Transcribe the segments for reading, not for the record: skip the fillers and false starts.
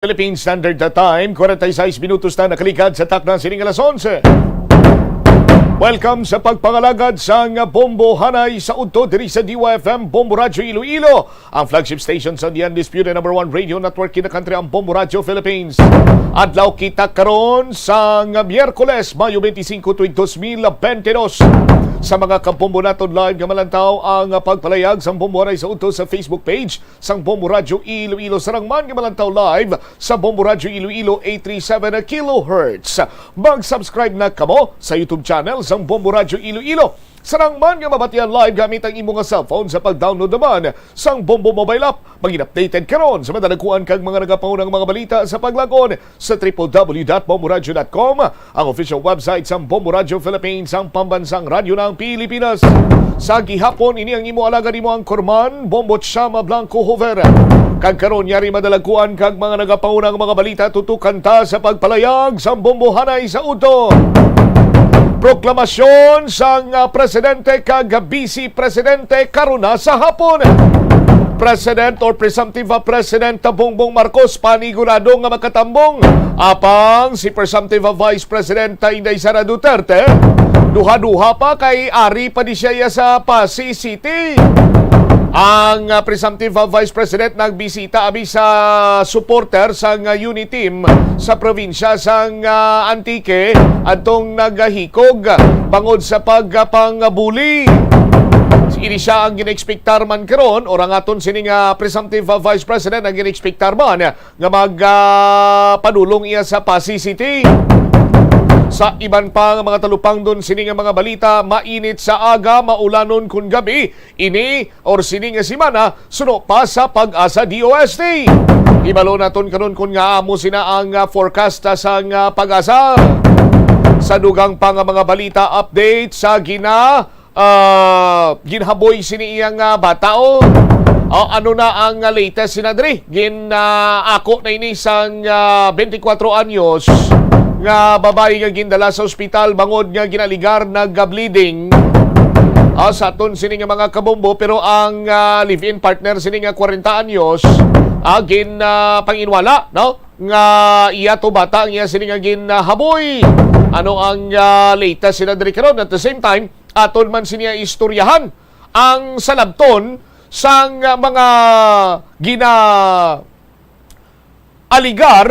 Philippine Standard Time, 46 minutos na nakalikad sa takna sining alas 11. Welcome sa pagpangalagad sa Bombo Hanay sa Udto diri sa DYFM Bombo Radio Iloilo, ang flagship station sa the undisputed #1 radio network in the country, ang Bombo Radio Philippines. Adlaw kita karon sa Miyerkules, Mayo 25, 2022. Sa mga kabombo naton live nga malantaw ang pagpalayag sa Bombo Hanay sa Udto sa Facebook page sang Bombo Radio Iloilo. Sarang man nga malantaw live sa Bombo Radio Iloilo 837 kHz. Mag-subscribe na kamo sa YouTube channel sang Bombo Radio Iloilo. Sarang man nga mabatian live gamit ang imong cellphone sa pag-download naman sang Bombo mobile app. Maging updated karon sa madalakuan kag mga nagapaunang mga balita sa paglagon sa www.bomboradio.com, ang official website sang Bombo Radio Philippines, ang pambansang radyo ng Pilipinas. Sa gihapon ini ang imo alaga nimo ang Korman Bombo Chama Blanco Hover. Kag karon yari madalakuan kag mga nagapaunang mga balita, tutukan ta sa pagpalayag sang Bombo Hanay sa Udto. Proklamasyon sang presidente kag vice presidente karuna sa hapon. President or presumptive President Bongbong Marcos panigurado nga makatambong, apang si presumptive Vice President Inday Sara Duterte duha-duha pa kay ari pa di siya sa Pasig City. Ang presumptive Vice President nagbisita abi sa supporter sang unit team sa probinsya sang Antique adtong naghikog bangod sa pagpangabuli. Ini siya ang ginexpectar man karon, or ang aton sining presumptive Vice President ang ginexpectar man nga magpadulong iya sa Pasig City. Sa iban pang mga talupang doon sining mga balita, mainit sa aga, maulanon kun gabi, ini or sining simana suno pa sa Pag-asa DOST. Ibalo naton karon kun nga amo sina ang forecast sang Pag-asa. Sa dugang pang mga balita, update sa ginhaboy sini iyang batao. Ano na ang latest sinadri? Ako na ini sang 24 anyos nga babae nga gindala sa ospital bangod nga ginaligar nagga-bleeding. Sa aton sini nga mga kabombo, pero ang live-in partner sini nga 40 anyos panginwala, no? Nga iya to bata nga sini nga ginhaboy. Ano ang latest sinadri karon? At the same time, aton man sini istoryahan ang salabton sang mga aligar,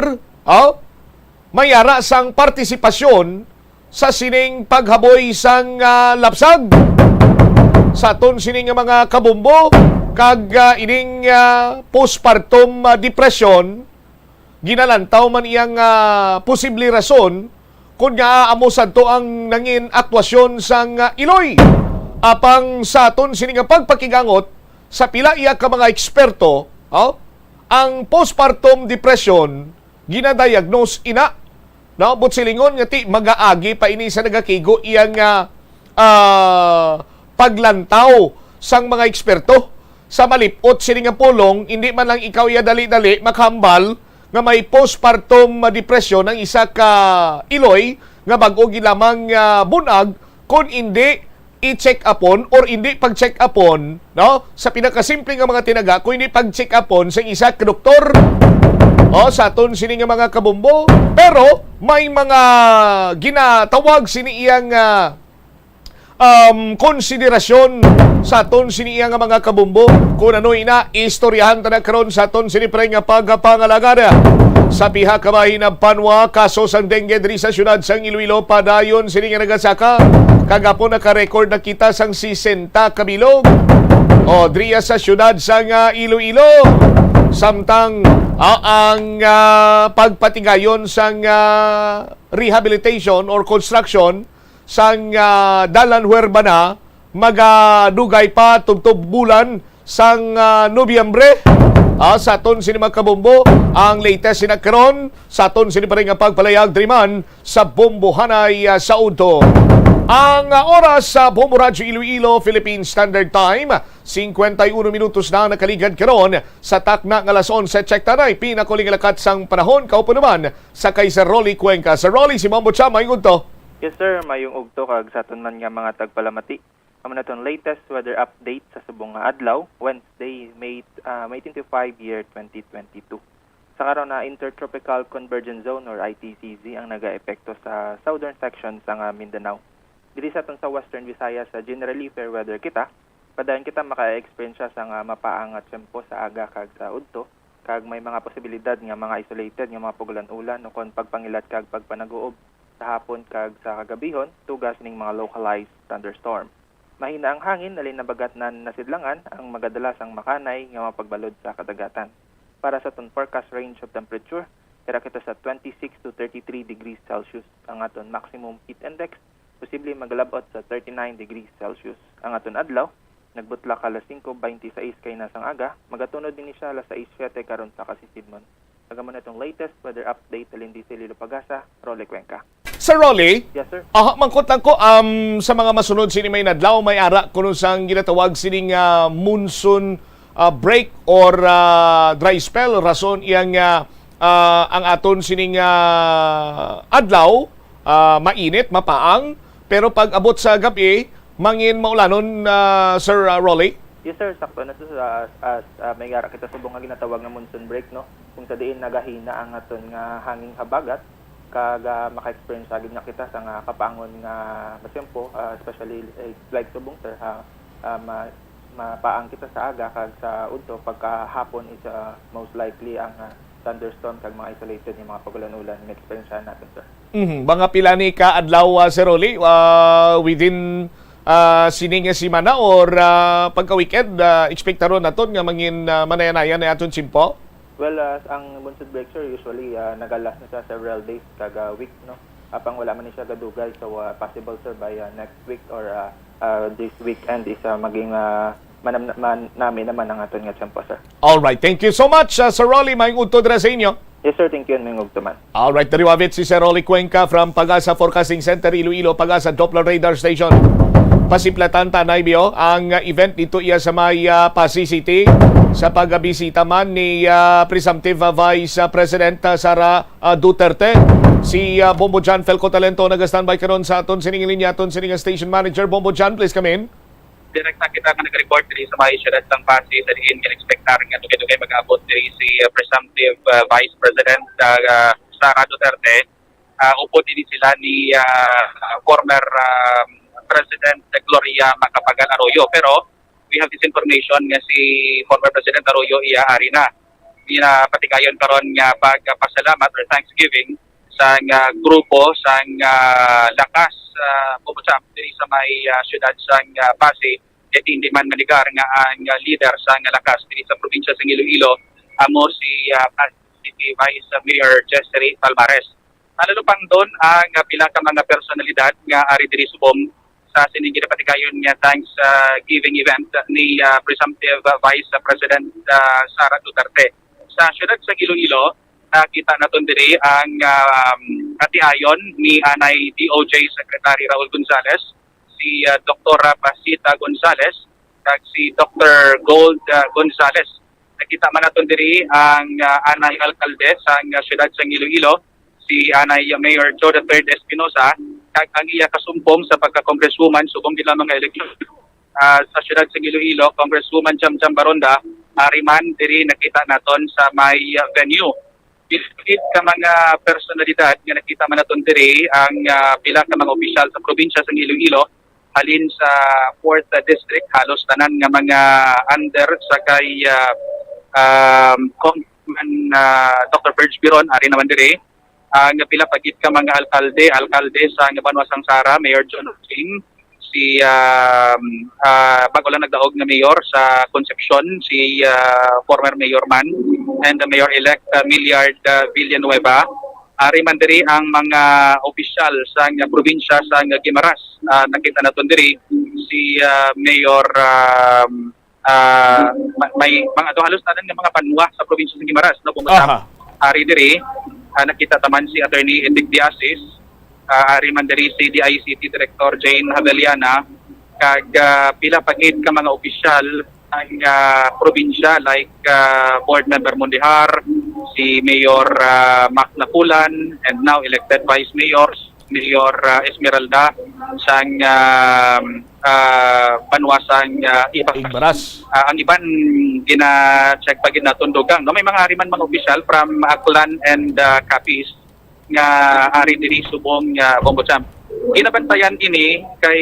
mayara sang partisipasyon sa sining paghaboy sang lapsag. Sa aton sining mga kabombo kag ining postpartum depression, ginalantaw man iyang posible rason kung nga amo sadto ang nangin aktwasyon sang Iloy. Apang sa aton sining pagpakigangot sa pila iya ka mga eksperto, ang postpartum depression ginadiagnose ina, no? But silingon nga ti magaagi pa ini sa nagakigo iyang paglantaw sang mga eksperto. Sa malipot sini nga pulong, hindi man lang ikaw iya dali-dali makahambal nga may postpartum depression ang isa ka Iloy nga bag-o gilamang bunag kung hindi i-check upon or hindi pag-check upon, no? Sa pinakasimple nga mga tinaga, kung hindi pag-check upon sa isa ka doktor. Sa aton sini nga mga kabombo, pero may mga ginatawag sini iyang konsiderasyon sa aton sini iyang mga kabombo. Kung ano ina istoryahan ta na karon sa aton sini pre nga pagpangalagada. Sa piha ka bahin ng Panwa, kaso sang dengue diri sa syudad sang Iloilo, padayon sini nga nagasaka. Kagapon naka-record na kita sang 60 kabilog diri sa syudad sang Iloilo. Samtang ang pagpatigayon sang rehabilitation or construction sang Dalan Huerbana magadugay pa tubtob bulan sang Nobyembre. Sa aton sini mga kabombo, ang latest sinakaron sa aton sini pa rin nga pagpalayag driman sa Bombo Hanay sa Udto. Ang oras sa Bombo Radio Iloilo, Philippine Standard Time, 51 minutos na nakaligad karon sa takna ng alas 11. Check tanay, pinakuling lakat sang panahon. Kaupo naman sa kay Sir Rolly Cuenca. Sir Rolly, si Mambo Chama, yung Udto. Yes sir, mayong ugto kag sa aton man nga mga tagpalamati. Amo na itong latest weather update sa subong nga adlaw, Wednesday, May 25 year 2022. Sa karon na Intertropical Convergence Zone or ITCZ ang nagaepekto sa southern section sa Mindanao. Diri sa sa Western Visayas sa generally fair weather kita. Padayon kita maka-experience sa mapaang at tempo sa aga kag sa udto. Kag may mga posibilidad nga mga isolated nga mga pugulan-ulan o kon pagpangilat kag pagpanaguob sa hapon kag sa kagabihon tugas ning mga localized thunderstorm. Mahina ang hangin alin na bagat na nasidlangan ang magadalas ang makanay nga mapagbalod sa kadagatan. Para sa forecast range of temperature, tira kita sa 26 to 33 degrees Celsius ang aton maximum heat index, posible maglabot sa 39 degrees Celsius. Ang aton adlaw, nagbutla ka alas 5:26 kay nasang aga, magatunod din siya alas 6:07 karon sa Kasisidmon. Nagamon na itong latest weather update alin di Lilo Pagasa, Rolly Cuenca. Sir Rolly, Yes, sir. mangkot lang ko sa mga masunod sini may nadlaw may ara kuno sang ginatawag sining monsoon break or dry spell rason iyang ang aton sining adlaw mainit mapaang pero pag abot sa gabi mangin maulanon Sir Rolly. Yes, sir. Sakto na ito may gara kita subong nga ginatawag na monsoon break, no? Kung sa diin nagahina ang aton nga hanging habagat, kag maka-experience agad na kita sa nga kapangon nga masyempo, especially like subong, sir, mapaang kita sa aga kag sa udto pagkahapon is most likely ang thunderstorm kag mga isolated yung mga pagulan-ulan na experience natin, sir. Mga pila ni ka adlaw Sir Rolly within sining nga simana or pagka-weekend expectaron naton nga mangin manayanayan na aton simpo? Well, ang monsoon break, sir, usually nagalas na siya several days kag week, no? Apang wala man ni siya gadugay, so possible, sir, by next week or this weekend is maging namin naman ang aton nga tiyempo, sir. Alright, thank you so much Sir Rolly, maing udto dira sa inyo. Yes, sir, thank you, and may ngugtuman. Alright, dariwabit si Sir Rolly Cuenca from Pagasa Forecasting Center, Iloilo, Pagasa Doppler Radar Station. Pasiplatan tanay biyo ang event dito iya sa may Pasay City sa pagbisita man ni Presumptive Vice President Sara Duterte. Si Bombo John Felco Talento nag-standby karon sa aton sining linya aton sining station manager. Bombo John, please come in. Direct na kita nga nag-report diri sa may syudad ng Pasay sa diin nga expectar nga dugay-dugay mag-abot diri si Presumptive Vice President Sara Duterte. Upod din sila ni former President Gloria Macapagal Arroyo, pero we have this information nga si former President Arroyo ari na. Pinapatigayon karon nga pagpasalamat or Thanksgiving sa grupo sa lakas pumutsap diri sa may syudad sa Pasay. Hindi man manigar nga ang leader sa lakas diri sa probinsya sa Iloilo amo si City Vice Mayor Jessary Palmares. Lalo pang doon ang pila ka mga personalidad nga ari diri subong sa sining ginapatigayon nga Thanksgiving event ni Presumptive Vice President Sara Duterte. Sa syudad sa Iloilo, nakita naton diri ang atiayon ni Anay DOJ Secretary Raul Gonzales, si Dr. Pasita Gonzales, kag si Dr. Gold Gonzales. Nakita man naton diri ang Anay Alcalde sa syudad sa Iloilo, si Anay Mayor Joe III Espinosa, kag ang iya kasumpong sa pagka-congresswoman subong gila mga eleksyon sa syudad sa Iloilo, Congresswoman Jam Baronda, ariman diri nakita naton sa may venue. Bilit ka mga personalidad nga nakita man naton diri ang pila ka mga opisyal sa probinsya sa Iloilo halin sa 4th District, halos tanan nga mga under sa kay Congressman Dr. Berge Biron ari naman diri. Nga pila pagit ka mga alkalde sa Banwasang Sara, Mayor John King, si bago lang nagdaog na mayor sa Concepcion, si former Mayor Man, and the Mayor-elect Miliard Villanueva. Ari man diri ang mga opisyal sa probinsya sa Guimaras. Nakita naton diri si Mayor may mga halos tanan nga mga panwa sa probinsya sa Guimaras na pumunta. Ari diri nakita taman si Attorney Edik Diasis, ari man diri si DICT Director Jane Haveliana, kag pila pagit ka mga opisyal ang probinsya like Board Member Mondihar, si Mayor Mac Napulan, and now elected Vice Mayor Esmeralda sang panwasang iba. Igbaras. Ang iban gina-check pa ginatundugang. No, may mga ariman mga opisyal from Aklan and Capiz nga ari diri subong Bombochamp. Ginabantayan ini kay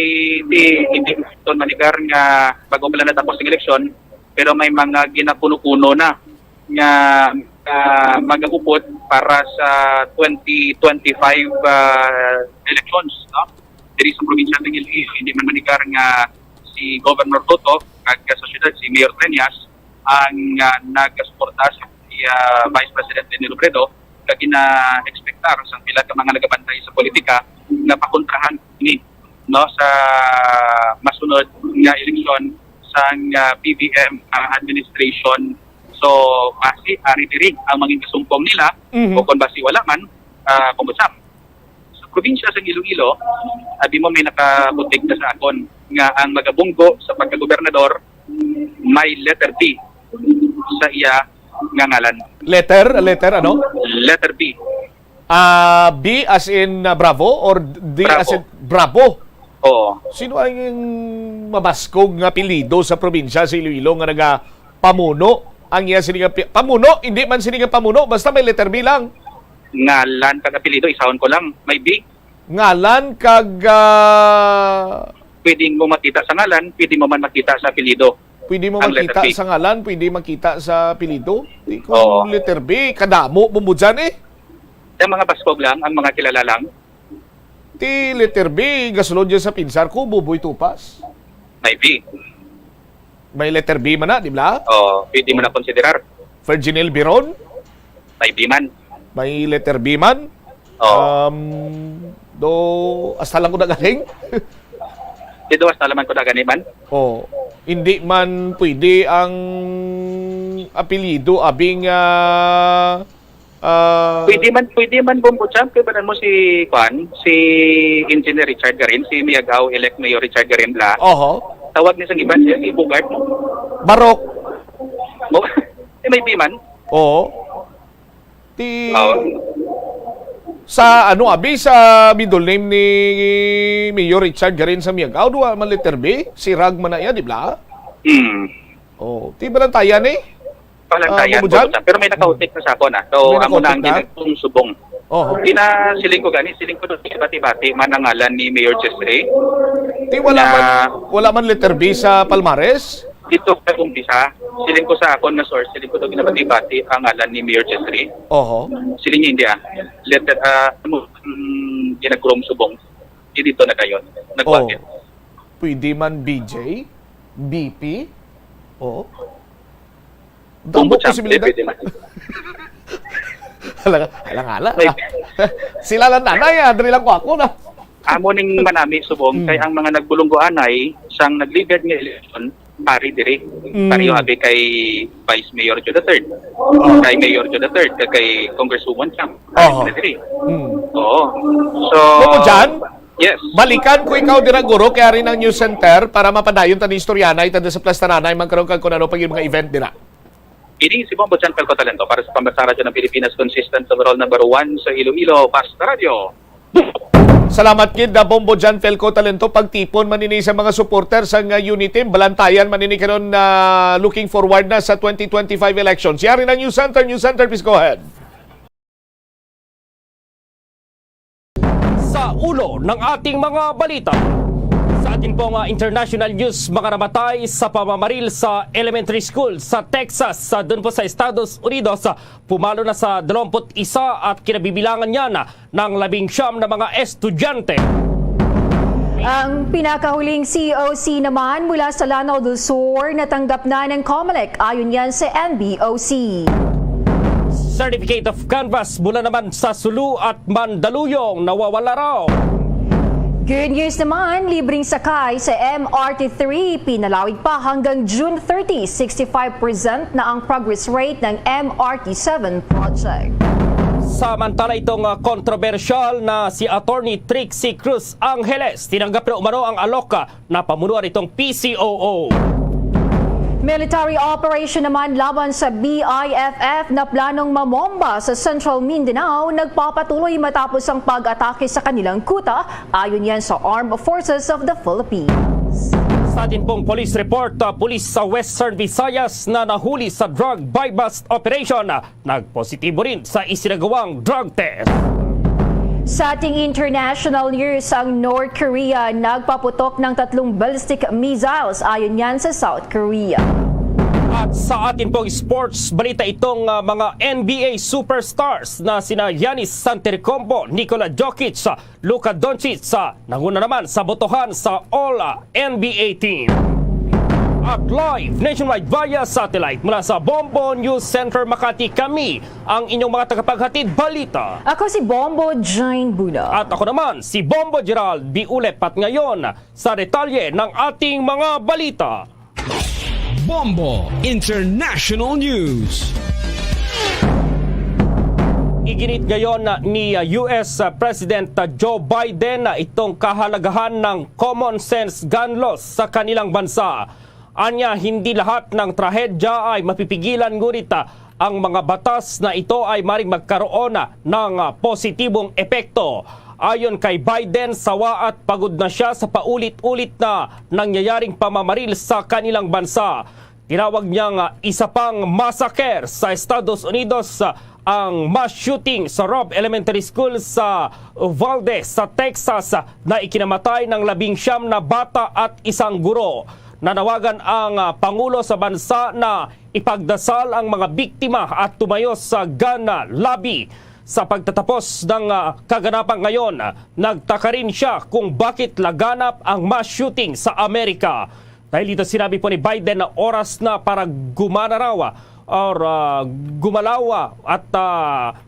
hindi ton manigar nga bago pala natapos ang eleksyon, pero may mga ginapuno-puno na nga mag-upod para sa 2025 elections, no? Diri sa probinsya ng Iloilo, hindi man manigar nga si Governor Toto kag sa syudad si Mayor Treñas ang nagsuporta sa Vice President Leni Robredo kag ina-expectar sa pila ka mga nagabantay sa politika na pakontrahan ni no sa masunod nga eleksyon sa PBM administration. So basi ari diri ang maging kasumpong nila o kung basi wala man kumbusam. Sa probinsya sa Iloilo, abi mo may nakabutig na sa akon nga ang magabunggo sa pagkagobernador may letter B sa iya nga ngalan. Letter ano? Letter B. B as in Bravo or D Bravo. as in Bravo? Oo. Sino ang mabaskog nga apelyido sa probinsya sa Iloilo nga nagapamuno? Ang iya sinigang pamuno, hindi man sinigang pamuno, basta may letter B lang. Ngalan kag apelyido, isahon ko lang, may B. Ngalan kag Pwedeng mo makita sa ngalan, pwede mo man makita sa apelyido. pwede mo Ang makita letter B. sa ngalan, pwede makita sa apelyido. Di ko Oo. letter B, kadamo bumbudyan eh. Ang mga baskog lang, ang mga kilala lang, Ti letter B, gasulod dyan sa pinsar ko, Buboy Tupas. may B. May letter B man na, di ba? O, pwede mo na konsiderar, Virginel Biron, may B man. may letter B man. O, Hasta lang ko nagaling. dito was nalaman ko na ganiman. Hindi man pwede ang apelyido abing Pwede man Bombochamp, kaya ba mo si Juan, si Engineer Richard Garin, si Miagao elect Mayor Richard Garin Bla. Oho, Tawag niya sa iban siya, si Bugart. Barok. May B man. Oo. Ti Oo. sa sa middle name ni Mayor Richard Garin sa Miagao, duwa man letter B, si Rag man na iya, di ba? Ti balantayan eh. Palantayan Bombochamp? Bombochamp. Pero may nakautik na sa ako na. So, May amo na ang nakautik na? ginagtong subong. Oho. Siling ko doon bati-bati manangalan ni Mayor Jeffrey. Ti wala man letter B sa palmares. Dito sa umpisa, siling ko sa akon na source, siling ko doon ginabati-bati ang ngalan ni Mayor Jeffrey. Oho. Siling niya hindi letter, ginagurong subong. Dito na kayo. Nagwagin. Pwede man BJ, BP. Oo. Bombochamp, posibilidad. pwede man. Halang-hala. May- Sila lang nanay, dali lang ko ako na. Amo ning manami subong kay ang mga nagbulunggoanay sang naglibad nga eleksyon pari diri. Pari yung abi kay Vice Mayor Joe III. Kay Mayor Joe III kay Congresswoman Cham. Oo. Diri. Hmm. Oo. So Kung dyan, yes. balikan ko ikaw dira guro kaya rin ang news center para mapadayon tan istoryanay tan sa Plus Tananay magkaroon kag kuno pag yung mga event dira. Ini si Bombochamp Pelco Talento para sa Pambansa Radyo ng Pilipinas, consistent overall number 1 sa Iloilo, Basta Radio. Salamat kid na Bombo John Felco Talento pagtipon manini sa mga supporters ang unit team balantayan manini karon na looking forward na sa 2025 elections. Yari na News Center, please go ahead. Sa ulo ng ating mga balita. Sa ating pong international news, mga namatay sa pamamaril sa elementary school sa Texas, doon po sa Estados Unidos, pumalo na sa 21 at kinabibilangan niya na ng 19 na mga estudyante. Ang pinakahuling COC naman mula sa Lanao del Sur natanggap na ng COMELEC ayon yan sa NBOC. Certificate of Canvas mula naman sa Sulu at Mandaluyong nawawala raw. Good news naman, libreng sakay sa MRT3 pinalawig pa hanggang June 30, 65% na ang progress rate ng MRT7 project. Samantala itong kontrobersyal na si Attorney Trixie Cruz Angeles, tinanggap na umano ang alok na pamunuan itong PCOO. Military operation naman laban sa BIFF na planong mamomba sa Central Mindanao nagpapatuloy matapos ang pag-atake sa kanilang kuta ayon yan sa Armed Forces of the Philippines. Sa atin pong police report, pulis sa Western Visayas na nahuli sa drug buy-bust operation, nagpositibo rin sa isinagawang drug test. Sa ating international news, ang North Korea nagpaputok ng 3 ballistic missiles ayon yan sa South Korea. At sa atin pong sports balita, itong mga NBA superstars na sina Giannis Antetokounmpo, Nikola Jokic, Luka Doncic nanguna naman sa botohan sa All-NBA team. At live nationwide via satellite mula sa Bombo News Center Makati, kami ang inyong mga tagapaghatid balita. Ako si Bombo Jane Buna. At ako naman si Bombo Gerald Biulep, at ngayon sa detalye ng ating mga balita. Bombo International News. Iginit ngayon ni US President Joe Biden itong kahalagahan ng common sense gun laws sa kanilang bansa. Anya, hindi lahat ng trahedya ay mapipigilan, ngunit ang mga batas na ito ay maring magkaroon ng positibong epekto. Ayon kay Biden, sawa at pagod na siya sa paulit-ulit na nangyayaring pamamaril sa kanilang bansa. Tinawag niyang isa pang massacre sa Estados Unidos ang mass shooting sa Robb Elementary School sa Uvalde sa Texas na ikinamatay ng 19 na bata at isang guro. Nanawagan ang Pangulo sa bansa na ipagdasal ang mga biktima at tumayo sa gun lobby. Sa pagtatapos ng kaganapan ngayon, nagtaka rin siya kung bakit laganap ang mass shooting sa Amerika. Dahil dito sinabi po ni Biden na oras na para gumana raw or gumalaw at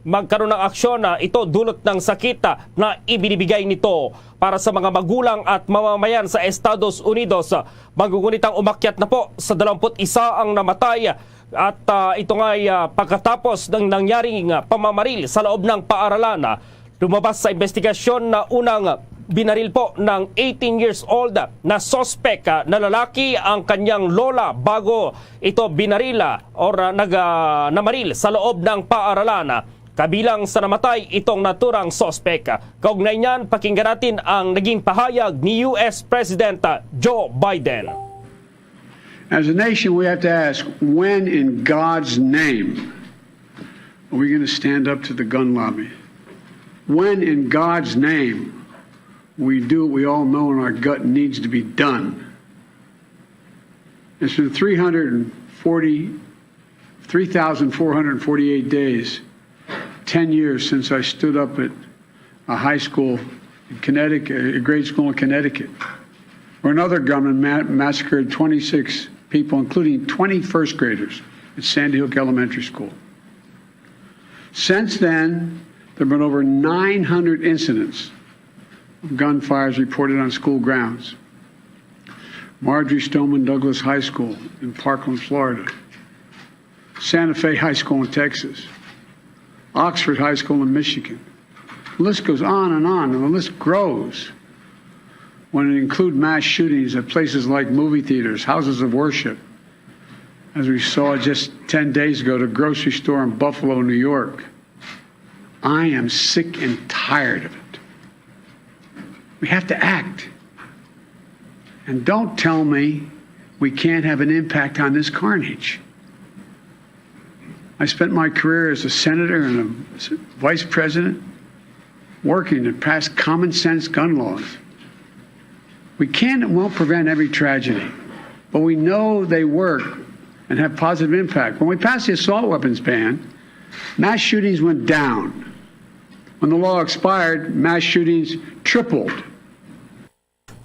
magkaroon ng aksyon na ito dulot ng sakit na ibinibigay nito para sa mga magulang at mamamayan sa Estados Unidos. Magugunitang umakyat na po sa 21 ang namatay. At ito nga ay pagkatapos ng nangyaring pamamaril sa loob ng paaralan. Lumabas sa investigasyon na unang binaril po ng 18 years old na suspect na lalaki ang kanyang lola bago ito binaril or namaril sa loob ng paaralan. Kabilang sa namatay itong naturang suspect. Kaugnay niyan, pakinggan natin ang naging pahayag ni US President Joe Biden. As a nation, we have to ask, when in God's name are we going to stand up to the gun lobby? When in God's name we do what we all know in our gut needs to be done? It's been 3,448 days, 10 years since I stood up at a high school in Connecticut, a grade school in Connecticut, where another gunman massacred 26 people, including 20 first graders at Sandy Hook Elementary School. Since then, there have been over 900 incidents of gunfires reported on school grounds. Marjorie Stoneman Douglas High School in Parkland, Florida. Santa Fe High School in Texas. Oxford High School in Michigan. The list goes on, and the list grows when it includes mass shootings at places like movie theaters, houses of worship, as we saw just 10 days ago at a grocery store in Buffalo, New York. I am sick and tired of it. We have to act. And don't tell me we can't have an impact on this carnage. I spent my career as a senator and a vice president working to pass common sense gun laws. We can and won't prevent every tragedy, but we know they work and have positive impact. When we passed the assault weapons ban, mass shootings went down. When the law expired, mass shootings tripled.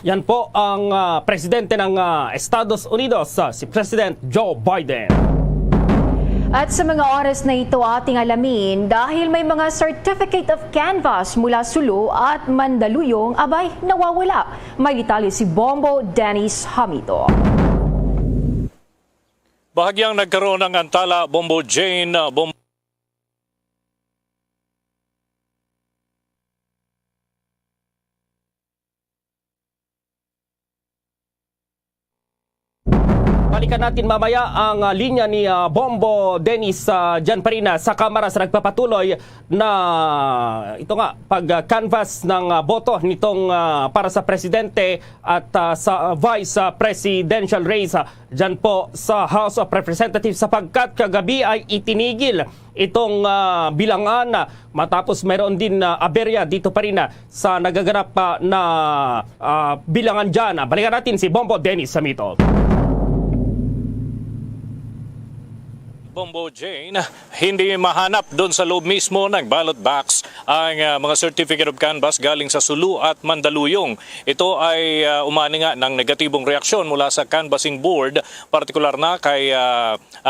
Yan po ang presidente ng Estados Unidos, si President Joe Biden. At sa mga oras na ito ating alamin, dahil may mga certificate of canvas mula Sulu at Mandaluyong, abay nawawala. May detalye si Bombo Dennis Hamito. Bahagyang nagkaroon ng antala, Bombo Jane, Balikan natin mamaya ang linya ni Bombo Dennis dyan pa rin sa Kamara sa nagpapatuloy na ito nga pag-canvas ng boto nitong para sa presidente at sa vice presidential race dyan po sa House of Representatives sapagkat kagabi ay itinigil itong bilangan matapos mayroon din aberya dito pa rin sa nagaganap na bilangan dyan. Balikan natin si Bombo Dennis sa mito. Bombo Jane, hindi mahanap doon sa loob mismo ng ballot box ang mga certificate of canvass galing sa Sulu at Mandaluyong. Ito ay umani nga ng negatibong reaksyon mula sa canvassing board, partikular na kay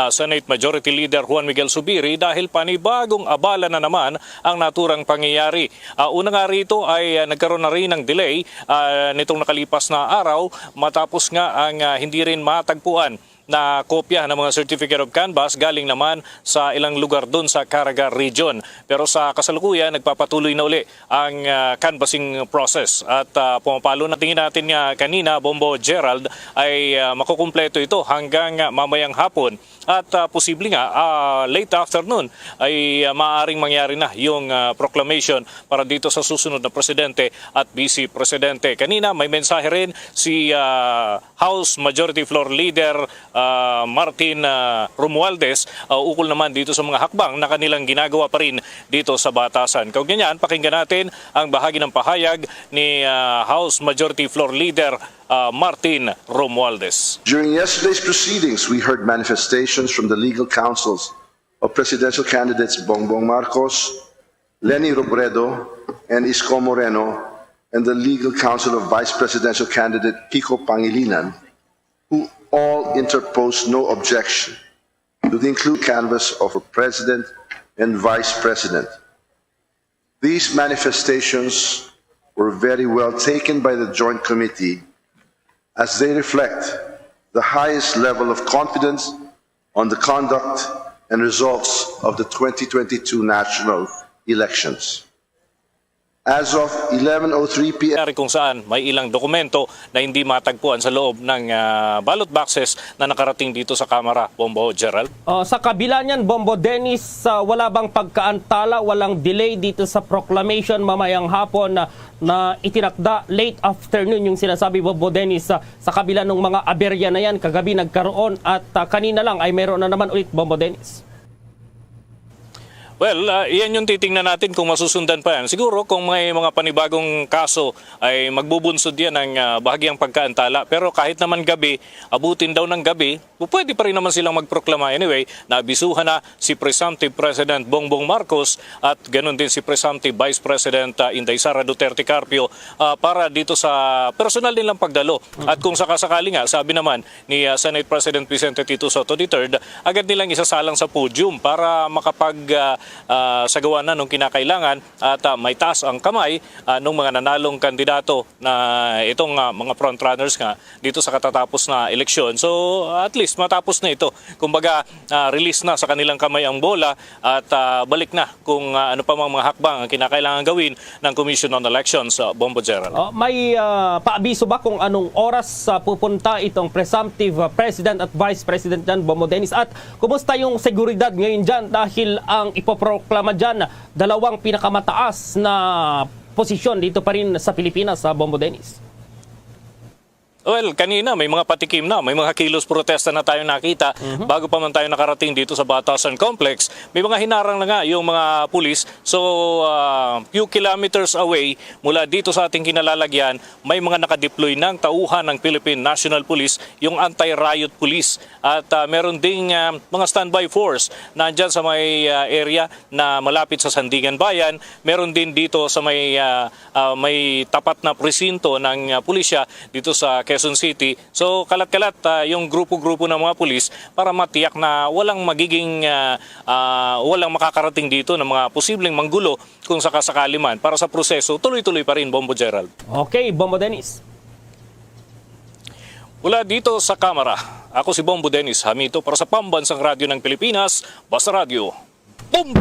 Senate Majority Leader Juan Miguel Zubiri dahil panibagong abala na naman ang naturang pangyayari. Una nga rito ay nagkaroon na rin ng delay nitong nakalipas na araw matapos nga ang hindi rin matagpuan na kopya ng mga certificate of canvass galing naman sa ilang lugar doon sa Caraga region. Pero sa kasalukuyan, nagpapatuloy na uli ang canvassing process. At pumapalo na tingin natin kanina, Bombo Gerald, ay makukumpleto ito hanggang mamayang hapon. At posible nga, late afternoon ay maaaring mangyari na yung proclamation para dito sa susunod na presidente at vice presidente. Kanina may mensahe rin si House Majority Floor Leader Martin Romualdez ukol naman dito sa mga hakbang na kanilang ginagawa pa rin dito sa batasan. Kaugnyan, pakinggan natin ang bahagi ng pahayag ni House Majority Floor Leader Martin Romualdez. During yesterday's proceedings, we heard manifestations from the legal counsels of presidential candidates Bongbong Marcos, Leni Robredo, and Isko Moreno, and the legal counsel of vice presidential candidate Kiko Pangilinan, who all interposed no objection to the included canvass of a president and vice president. These manifestations were very well taken by the Joint Committee as they reflect the highest level of confidence on the conduct and results of the 2022 national elections. As of 11:03 p.m. Kung saan may ilang dokumento na hindi matagpuan sa loob ng ballot boxes na nakarating dito sa Kamara, Bombo Gerald. Sa kabila niyan, Bombo Dennis, wala bang pagkaantala, walang delay dito sa proclamation mamayang hapon na itinakda late afternoon yung sinasabi Bombo Dennis sa kabila ng mga aberya na yan, kagabi nagkaroon at kanina lang ay meron na naman ulit Bombo Dennis? Well, yan yung titingnan natin kung masusundan pa yan. Siguro kung may mga panibagong kaso ay magbubunsod yan ng bahagyang pagkaantala. Pero kahit naman gabi, abutin daw ng gabi, pwede pa rin naman silang magproklama. Anyway, naabisuhan na si Presumptive President Bongbong Marcos at ganun din si Presumptive Vice President Inday Sara Duterte Carpio para dito sa personal nilang pagdalo. At kung sakasakali nga, sabi naman ni Senate President Vicente Tito Soto III, agad nilang isasalang sa podium para sagawa na nung kinakailangan at may taas ang kamay nung mga nanalong kandidato na itong mga frontrunners nga dito sa katatapos na eleksyon. So at least matapos na ito. Kumbaga release na sa kanilang kamay ang bola at balik na kung ano pa mga hakbang ang kinakailangan gawin ng Commission on Elections, Bombo Gerald. May paabiso ba kung anong oras pupunta itong presumptive president at vice president dyan, Bombo Dennis? At kumusta yung seguridad ngayon dyan dahil ang ipoproklama dyan, dalawang pinakamataas na posisyon dito pa rin sa Pilipinas, sa Bombo Dennis? Well, kanina may mga patikim na, may mga kilos protesta na tayo nakita bago pa man tayo nakarating dito sa Batasan Complex. May mga hinarang na nga yung mga pulis. So, few kilometers away mula dito sa ating kinalalagyan, may mga nakadeploy ng tauhan ng Philippine National Police, yung anti-riot police. At meron ding mga standby force na andyan sa may area na malapit sa Sandigan Bayan. Meron din dito sa may tapat na presinto ng pulisya dito sa Quezon City. So kalat-kalat yung grupo-grupo ng mga pulis para matiyak na walang makakarating dito ng mga posibleng manggulo kung sakasakali man. Para sa proseso, tuloy-tuloy pa rin, Bombo Gerald. Okay, Bombo Dennis. Mula dito sa Kamara, ako si Bombo Dennis Hamito para sa Pambansang Radyo ng Pilipinas, Basta Radio. Boom!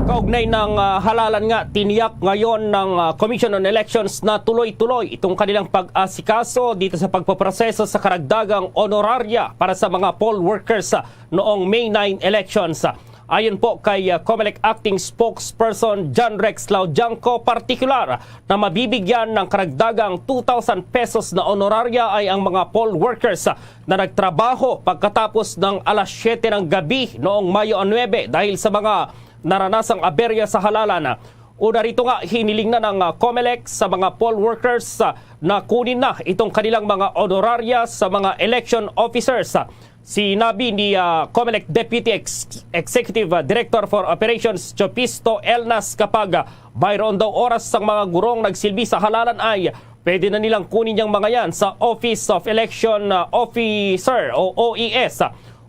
Kaugnay ng halalan nga, tiniyak ngayon ng Commission on Elections na tuloy-tuloy itong kanilang pag-asikaso dito sa pagpaproseso sa karagdagang honoraria para sa mga poll workers noong May 9 elections. Ayon po kay COMELEC Acting Spokesperson John Rex Laudianco, partikular na mabibigyan ng karagdagang 2,000 pesos na honoraria ay ang mga poll workers na nagtrabaho pagkatapos ng alas 7 ng gabi noong Mayo 9 dahil sa mga naranasang aberya sa halalan. Una rito nga, hiniling na ng COMELEC sa mga poll workers na kunin na itong kanilang mga honoraria sa mga election officers. Sinabi ni COMELEC Deputy Executive Director for Operations Chopisto Elnas kapag mayroon daw oras ang mga gurong nagsilbi sa halalan ay pwede na nilang kunin yung mga yan sa Office of Election Officer o OES.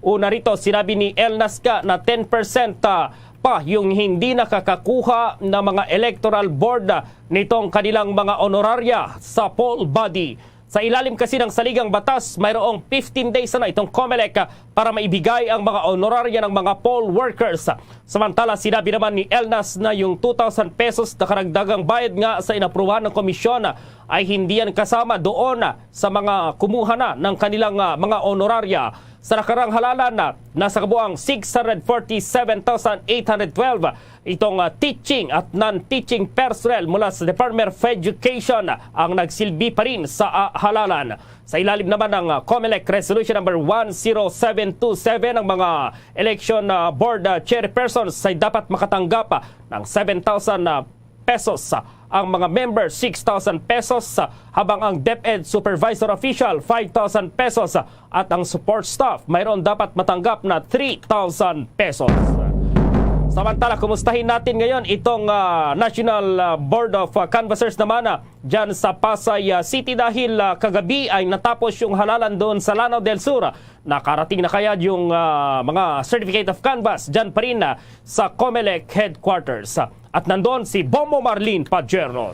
Una rito, sinabi ni Elnas na 10% pa yung hindi nakakakuha ng mga electoral board nitong kanilang mga honoraria sa poll body. Sa ilalim kasi ng saligang batas, mayroong 15 days na itong COMELEC para maibigay ang mga honoraria ng mga poll workers. Samantala, sinabi naman ni Elnas na yung 2,000 pesos na karagdagang bayad nga sa inaprubahan ng komisyon ay hindi yan kasama doon sa mga kumuha na ng kanilang mga honoraria. Sa nakarang halalan, nasa kabuang 647,812 itong teaching at non-teaching personnel mula sa Department of Education ang nagsilbi pa rin sa halalan. Sa ilalim naman ng COMELEC Resolution number 10727, ang mga election board chairpersons ay dapat makatanggap ng 7,000 pesos. Ang mga member 6,000 pesos, habang ang DepEd supervisor official 5,000 pesos at ang support staff mayroon dapat matanggap na 3,000 pesos. Samantala, kumustahin natin ngayon itong National Board of Canvassers naman dyan sa Pasay City dahil kagabi ay natapos yung halalan doon sa Lanao del Sur. Nakarating na kaya yung mga Certificate of Canvass dyan pa rin sa COMELEC Headquarters. At nandoon si Bombo Marlene Pajeros.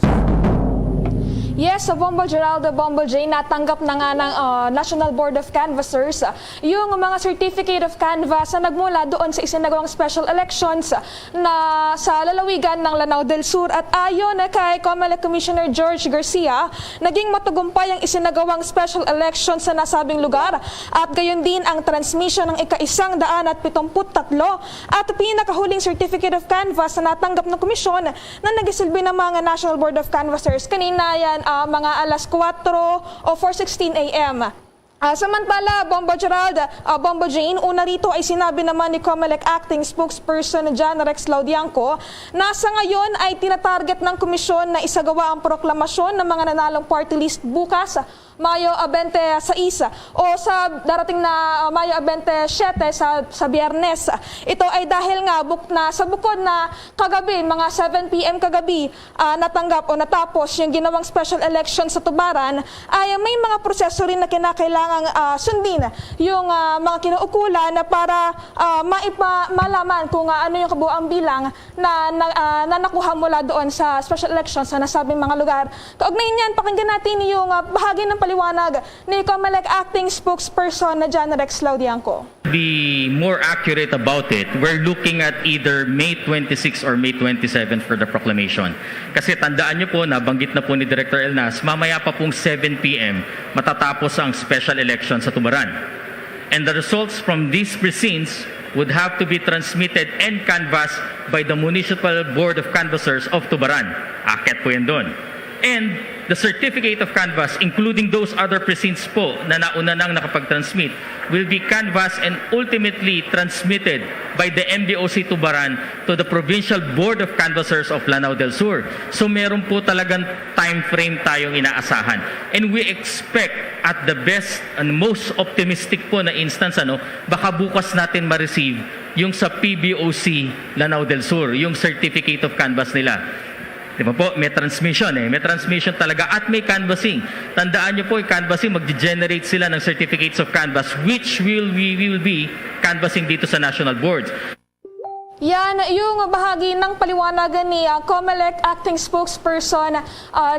Yes, sa Bombo Geraldo, Bombo J, natanggap na nga ng National Board of Canvassers yung mga Certificate of Canvass na nagmula doon sa isinagawang special elections na sa lalawigan ng Lanao del Sur. At ayon kay COMELEC Commissioner George Garcia, naging matagumpay ang isinagawang special elections sa nasabing lugar at gayon din ang transmission ng ika-173 at pinakahuling Certificate of Canvass na natanggap ng komisyon na nagisilbi ng mga National Board of Canvassers. Kanina yan mga alas 4 o 4:16 a.m. Samantala, Bombo Gerald, Bombo Jane, una rito ay sinabi naman ni COMELEC Acting Spokesperson John Rex Laudianco na sa ngayon ay tinatarget ng komisyon na isagawa ang proklamasyon ng mga nanalong party list bukas, Mayo 26 o sa darating na Mayo 27 sa Biyernes. Ito ay dahil nga sa bukod na kagabi, mga 7 p.m. kagabi, natanggap o natapos yung ginawang special election sa Tubaran, ay may mga proseso rin na kinakailangang sundin yung mga kinaukulan para malaman kung ano yung kabuuang bilang na nakuha mula doon sa special election sa nasabing mga lugar. Kaugnay niyan, pakinggan natin yung bahagi ng paliwanag ni COMELEC Acting Spokesperson na John Rex Laudianco. Be more accurate about it, we're looking at either May 26 or May 27 for the proclamation. Kasi tandaan nyo po, nabanggit na po ni Director Elnas, mamaya pa pong 7 p.m. matatapos ang special election sa Tubaran. And the results from these precincts would have to be transmitted and canvassed by the Municipal Board of Canvassers of Tubaran. Akit po yan doon. And the Certificate of Canvass, including those other precincts po na nauna nang nakapag-transmit, will be canvassed and ultimately transmitted by the MBOC Tubaran to the Provincial Board of Canvassers of Lanao del Sur. So meron po talagang time frame tayong inaasahan. And we expect at the best and most optimistic po na instance, baka bukas natin ma-receive yung sa PBOC Lanao del Sur, yung Certificate of Canvass nila. Diba po, may transmission may transmission talaga at may canvassing. Tandaan nyo po, yung canvassing, mag-generate sila ng certificates of canvass which we will be canvassing dito sa national boards. Yan, yung bahagi ng paliwanagan ni COMELEC Acting Spokesperson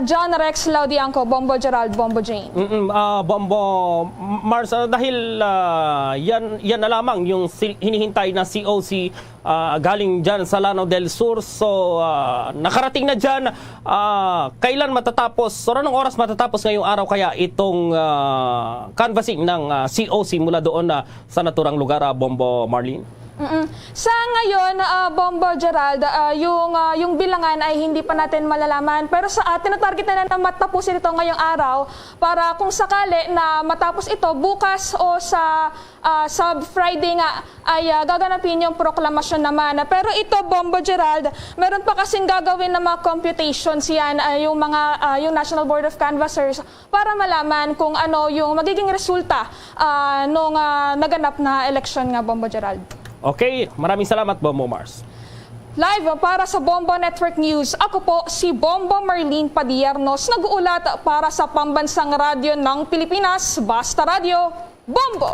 John Rex Laudianco, Bombo Gerald, Bombo Jane. Bombo Mars, dahil yan na lamang yung hinihintay na COC galing dyan sa Lanao del Sur. So, nakarating na dyan. Kailan matatapos? So, anong oras matatapos ngayong araw kaya itong canvassing ng COC mula doon sa naturang lugar, Bombo Marlene? Sa ngayon, Bombo Gerald, yung bilangan ay hindi pa natin malalaman. Pero sa tinatarget na matapusin ito ngayong araw para kung sakali na matapos ito bukas o sa Friday nga ay gaganapin yung proklamasyon naman. Pero ito, Bombo Gerald, meron pa kasing gagawin na mga computations yan, yung National Board of Canvassers para malaman kung ano yung magiging resulta nung naganap na eleksyon nga, Bombo Gerald. Okay, maraming salamat, Bombo Mars. Live para sa Bombo Network News, ako po si Bombo Marlene Padiernos, nag-uulat para sa Pambansang Radyo ng Pilipinas, Basta Radio, Bombo!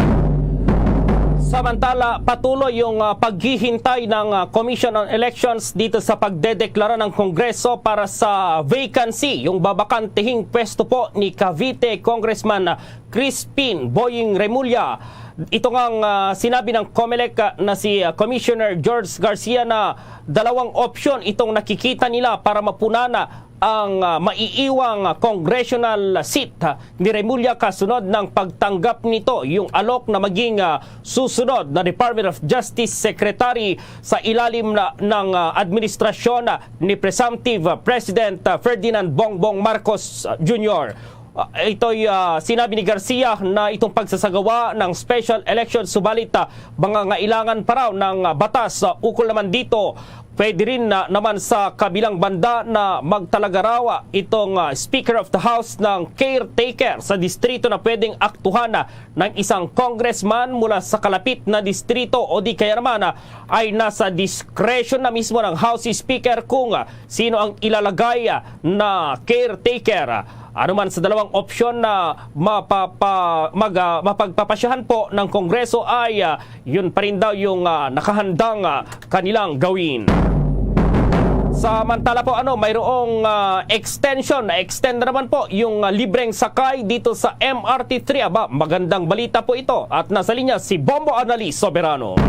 Samantala, patuloy yung paghihintay ng Commission on Elections dito sa pagdedeklara ng Kongreso para sa vacancy, yung babakantehing pwesto po ni Cavite Congressman Crispin Boying Remulla. Ito ngang sinabi ng COMELEC na si Commissioner George Garcia na dalawang opsyon itong nakikita nila para mapunana ang maiiwang congressional seat ni Remulla kasunod ng pagtanggap nito yung alok na maging susunod na Department of Justice Secretary sa ilalim ng administrasyon ni Presumptive President Ferdinand Bongbong Marcos Jr. Ito'y sinabi ni Garcia na itong pagsasagawa ng special election subalit mangangailangan pa raw ng batas. Ukol naman dito, pwede rin naman sa kabilang banda na magtalaga raw itong Speaker of the House ng caretaker sa distrito na pwedeng aktuhan ng isang congressman mula sa kalapit na distrito o di kaya naman ay nasa discretion na mismo ng House Speaker kung sino ang ilalagay na caretaker. Ano man sa dalawang opsyon na mapagpapasyahan po ng Kongreso ay yun pa rin daw yung nakahandang kanilang gawin. Samantala po mayroong extension, extend na naman po yung libreng sakay dito sa MRT3. Magandang balita po ito at nasa linya si Bombo Annalise Soberano.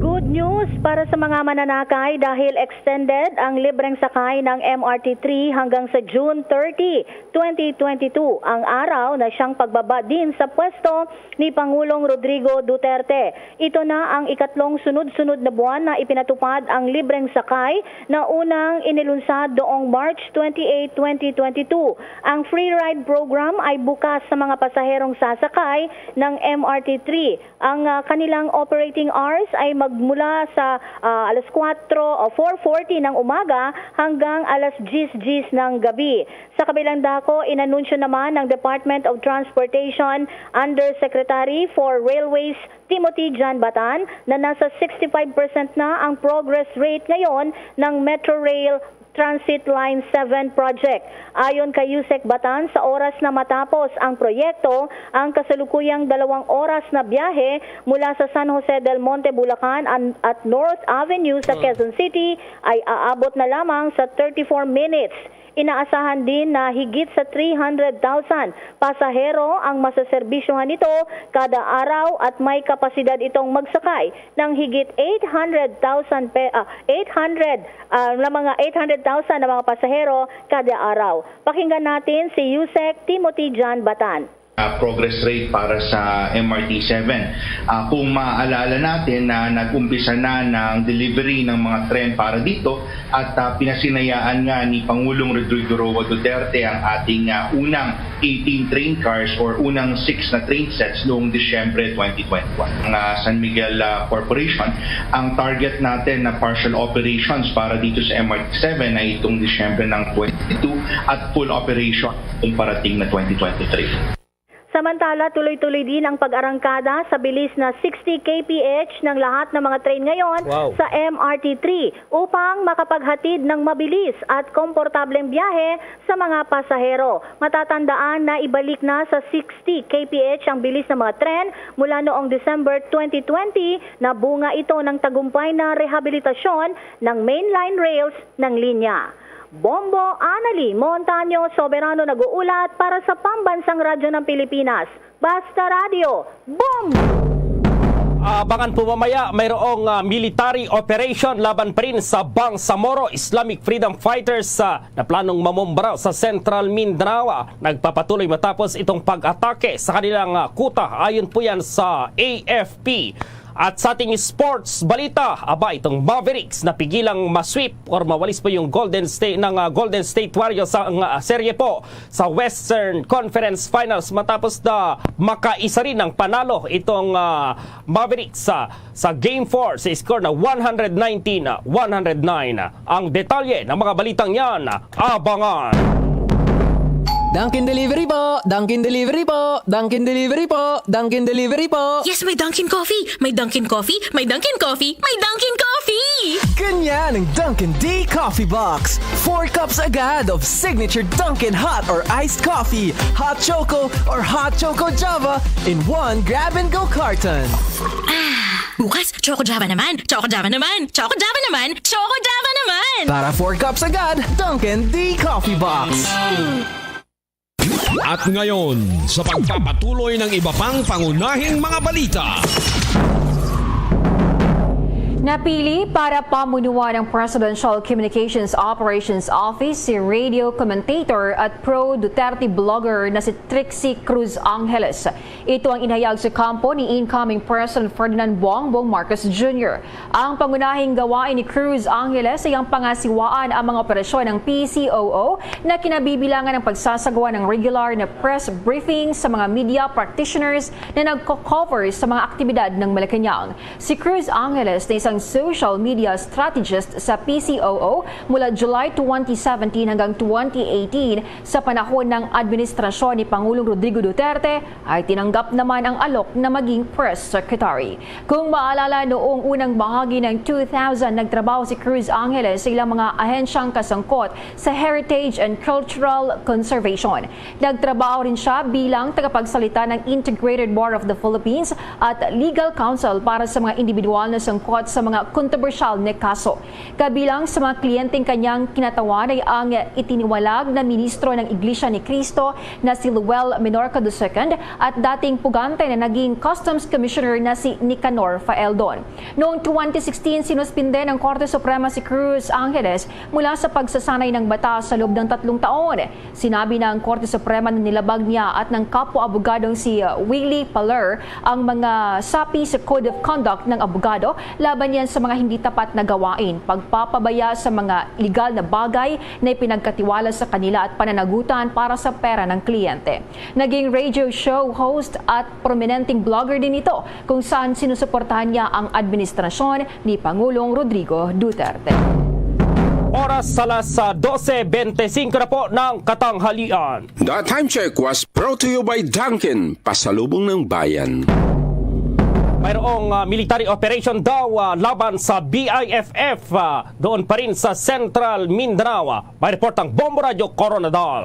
Good news para sa mga mananakay dahil extended ang libreng sakay ng MRT3 hanggang sa June 30, 2022, ang araw na siyang pagbaba din sa pwesto ni Pangulong Rodrigo Duterte. Ito na ang ikatlong sunod-sunod na buwan na ipinatupad ang libreng sakay na unang inilunsad doong March 28, 2022. Ang free ride program ay bukas sa mga pasaherong sasakay ng MRT3. Ang kanilang operating hours ay magmula sa alas 4 o 4:40 ng umaga hanggang alas 10 ng gabi. Sa kabilang dako, inanunsyo naman ng Department of Transportation Undersecretary for Railways Timothy Jan Batan na nasa 65% na ang progress rate ngayon ng Metro Rail Transit Line 7 project. Ayon kay Yusek Batan, sa oras na matapos ang proyekto, ang kasalukuyang 2 oras na biyahe mula sa San Jose del Monte, Bulacan at North Avenue sa Quezon City ay aabot na lamang sa 34 minutes. Inaasahan din na higit sa 300,000 pasahero ang masaserbisyohan nito kada araw at may kapasidad itong magsakay ng higit 800,000 na mga pasahero kada araw. Pakinggan natin si Yusek Timothy Jan Batan. Progress rate para sa MRT7. Kung maaalala natin na nag-umpisa na ng delivery ng mga tren para dito at pinasinayaan nga ni Pangulong Rodrigo Duterte ang ating unang 18 train cars or unang 6 na train sets noong Disyembre 2021. Ang San Miguel Corporation, ang target natin na partial operations para dito sa MRT7 ay itong Disyembre ng 2022 at full operation kung parating na 2023. Samantala, tuloy-tuloy din ang pag-arangkada sa bilis na 60 kph ng lahat ng mga train ngayon sa MRT3 upang makapaghatid ng mabilis at komportableng biyahe sa mga pasahero. Matatandaan na ibalik na sa 60 kph ang bilis ng mga tren mula noong December 2020 na bunga ito ng tagumpay na rehabilitasyon ng mainline rails ng linya. Bombo Anali Montaño Soberano nag-uulat para sa Pambansang Radyo ng Pilipinas. Basta Radio, Bombo! Abangan po mamaya, mayroong military operation laban pa rin sa Bangsamoro Islamic Freedom Fighters na planong mamumbara sa Central Mindanao. Nagpapatuloy matapos itong pag-atake sa kanilang kuta. Ayon po yan sa AFP. At sa ating sports balita, itong Mavericks na pigilang masweep or mawalis po yung Golden State Warriors sa serye po sa Western Conference Finals matapos na makaisa rin ng panalo itong Mavericks sa Game 4 sa score na 119-109. Ang detalye ng mga balitang yan, abangan! Dunkin Delivery po! Dunkin Delivery po! Dunkin Delivery po! Dunkin Delivery po! Yes, may Dunkin Coffee! May Dunkin Coffee! May Dunkin Coffee! May Dunkin Coffee! Ganyan ang Dunkin D Coffee Box! 4 cups agad of signature Dunkin Hot or Iced Coffee, Hot Choco or Hot Choco Java in one grab-and-go carton. Bukas, Choco Java naman! Choco Java naman! Choco Java naman! Choco Java naman! Para 4 cups agad, Dunkin D Coffee Box! At ngayon, sa pagpapatuloy ng iba pang pangunahing mga balita. Napili para pamunuan ng Presidential Communications Operations Office si radio commentator at pro-Duterte blogger na si Trixie Cruz Angeles. Ito ang inahayag sa kampo ni incoming President Ferdinand Bongbong Marcos Jr. Ang pangunahing gawain ni Cruz Angeles ay ang pangasiwaan ang mga operasyon ng PCOO na kinabibilangan ng pagsasagawa ng regular na press briefing sa mga media practitioners na nagko-cover sa mga aktibidad ng Malacanang. Si Cruz Angeles na isang social media strategist sa PCOO mula July 2017 hanggang 2018 sa panahon ng administrasyon ni Pangulong Rodrigo Duterte ay tinanggap naman ang alok na maging press secretary. Kung maalala, noong unang bahagi ng 2000 nagtrabaho si Cruz Angeles sa ilang mga ahensyang kasangkot sa heritage and cultural conservation. Nagtrabaho rin siya bilang tagapagsalita ng Integrated Bar of the Philippines at legal counsel para sa mga individual na sangkot sa mga kontrobersyal na kaso. Kabilang sa mga kliyenteng kanyang kinatawan ay ang itiniwalag na ministro ng Iglesia ni Cristo na si Luel Menorca II at dating pugante na naging Customs Commissioner na si Nicanor Faeldon. Noong 2016, sinuspinde ng Korte Suprema si Cruz Angeles mula sa pagsasanay ng batas sa loob ng 3 taon. Sinabi ng Korte Suprema na nilabag niya at ng kapwa-abogadong si Willie Paler ang mga sapi sa Code of Conduct ng abogado laban yan sa mga hindi tapat na gawain, pagpapabaya sa mga legal na bagay na ipinagkatiwala sa kanila at pananagutan para sa pera ng kliyente. Naging radio show host at prominenteng blogger din ito kung saan sinusuportahan niya ang administrasyon ni Pangulong Rodrigo Duterte. Oras sa alas 12:25 na po ng katanghalian. The time check was brought to you by Dunkin, pasalubong ng bayan. Mayroong military operation daw laban sa BIFF doon pa rin sa Central Mindanao. May report ang Bombo Radio Coronadal.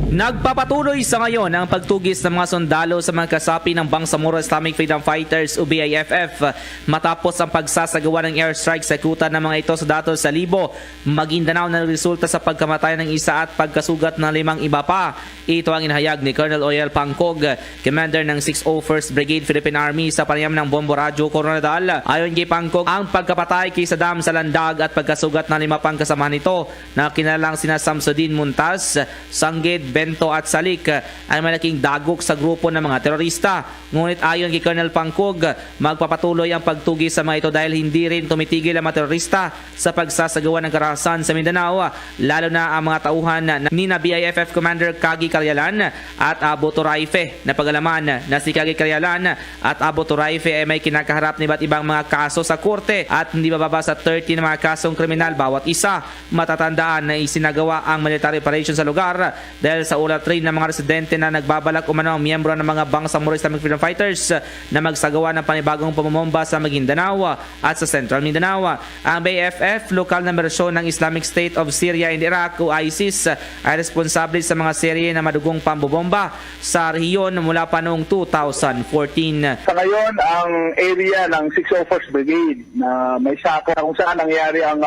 Nagpapatuloy sa ngayon ang pagtugis ng mga sundalo sa mga kasapi ng Bangsamoro Islamic Freedom Fighters o BIFF matapos ang pagsasagawa ng airstrike sa kuta ng mga ito sa datos sa Libo, Maguindanao na resulta sa pagkamatay ng isa at pagkasugat ng 5 iba pa. Ito ang inahayag ni Colonel Oyel Pangcog, Commander ng 601st Brigade Philippine Army sa panayam ng Bombo Radio Coronadal. Ayon kay Pangcog, ang pagkapatay kay Saddam sa landag at pagkasugat ng 5 pang kasama nito na kinalang sina Samsudin Muntas, Sanggid, Bento at Salik ay malaking dagok sa grupo ng mga terorista. Ngunit ayon kay Colonel Pangcog, magpapatuloy ang pagtugis sa mga ito dahil hindi rin tumitigil ang mga terorista sa pagsasagawa ng karahasan sa Mindanao, lalo na ang mga tauhan ni na BIFF Commander Kagi Karyalan at Abu Turaife na pag-alaman na si Kagi Karyalan at Abu Turaife ay may kinakaharap na iba't ibang mga kaso sa korte at hindi bababa sa 30 na mga kasong kriminal bawat isa. Matatandaan na isinagawa ang military operation sa lugar dahil dahil sa ulat rin ng mga residente na nagbabalak umano ang miyembro ng mga Bangsamoro Islamic Freedom Fighters na magsagawa ng panibagong pamomomba sa Maguindanao at sa Central Mindanao. Ang BFF, lokal na bersyon ng Islamic State of Syria and Iraq o ISIS, ay responsable sa mga serye na madugong pambobomba sa rehiyon mula pa noong 2014. Sa ngayon, ang area ng 601st Brigade na may sako kung saan nangyari ang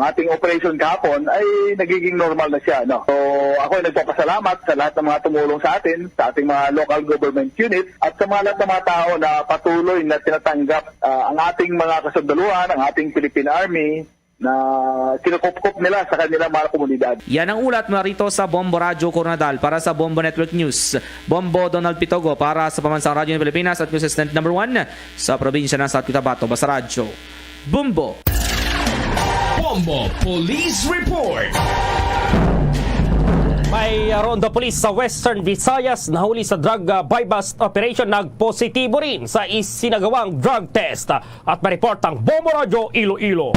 ating operation kahapon ay nagiging normal na siya. No? So ako ay nagpapasalamat sa lahat ng mga tumulong sa atin, sa ating mga local government units at sa mga lahat ng mga tao na patuloy na tinatanggap ang ating mga kasundaluhan, ang ating Philippine Army na kinukupkup nila sa kanilang mga komunidad. Yan ang ulat mula rito sa Bombo Radio Coronadal para sa Bombo Network News. Bombo Donald Pitogo para sa Pamansang Radyo ng Pilipinas at News Assistant number 1 sa probinsya ng South Cotabato, Basa Radyo. Bombo! Bombo Police Report. May ronda police sa Western Visayas nahuli sa drug buy-bust operation. Nagpositibo rin sa isinagawang drug test at may-report ang Bombo Radio Iloilo.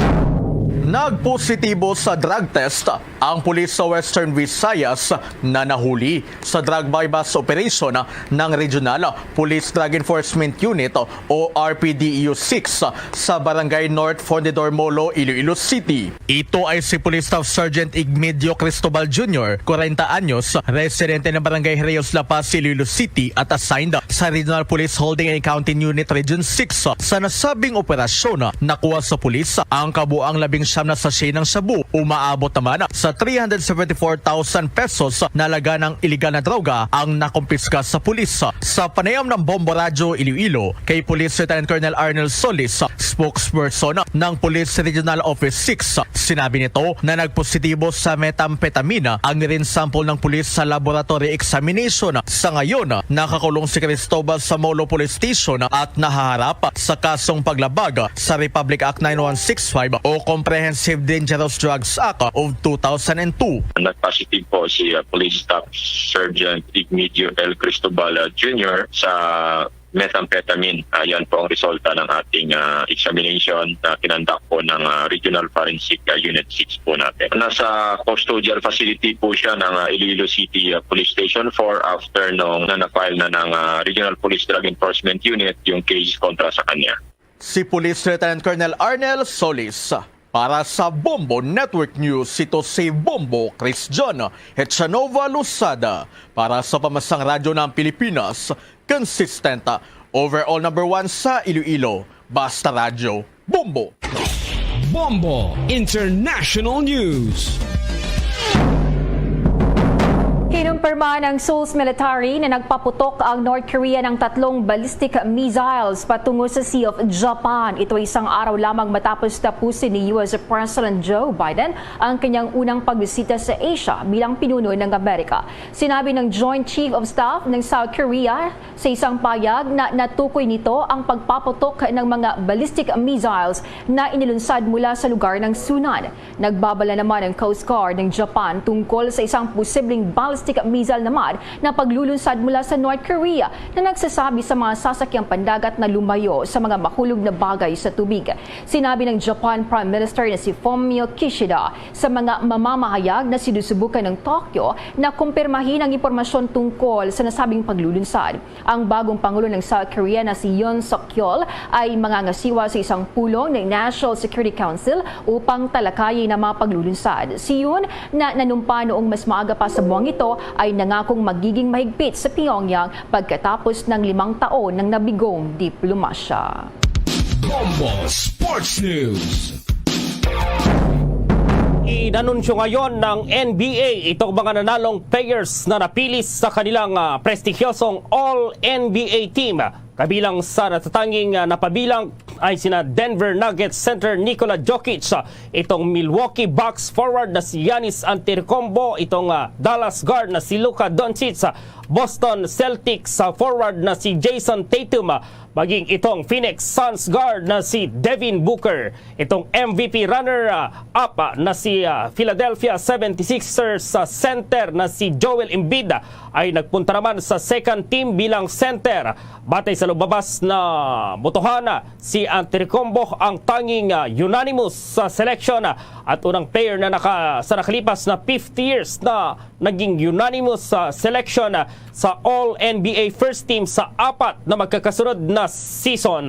Nagpositibo sa drug test ang pulis sa Western Visayas na nahuli sa drug buy-bust operation ng Regional Police Drug Enforcement Unit o RPDEU-6 sa Barangay North Fundidor Molo, Iloilo City. Ito ay si Police Staff Sergeant Igmedio Cristobal Jr., 40 anyos, residente ng Barangay Reyes La Paz, Iloilo City at assigned sa Regional Police Holding and Accounting Unit Region 6. Sa nasabing operasyon, nakuha sa pulis ang kabuang 19 na sachet ng shabu. Umaabot naman sa 374,000 pesos na laga ng iligal na droga ang nakumpiska sa pulis. Sa panayam ng Bombo Radio Iloilo kay Police Lieutenant Colonel Arnel Solis, spokesperson ng Police Regional Office 6, sinabi nito na nagpositibo sa methamphetamine ang rin sample ng pulis sa laboratory examination. Sa ngayon, nakakulong si Cristobal sa Molo Police Station at nahaharap sa kasong paglabag sa Republic Act 9165 o Comprehensive Dangerous Drugs Act of 2002. Nag-positive po si Police Staff Sergeant Igmedio L. Cristobal Jr. sa methamphetamine. Yan po ang resulta ng ating examination na kinandak po ng Regional Forensic Unit 6 po natin. Nasa custodial facility po siya ng Iloilo City Police Station 4 after nung na-file na ng Regional Police Drug Enforcement Unit yung case kontra sa kanya. Si Police Lieutenant Colonel Arnel Solis. Para sa Bombo Network News, ito si Bombo Chris John Hechanova Lusada. Para sa Pamansang Radyo ng Pilipinas, consistent, overall number 1 sa Iloilo, Basta Radyo, Bombo. Bombo International News. Kinumpirma ng Seoul's military na nagpaputok ang North Korea ng 3 ballistic missiles patungo sa Sea of Japan. Ito ay isang araw lamang matapos tapusin ni US President Joe Biden ang kanyang unang pagbisita sa Asia bilang pinuno ng Amerika. Sinabi ng Joint Chief of Staff ng South Korea sa isang payag na natukoy nito ang pagpaputok ng mga ballistic missiles na inilunsad mula sa lugar ng sunod. Nagbabala naman ang Coast Guard ng Japan tungkol sa isang posibleng ballistic missile naman na paglulunsad mula sa North Korea na nagsasabi sa mga sasakyang pandagat na lumayo sa mga mahulog na bagay sa tubig. Sinabi ng Japan Prime Minister na si Fumio Kishida sa mga mamamahayag na sinusubukan ng Tokyo na kumpirmahin ang impormasyon tungkol sa nasabing paglulunsad. Ang bagong Pangulo ng South Korea na si Yoon Suk-yeol ay mangangasiwa sa isang pulong ng National Security Council upang talakayin ang mga paglulunsad. Si Yoon na nanumpa noong mas maaga pa sa buwang ito ay nangakong magiging mahigpit sa Pyongyang pagkatapos ng 5 taon ng nabigong diplomasya. Bombo Sports News. Inanunsyo ngayon ng NBA itong mga nanalong players na napili sa kanilang prestigyosong All-NBA team. Kabilang sa natatanging napabilang ay sina Denver Nuggets center Nikola Jokic, itong Milwaukee Bucks forward na si Giannis Antetokounmpo, itong Dallas guard na si Luka Doncic, Boston Celtics forward na si Jason Tatum, maging itong Phoenix Suns guard na si Devin Booker, itong MVP runner-up na si Philadelphia 76ers sa center na si Joel Embiid ay nagpunta naman sa second team bilang center. Batay sa lumabas na botohan, si Antetokounmpo ang tanging unanimous sa selection at unang player na sa nakalipas na 50 years na naging unanimous sa selection sa All-NBA First Team sa 4 na magkakasunod na season.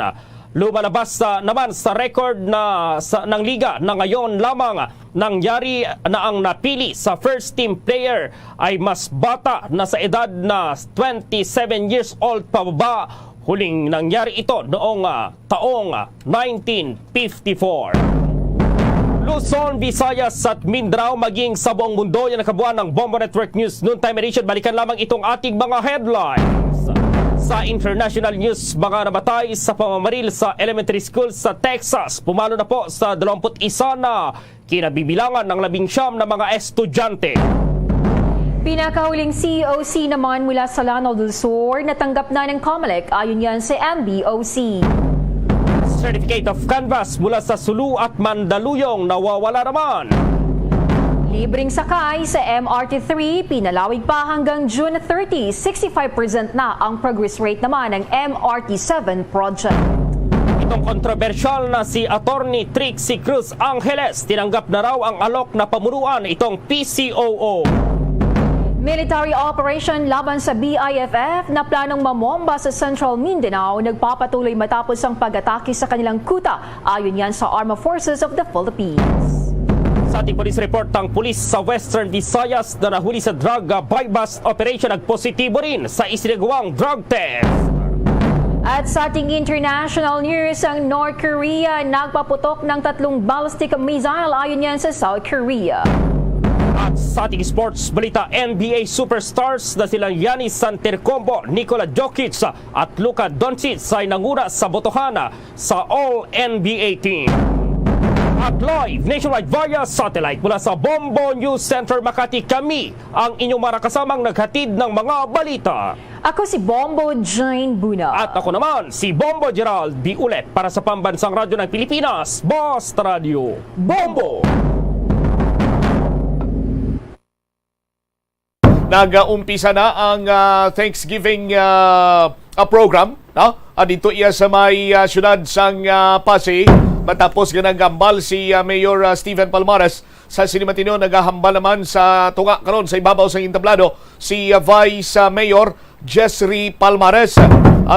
Lumalabas naman sa record ng liga na ngayon lamang nangyari na ang napili sa first team player ay mas bata na sa edad na 27 years old pababa. Huling nangyari ito noong taong 1954. Luzon, Visayas at Mindanao maging sa buong mundo yan nakabuan ng Bombo Network News Noontime Edition. Balikan lamang itong ating mga headlines. Sa international news, mga namatay sa pamamaril sa elementary school sa Texas. Pumalo na po sa 21 na kinabibilangan ng 19 na mga estudyante. Pinakahuling COC naman mula sa Lanao del Sur, natanggap na ng COMELEC ayon yan sa MBOC. Certificate of Canvas mula sa Sulu at Mandaluyong nawawala naman. Libreng sakay sa MRT3, pinalawig pa hanggang June 30. 65% na ang progress rate naman ng MRT7 project. Itong kontrobersyal na si Attorney Trixie Cruz Angeles, tinanggap na raw ang alok na pamunuan itong PCOO. Military operation laban sa BIFF na planong mamomba sa Central Mindanao nagpapatuloy matapos ang pag-atake sa kanilang kuta, ayon yan sa Armed Forces of the Philippines. Sa ating police report, ang pulis sa Western Visayas na nahuli sa drug buy-bust operation nagpositibo rin sa isinagawang drug test. At sa ating international news, ang North Korea nagpaputok ng 3 ballistic missile ayon yan sa South Korea. At sa ating sports balita, NBA superstars na silang Giannis Antetokounmpo, Nikola Jokic at Luka Doncic ay nanguna sa botohan sa All-NBA team. At live nationwide via satellite mula sa Bombo News Center Makati, kami ang inyong marakasamang naghatid ng mga balita. Ako si Bombo Jane Buna. At ako naman si Bombo Gerald B. Ulet para sa Pambansang Radyo ng Pilipinas, Basta Radio Bombo! Nag-umpisa na ang Thanksgiving program. Dito iya sa may syudad sang Pasay. Matapos ganagambal si Mayor Steven Palmares sa Sinimatino, nagahambal naman sa tunga karon sa ibabaw sa entablado si Vice Mayor Jessry Palmares.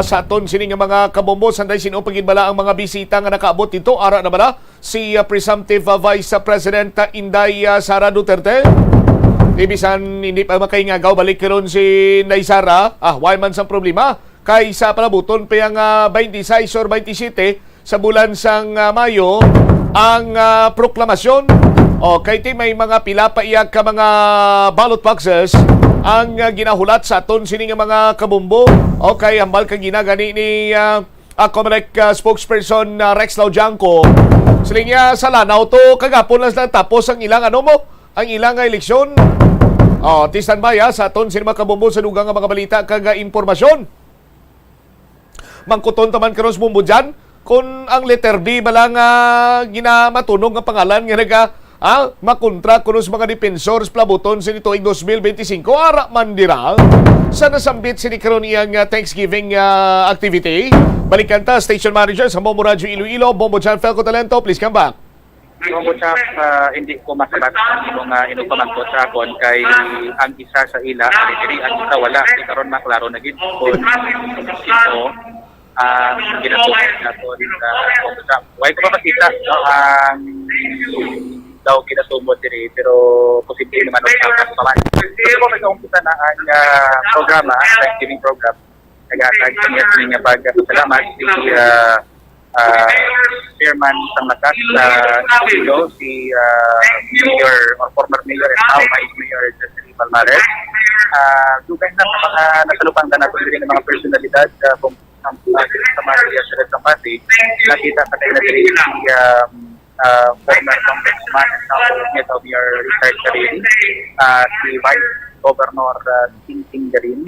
Sa aton sining mga kabombo, sanday sinupagin bala ang mga bisita nga nakaabot dito. Ara na bala si presumptive Vice President Inday Sara Duterte. Ibisan hindi pa makaingagaw, balik karon si Inday Sara. Why man sang problema? Kay sa palabuton pa yung 26 or 27 sa bulan sang Mayo ang proklamasyon. Kay may mga pila pa iyak ka mga ballot boxes ang ginahulat sa aton sining mga kabumbo. Kay hambal ka ginagani ni COMELEC spokesperson Rex Laujanco. Siling niya sa Lanao to kagapon lang tapos ang ilang ang ilang eleksyon. Tisan baya sa aton sining mga kabumbo sa dugang nga mga balita kaga impormasyon. Mangkuton taman karon sa bumbo dyan kung ang letter B balang ginamatunog nga pangalan nga naga makontra kuno sa mga depensor sa plabuton sa nitoing 2025 ara man dira sa nasambit sini karon iyang Thanksgiving activity. Balikan ta station manager sa Bombo Radio Iloilo, Bombo Chan Felco Talento, please come back. Bombo Chan, hindi ko masabat kung inupaman ko sa akon kay ang isa sa ila diri ang isa wala di karon maklaro na gid kung ito ginatulog nato sa why ko pa makita ang daw kinasumod diri pero posible naman ang paman. Pero ko nag-umpisa na ang programa, Thanksgiving program. Nag-atag niya pagpasalamat si chairman ng Lakas si Mayor or former Mayor and now Vice Mayor Jessry Palmares. Dugay na sa mga nasalupang na natin ng mga personalidad sa mga syudad ng Pasay, nakita sa tayo na si former congressman and now Mayor Richard Carrillo, si Vice Governor Tingting Garin.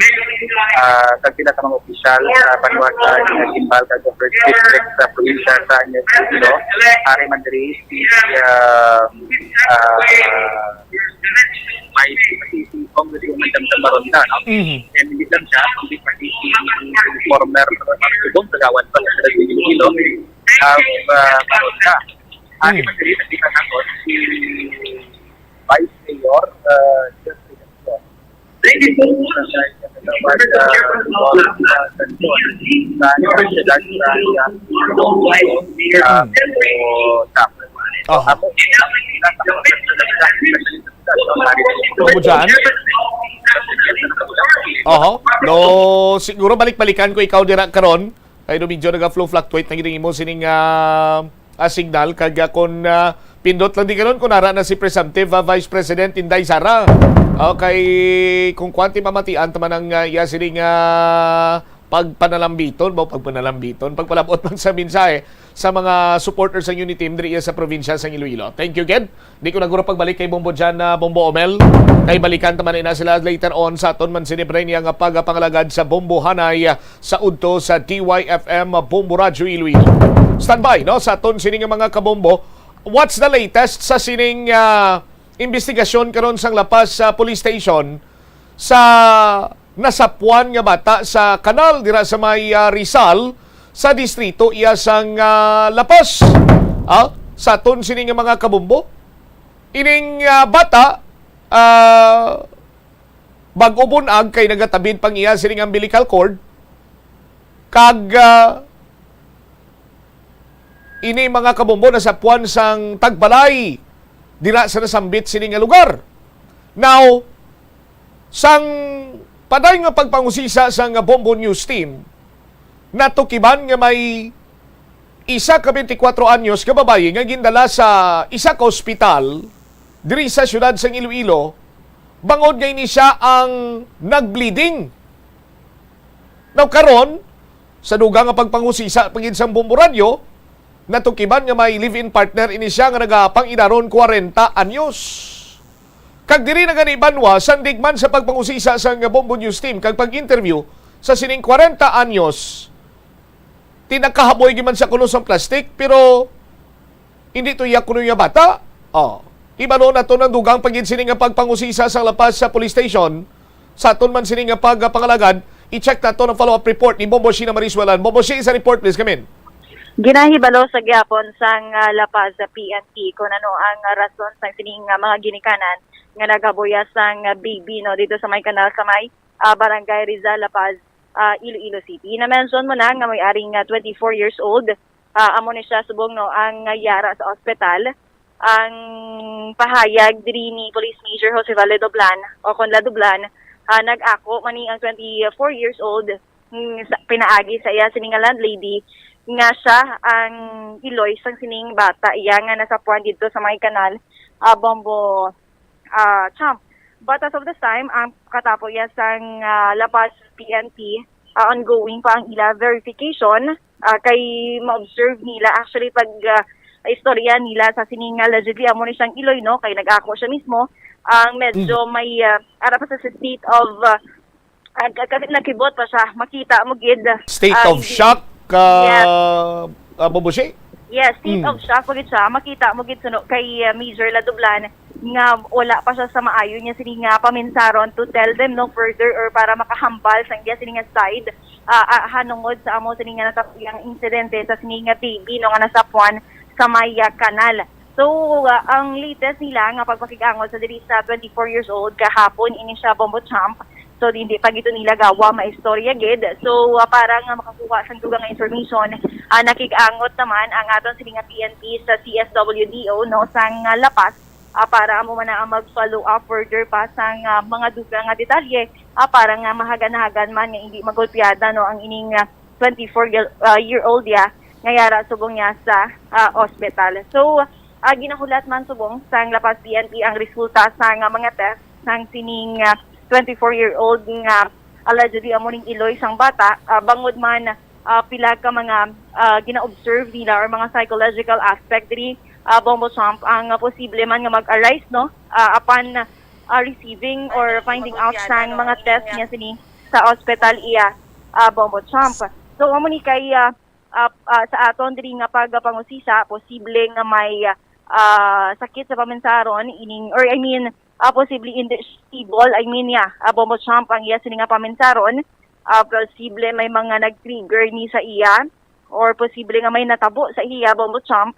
Kag sila sa mga opisyal sa paniwag sa Gimbal kag First District sa probinsya sa Iloilo. Ari man diri si may si Congressman Madam Maronda, no? And hindi lang siya, kundi pati si former Subong Tagawan pa sa Iloilo. Maronda. Ari man diri nakita nato si Vice Mayor Justin Ito. Thank you so much. No, siguro balik-balikan ko ikaw dira karon. Ay do medyo naga-flow fluctuate nang giding imo sining signal kag kon pindot lang di karon kun nara na si presumptive Vice President Inday Sara. Okay, kung kwanti mamatian taman ang sining pagpanalambiton, pagpalabot man sa mensahe sa mga supporters ng Unity Team diri sa probinsya sa Iloilo. Thank you, Ged. Di ko naguro pagbalik kay Bombo dyan na Bombo Omel. Kay balikan taman na sila later on sa aton man sinibre niya nga pagpangalagad sa Bombo Hanay sa udto sa DYFM Bombo Radio Iloilo. Standby, no? Sa aton sining mga kabombo. What's the latest sa sining investigasyon karon sang lapas sa police station sa nasapuan nga bata sa kanal dira sa may Rizal sa distrito iya sang Lapas. Sa aton sining mga kabombo, ining bata bag-o bunag kay nagatabid pang iya sining umbilical cord kag ini mga kabombo nasapuan sang tagbalay dira sa nasambit sining lugar. Now, sang paday nga pagpangusisa sa nga Bombo News Team, natukiban nga may isa ka 24 anyos ka babae nga gindala sa isa ka ospital diri sa syudad sa Iloilo, bangod nga ini siya ang nagbleeding. Now karon, sa dugang nga pagpangusisa pagid sa Bombo Radio, natukiban nga may live-in partner ini siya nga nagapang idaron 40 anyos. Kag diri na ganibanwa, sandig man sa pagpangusisa sa Bombo News Team, kag pag-interview sa sining 40 anyos, tinakahaboy giman sa kuno sa plastic, pero hindi to iya kuno ya bata. Ibano na to ng dugang pagin sining nga pagpangusisa sa lapas sa police station, sa aton man sining nga pagpangalagad, i-check na to ng follow-up report ni Bombo Sheena Mariswalan. Bombo Sheena, sa report please, come in. Ginahibalo sa gyapon sang lapas sa PNP kung ano ang rason sa sining mga ginikanan nga nagabuya sang baby no dito sa may kanal sa may Barangay Rizal, La Paz, Iloilo City. Na-mention mo na nga may-aring 24 years old. Amo ni siya subong no ang yara sa ospital. Ang pahayag diri ni Police Major Jose Valle Doblan o Conla Doblan, nag-ako mani ang 24 years old pinaagi sa iya sining landlady nga siya ang iloy sang sining bata iya nga nasapuan dito sa may kanal Bombo Champ. But as of this time, ang katapo iya sang Lapas PNP, ongoing pa ang ila verification kay ma-observe nila actually pag istorya nila sa sining allegedly amo ni siyang iloy no kay nag-ako siya mismo ang medyo may ara pa sa state of kasi nakibot pa siya makita mo gid state of shock Boboshi? Yes, state of shock pagit siya makita mo gid suno kay Major Ladublan nga wala pa siya sa maayo niya sining paminsaron to tell them no further or para makahambal sa iya sining side hanungod sa amo sining natapuyang insidente sa sining baby no nga nasapuan sa Maya Canal. So, ang latest nila nga pagpakigangod sa diri sa 24 years old kahapon ini siya Bombo Champ. So, hindi pa gito nila gawa maistorya gid. So, para nga makakuha sa dugang information, nakigangot naman ang aton sining PNP sa CSWDO no sang Lapas para mo man ang mag-follow up further pa sang mga dugang nga detalye para nga mahagan-hagan man nga hindi magulpiyada no ang ining 24-year-old ya ngayara subong niya sa ospital. So, ginahulat man subong sang Lapas PNP ang resulta sa mga test sang sining 24-year-old nga allegedly amo ning iloy sang bata bangod man pila ka mga gina-observe nila or mga psychological aspect diri Bombo Champ ang posible man nga mag-arise no upon receiving or finding out sa mga test niya sini sa hospital iya Bombo Champ. So amo ni kay sa aton diri nga pagpangusisa posible nga may sakit sa paminsaron ining or possibly indisable Bombo Champ ang iya sini nga paminsaron. Posible may mga nag-trigger ni sa iya or posible nga may natabo sa iya Bombo Champ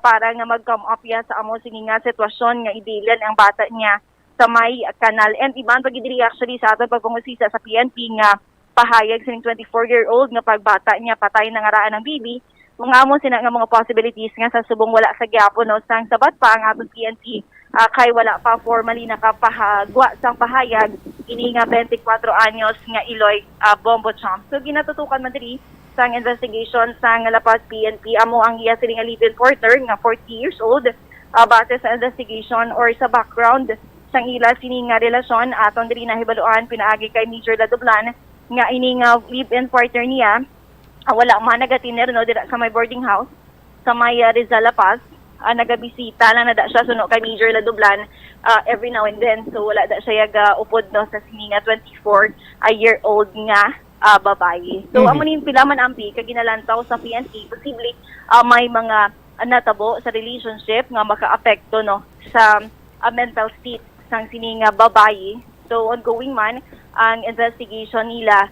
para nga mag-come up ya sa amo sini nga sitwasyon nga idilan ang bata niya sa may kanal. And iban pagidiri actually sa aton pagpangusisa sa PNP nga pahayag sining 24-year-old nga pagbata niya patay na nga raan ng baby. Mga amo sina nga mga possibilities nga sa subong wala sa gyapon no sang sabat pa ang aton PNP kay wala pa formally nakapahagwa sang pahayag ini nga 24 anyos nga Iloy Bombo Champ. So ginatutukan man diri sang investigation sang Lapas PNP amo ang iya sining nga lead reporter nga 40 years old base sa investigation or sa background sang ila sining nga relasyon aton diri nahibaluan pinaagi kay Major Ladoblan nga ini nga live-in partner niya wala man nagatiner no dira sa may boarding house sa may Rizal La Paz nagabisita lang na da siya suno kay Major Ladoblan every now and then so wala da siya upod no sa sini nga 24-year-old nga babae. So amo nin pilaman ampi kay ginalantaw sa PNP posible may mga natabo sa relationship nga maka-apekto no sa mental state sang sini nga babae. So ongoing man ang investigation nila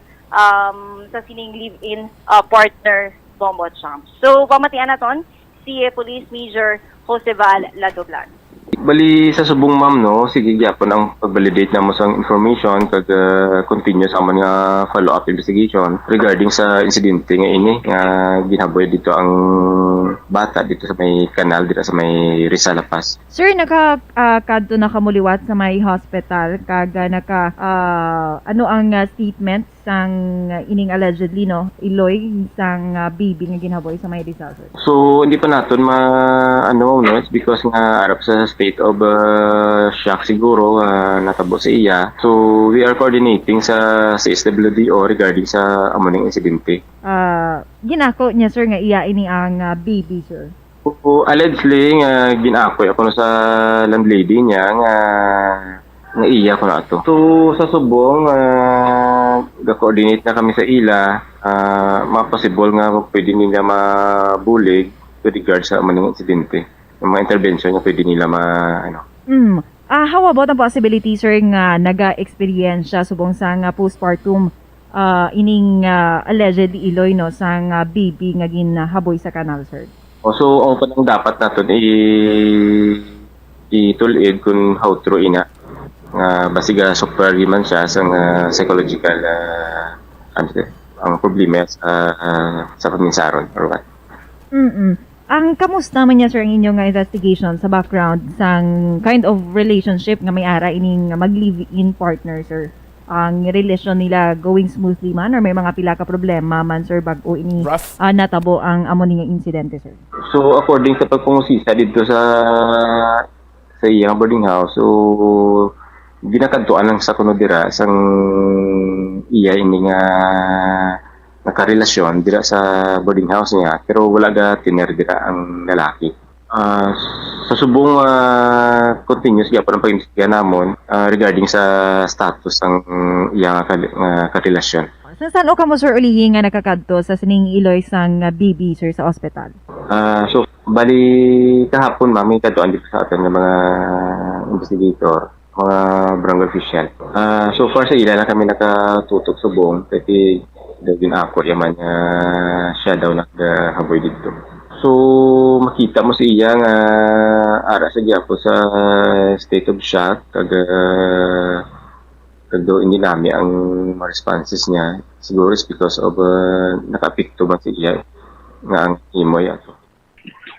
sa sining live-in partner Bombo Champ. So pamatian naton si Police Major Joseval Ladoblan. Bali sa subong ma'am no, sige gyapon ang pag-validate namo sa information kag continue sa amon nga follow-up investigation regarding sa insidente nga ini nga ginaboy dito ang bata dito sa may kanal dito sa may Rizal La Paz. Sir, kadto na kamuliwat sa may hospital kag ano ang statement sang ining allegedly no Iloy sang baby nga ginaboy sa may Rizal. So hindi pa naton no it's because nga arap sa state of shock siguro natabo sa iya. So we are coordinating sa SWDO regarding sa amoning insidente. Ginako niya sir nga iya ini ang baby sir. Allegedly nga ginakoy ako no sa landlady niya nga iya ko na to. So sa subong ga-coordinate na kami sa ila possible nga pwede nila mabulig with regard sa amoning insidente. Yung mga intervention nga pwede nila how about ang possibility sir nga naga-experience subong sa nga postpartum ining allegedly Iloy no sang baby nga ginahaboy sa kanal sir? So ang panang dapat naton itulid kung how true ina nga basiga super man siya sa psychological ang problema sa paminsaron or what. Ang kamusta man niya sir ang inyong investigation sa background sang kind of relationship nga may ara ining mag-live-in partner sir? Ang relasyon nila going smoothly man or may mga pila ka problema man sir bago ini natabo ang amo nga insidente sir? So according sa pagpungusisa dito sa iyang boarding house, so ginakadtuan lang sa kuno dira sang iya ini nga nakarelasyon dira sa boarding house niya pero wala ga tiner dira ang lalaki. Sa subong continuous gyapon ang pag-imbestiga namon regarding sa status ang iyang karelasyon. Saan o kamo sir ulihi nga nakakadto sa sining Iloy sang baby sir sa ospital? So bali kahapon mami kadtuan dito sa aton nga mga investigator, mga barangay official. So far sa ila na kami nakatutok subong kasi din ako yaman siya daw naghaboy dito. So makita mo siya nga ara sa gyapon sa state of shock kag daw hindi nami ang responses niya. Siguro is because of nakapikto ba siya nga ang imoy ato.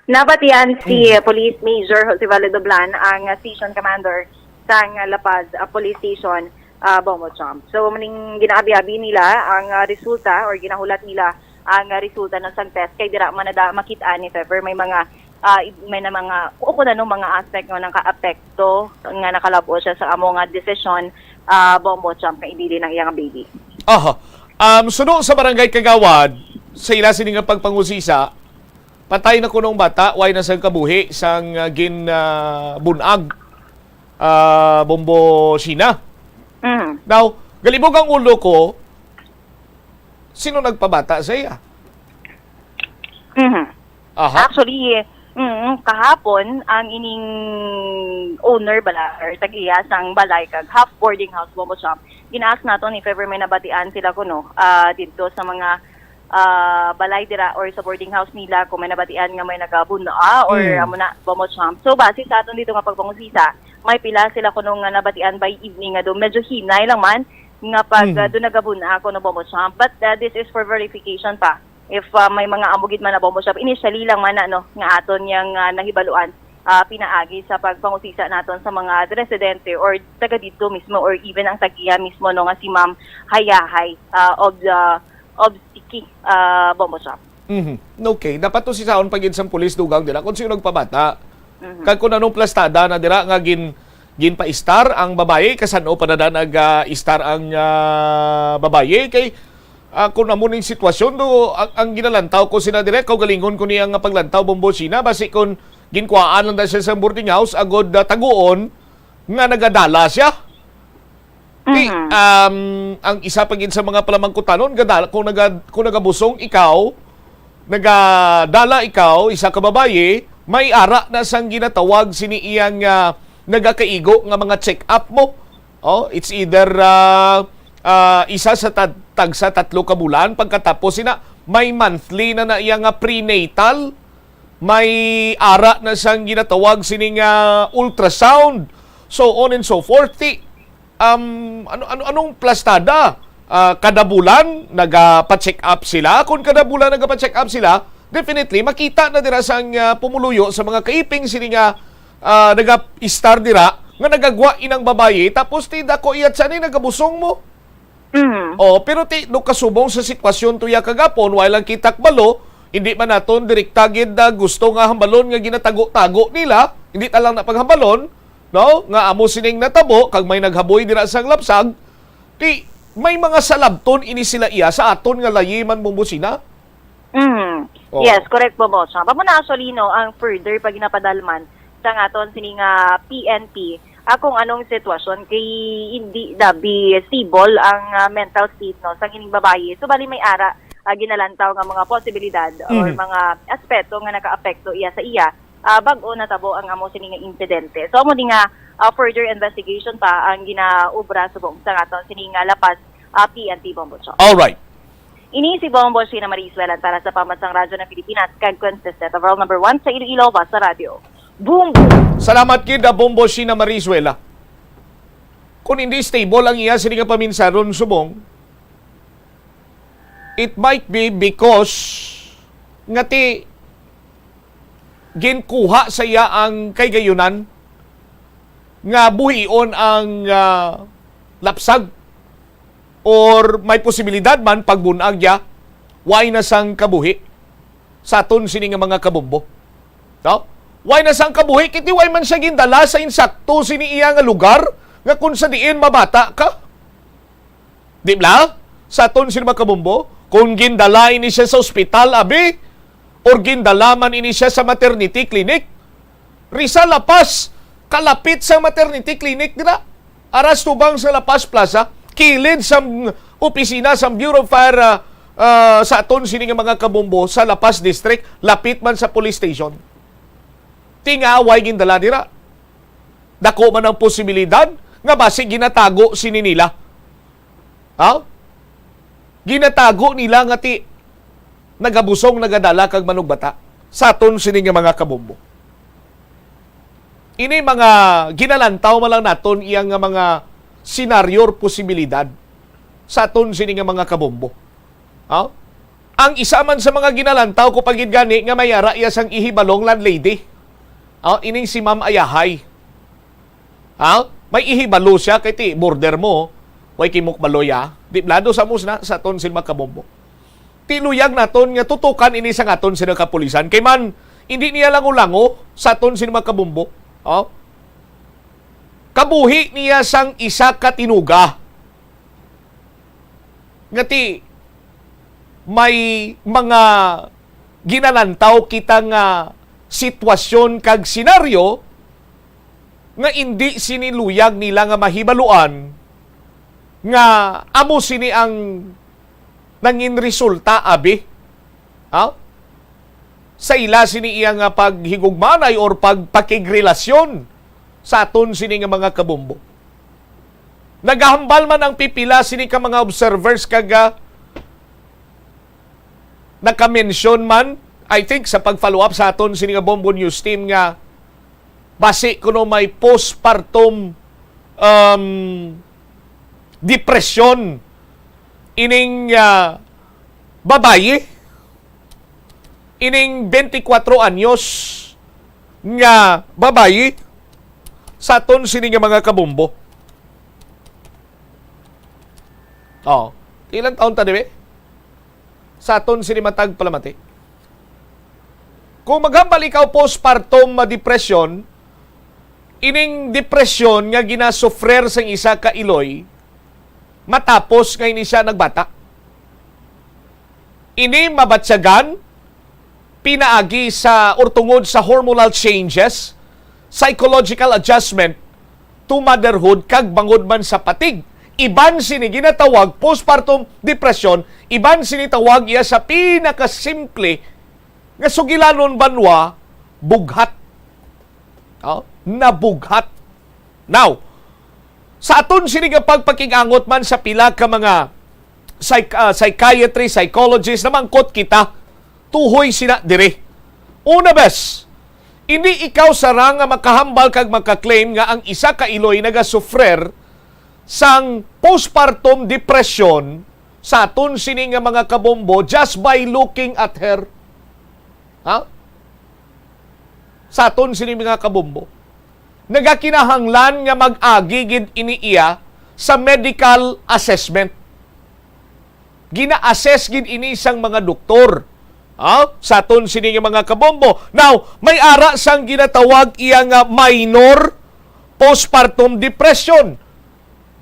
Nabatian si Police Major Joseval Ladoblan ang Station Commander sang La Paz Police Station Bombo Champ. So maning ginaabi-abi nila ang resulta or ginahulat nila ang resulta ng sang test kay dira man na makitaan ni Fever may mga mga aspect nga naka-apekto nga nakalabo siya sa amo nga decision Bombo Champ kay dili ng iyang baby. Suno sa barangay Kagawad sa ila sining nga pagpangusisa patay na kunong bata way na sang kabuhi sang bunag Bombo Sina. Now, galibog ang ulo ko, sino nagpabata sa iya? Aha. Actually, kahapon, ang ining owner bala, or tag-iya sang balay, kag half boarding house, Bombo Shop, ginaas naton if ever may nabatian sila kuno, dito sa mga balay dira or sa boarding house nila kung may nabatian nga may nagabuna or amo na Bombo Shop. So, base sa aton dito nga pagpangusisa, may pila sila kuno nga nabatian by evening nga do, medyo hinay lang man, nga pag doon nagabuna ako no Bombo Shop. But this is for verification pa. If may mga amugid man na Bombo Shop, initially lang man na, nga aton yang nahibaluan pinaagi sa pagpangusisa naton sa mga residente or taga dito mismo or even ang tagiya mismo no nga si Ma'am Hayahay of Siki Bombo Shop. Okay, dapat to si saon pagid sa pulis dugang dira kung sino nagpabata. Kag kung anong plastada na dira nga gin pa-star ang babae kasano pa na nag-star ang babae kay kung namuning sitwasyon do ang ginalantaw ko sina direk ko galingon ko niya nga paglantaw Bombo Sina basi kon ginkuaan lang siya sa boarding house agod taguon nga nagadala siya. Ang isa pagin sa mga palamangkutanon kung nagabusong ikaw, nagadala ikaw, isa ka babaye, may ara na sang ginatawag sini iyang nagakaigo nga mga check-up mo. It's either isa sa tagsa 3 ka bulan pagkatapos sina may monthly na iyang prenatal, may ara na sang ginatawag sining ultrasound, so on and so forth. Anong plastada? Kada bulan nagapa-check up sila. Kung kada bulan nagapa-check up sila, definitely makita na dira sang pumuluyo sa mga kaiping sini nga naga-star dira nga nagagwa inang babaye tapos ti dako iyat sa ni nagabusong mo. Pero ti no kasubong sa sitwasyon tuya kagapon while ang kitak balo, hindi man naton direkta gid gusto nga hambalon nga ginatago-tago nila, hindi ta lang na paghambalon, no? Nga amo sining natabo kag may naghaboy dira sang lapsag, ti may mga salabton ini sila iya sa aton nga layiman Bombo Sina. Yes, correct po mo. Pamo na actually no, ang further pag ginapadalman sa aton sining PNP, kung anong sitwasyon kay hindi dabi stable ang mental state no sa ining babaye. So bali may ara ginalantaw nga mga posibilidad or mga aspeto nga nakaapekto iya sa iya bag-o natabo ang amo sini nga insidente. So amo di nga further investigation pa ang ginaubra subong sa aton sini nga lapas PNP Bombo Shop. All right. Ini si Bombo Sina Mariswela para sa Pamansang Radyo ng Pilipinas kag consistent overall number 1 sa Iloilo sa radio. Boom! Salamat kid Bombo Sina Mariswela. Kung hindi stable ang iya sini nga paminsaron subong, it might be because nga ti ginkuha sa iya ang kay gayunan nga buhion ang lapsag or may posibilidad man pagbunag ya way na sang kabuhi sa aton sini nga mga kabombo. No? Way na sang kabuhi kiti way man siya gindala sa insakto sini iya nga lugar nga kung sa diin mabata ka. Di ba? Sa aton sini mga kabombo, kung gindala ini siya sa ospital abi or gindala man ini siya sa maternity clinic, Rizal Lapas, kalapit sa maternity clinic dira. Aras tubang sa Lapas Plaza, kilid sa opisina sa Bureau of Fire sa aton sini nga mga kabombo sa Lapas District, lapit man sa police station. Tingaway gindala dira. Dako man ang posibilidad nga basi ginatago sini nila. Ginatago nila nga ti nagabusong nagadala kag manugbata sa aton sini nga mga kabombo. Ini mga ginalantaw man lang naton iyang nga mga senaryo or posibilidad sa aton sini nga mga kabombo. Ang isa man sa mga ginalantaw ko pagid gani nga mayara iya sang ihibalong landlady. Ining si Ma'am Ayahay. May ihibalo siya kay ti border mo, way kimok baloya. Di blado sa musna sa aton sila kabombo. Tinuyag naton nga tutukan ini sa aton sila kapulisan. Kay man, hindi niya lango-lango sa aton sila kabombo. Kabuhi niya sang isa katinuga. Ngati, may mga ginalantaw kita nga sitwasyon kag senaryo nga hindi siniluyag nila nga mahibaluan nga amo sini ang nangin resulta abi. Ha? Sa ila sini iya nga paghigugmanay or pagpakigrelasyon sa aton sini nga mga kabumbo. Nagahambal man ang pipila sini ka mga observers kaga naka-mention man, I think sa pag-follow up sa aton sini nga Bombo News team nga base kuno may postpartum depression ining babaye ining 24 anyos nga babaye sa aton sini nga mga kabumbo. Oh, ilang taon ta dibe? Sa aton sini matag palamati. Kung maghambal ikaw postpartum depression, ining depression nga ginasufrer sang isa ka iloy matapos nga ini siya nagbata. Ini mabatsagan pinaagi sa tungod sa hormonal changes, psychological adjustment to motherhood kag bangod man sa patig. Iban sini ginatawag postpartum depression, iban sini tawag iya sa pinakasimple nga sugilanon banwa bughat. Nabughat. Now, sa aton sini nga pagpakigangot man sa pila ka mga psychiatry, psychologist na mangkot kita, tuhoy sina dire. Una bes, hindi ikaw sarang nga makahambal kag makaklaim nga ang isa ka iloy nagasufrer sang postpartum depression sa aton sini nga mga kabombo just by looking at her. Ha? Sa aton sini mga kabombo. Nagakinahanglan nga mag-agi gid ini iya sa medical assessment. Gina-assess gid ini sang mga doktor. Sa aton sini nga mga kabombo. Now, may ara sang ginatawag iya nga minor postpartum depression.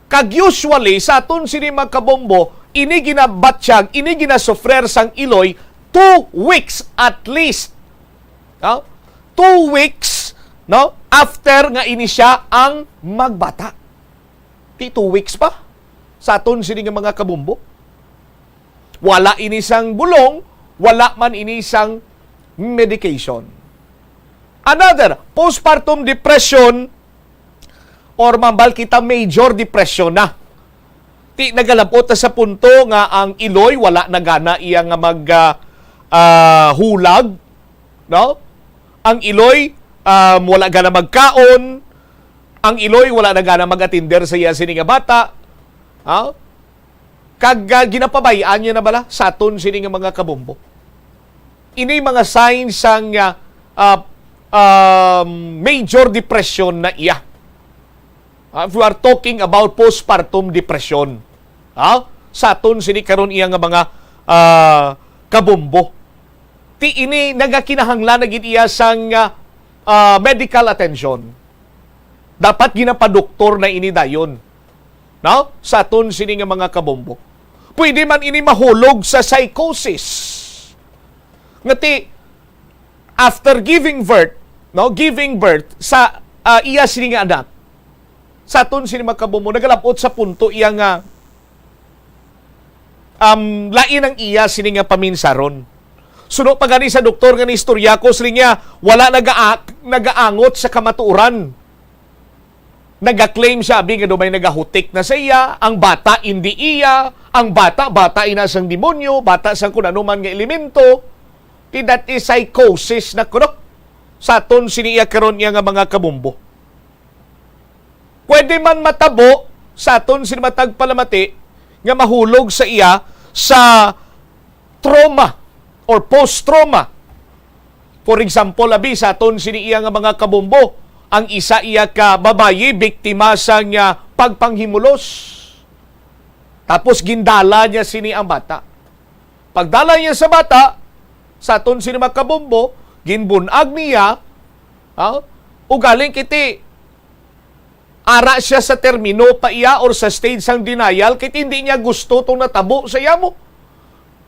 Kag usually sa aton sini mga kabombo, ini ginabatsyag, ini ginasufrer sang iloy 2 weeks at least. 2 weeks, no? After nga ini siya ang magbata. 2 weeks pa sa aton sini nga mga kabombo. Wala ini sang bulong, wala man ini sang medication. Another, postpartum depression or mambal kita major depression na. Ti nagalabot sa punto nga ang iloy wala na gana iya nga hulag, no? Ang iloy wala gana magkaon, ang iloy wala na gana mag-atinder sa iya sini nga bata. Kag ginapabayaan niya na bala sa aton sini nga mga kabombo. Ini mga signs sang major depression na iya. If we are talking about postpartum depression, sa aton sini karon iya nga mga kabombo. Ti ini nagakinahanglan na gid iya sang medical attention. Dapat ginapadoktor na ini dayon. No? Sa aton sini nga mga kabombo. Pwede man ini mahulog sa psychosis. Ngati after giving birth sa iya sini nga anak. Sa aton sini mga kabombo nagalapot sa punto iya nga lain ang iya sini nga paminsaron. Suno pa gani sa doktor nga ni istorya ko sini nga wala nagaangot sa kamatuoran. Nagaklaim siya, nga may nagahutik na sa iya, ang bata hindi iya, ang bata ina sang demonyo, bata sang kung ano man nga elemento. That is psychosis na kuno. Sa aton siniya karon iya nga mga kabombo. Pwede man matabo sa aton sinimatag palamati nga mahulog sa iya sa trauma or post-trauma. For example, abi sa aton siniya nga mga kabombo, ang isa iya ka babayi, biktima sang pagpanghimulos. Tapos gindala niya sini ang bata. Pagdala niya sa bata, sa aton sini mga kabombo, ginbunag niya, ugaling kiti, ara siya sa termino pa iya or sa stage sang denial, kiti hindi niya gusto itong natabo sa iya mo.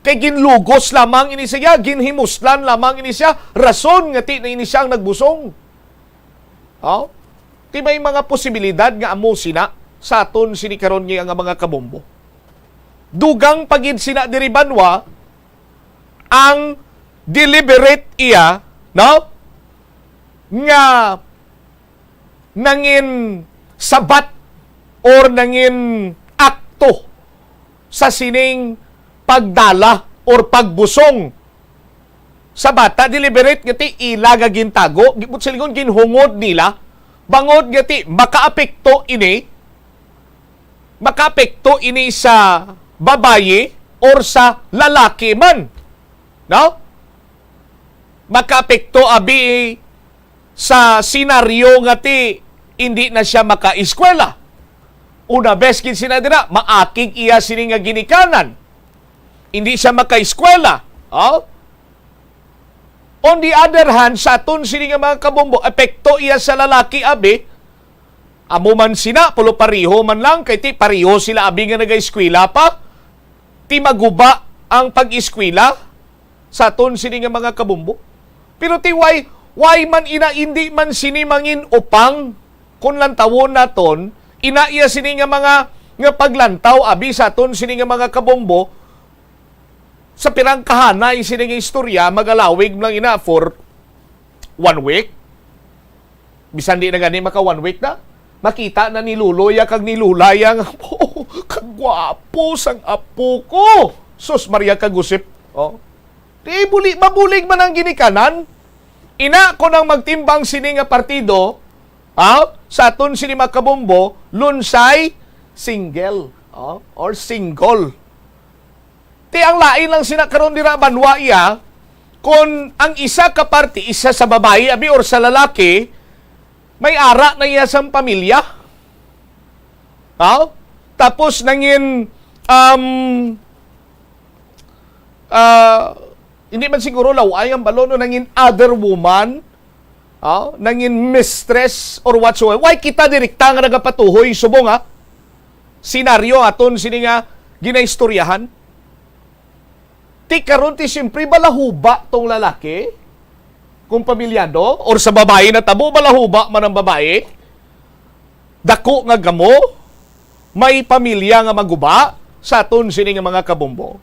Kay ginlugos lamang ini siya, ginhimuslan lamang ini siya, rason nga ti na ini siyang nagbusong. Ti may mga posibilidad nga amo sina sa aton sini karon nga mga kabombo. Dugang pagid sina diri banwa ang deliberate iya, no? Nga nangin sabat or nangin akto sa sining pagdala or pagbusong sa bata. Deliberate nga ti ilaga gintago, gibut silingon ginhungod nila, bangod nga ti makaapekto ini sa babaye or sa lalaki man. No? Makaapekto abi sa senaryo nga ti hindi na siya maka-eskwela. Una beskin sinadira, maakig iya sini nga ginikanan. Hindi siya maka-eskwela. Oh? On the other hand, sa aton sini nga mga kabombo, epekto iya sa lalaki abi, amo man sina, pulo pariho man lang, kay ti pariho sila abi nga nag-eskwela pa, ti maguba ang pag-eskwela sa aton sini nga mga kabombo. Pero ti why man hindi man sini mangin upang kung lantawon naton, inaiya sini nga mga nga paglantaw abi sa aton sini nga mga kabombo, sa pirang kahanay sini nga istorya, magalawig lang ina for 1 week. Bisan di na gani maka 1 week na, makita na niluloya kag nilulaya nga po, kagwapo sang apo ko. Sus Maria kagusip. Oh. Di mabulig man ang ginikanan. Ina ko nang magtimbang sini nga partido, sa aton sini makabombo, lunsay single, or single. Ti ang lain lang sinakaroon dira banwa iya, kung ang isa ka party, isa sa babae abi or sa lalaki, may ara na iya sa pamilya. Tapos nangin hindi man siguro laway ang balon, nangin other woman, nangin mistress or whatsoever. Why kita direkta nga nagapatuhoy subong senaryo aton sini nga ginaistoryahan. Ti karon ti siyempre balahuba tong lalaki kung pamilyado or sa babae na tabo balahuba man ang babae. Dako nga gamo, may pamilya nga maguba sa aton sini nga mga kabombo.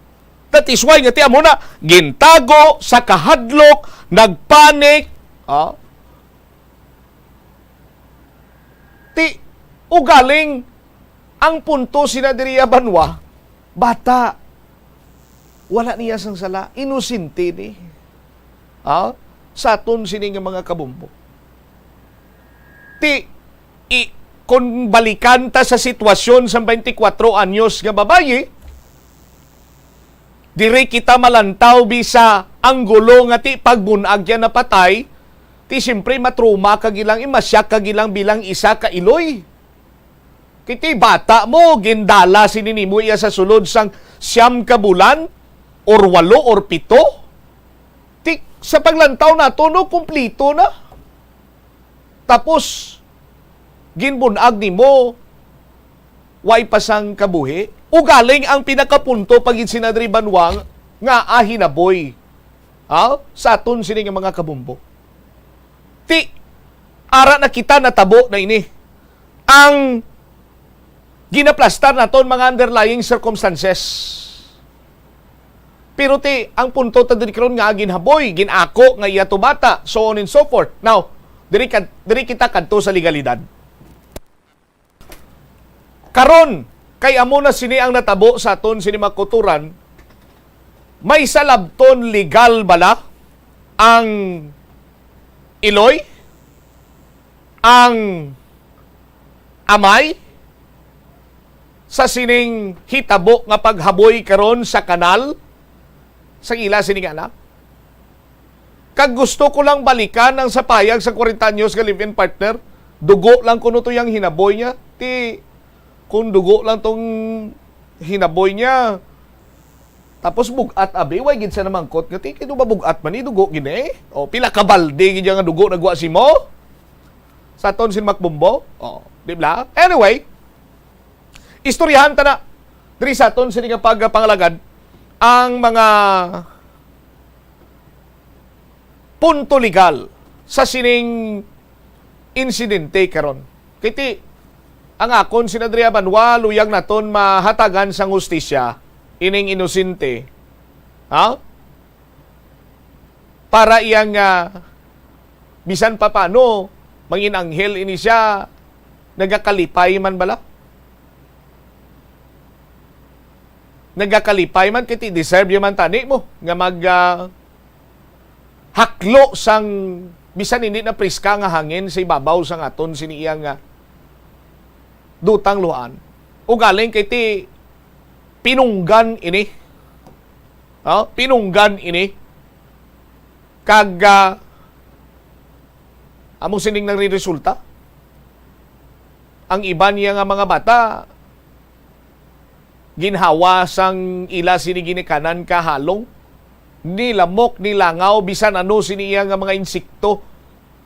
That is why nga ti amo na gintago sa kahadlok, nagpanik, ti ugaling ang punto sina diriya banwa, bata, wala niya sang sala, inosente ni. Sa aton sini nga mga kabombo. Kung balikan ta sa sitwasyon sa 24 anyos nga babaye, diri kita malantaw bisa ang gulo nga ti pagbunag yan na patay, ti siyempre matruma kagilang imasyak kagilang bilang isa ka iloy. Kiti bata mo, gindala sinini mo iya sa sulod sang 9 ka bulan, or 8 or 7, sa paglantaw na to, no, kumplito na. Tapos, ginbunag ni mo, way pasang kabuhi. Ugaling ang pinakapunto pagin sinadri banwang nga ahinaboy. Sa aton sini nga mga kabumbo. Ara na kita natabo na ini. Ang ginaplastar naton mga underlying circumstances. Pero ang punto ta diri karon nga ginhaboy, ginako nga iya to bata, so on and so forth. Now, diri kita kadto sa legalidad. Karon kay amo na sini ang natabo sa aton sini makuturan, may salabton legal bala ang iloy, ang amay sa sining hitabo nga paghaboy karon sa kanal sa ila sining anak. Kag gusto ko lang balikan ang sapayag sa 40 anyos nga live-in partner, dugo lang kuno to yang hinaboy niya. Kung dugo lang tong hinaboy niya, tapos bugat abi, way gid sa namangkot nga ti kay bugat man ni dugo gini. O pila ka balde gid nga dugo nagwa si mo. Sa ton sin makbombo. Di ba? Anyway, istoryahan ta na diri sa ton sin nga pagpangalagad ang mga punto legal sa sining insidente karon. Kiti, ang akon sinadriaban, waluyang naton mahatagan sang hustisya, ining inosente. Ha? Para iyang bisan pa paano, manginanghel ini siya, nagakalipay man bala? Nagakalipay man, kiti deserve yung man tani mo, nga haklo sang bisan hindi na priska nga hangin sa ibabaw sang aton siniyang dutang luan. O galing kay ti pinunggan ini. Pinunggan ini. Kag among sining nang resulta. Ang iba niya nga mga bata ginhawa sang ila sini ginikanan kahalong, ni lamok, ni langaw, bisan ano siniya nga mga insekto.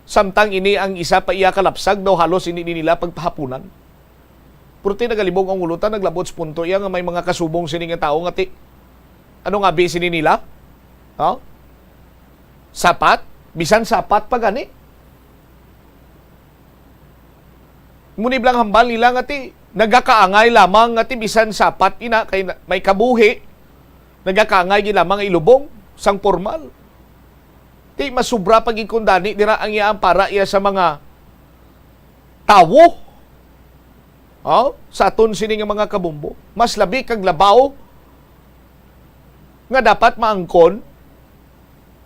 Samtang ini ang isa pa iya kalapsag, daw halos ini nila pagpahapunan. Purti nagalibog ang ulutan, naglabot sa punto iya nga may mga kasubong sini nga tao nga ti. Ano nga bi sini nila? Sapat? Bisan sapat pa gani? Muni blang hambal nila nga ti, nagakaangay lamang nga ti bisan sapat ina, kay may kabuhi, nagakaangay lamang ilubong, sang formal. Ti masubra pagikundani, dira ang iyang para iya sa mga tawo. Sa aton sini nga mga kabumbo. Mas labi kag labaw nga dapat maangkon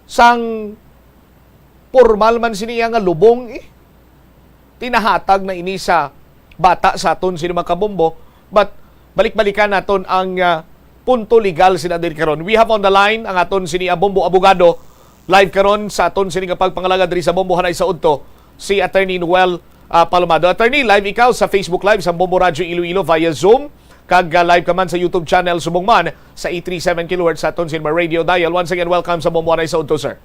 sang formal man sini nga lubong tinahatag na ini sa bata sa aton sini mga kabumbo. But balik-balikan naton ang punto legal sinadir karon. We have on the line ang aton sini Bombo abogado live karon sa aton sini nga pagpangalaga diri sa Bombo Hanay sa Udto, si Attorney Noel Palomado. Attorney, live ikaw sa Facebook Live sa Bombo Radyo Iloilo via Zoom. Kag live ka man sa YouTube channel subong man sa 837 kHz sa aton Cinema Radio Dial. Once again, welcome sa Bombo Hanay sa Udto, sir.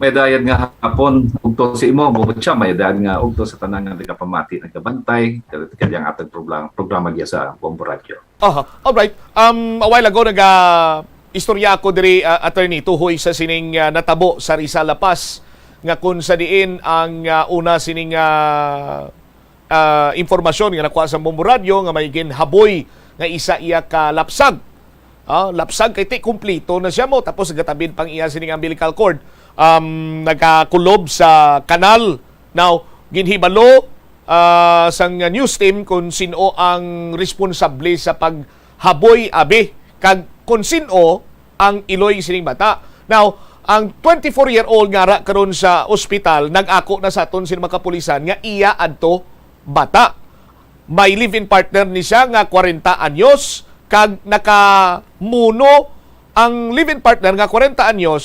May dayad nga hapon ugto si imo mo siya, may dayad nga ugto sa tanan nga nagapamati nagkabantay kanyang atong programa diya sa Bombo Radyo. All right. A while ago istorya ako diri attorney tuhoy sa sining natabo sa Rizal La Paz nga kung sa diin ang una sining informasyon nga nakuha sa Bombo Radyo nga may ginhaboy nga isa iya ka lapsag. Lapsag kay ti kumplito na siya mo tapos nagatabid pang iya sining umbilical cord. Nagkakulob sa kanal. Now, ginhibalo sang news team kung sino ang responsable sa paghaboy abi kag kung sino ang iloy sining bata. Now, ang 24-year-old nga ra karon sa ospital nag-ako na sa aton sila makapulisan nga iya adto bata. May live-in partner ni siya nga 40 anyos kag nakamuno ang live-in partner nga 40 anyos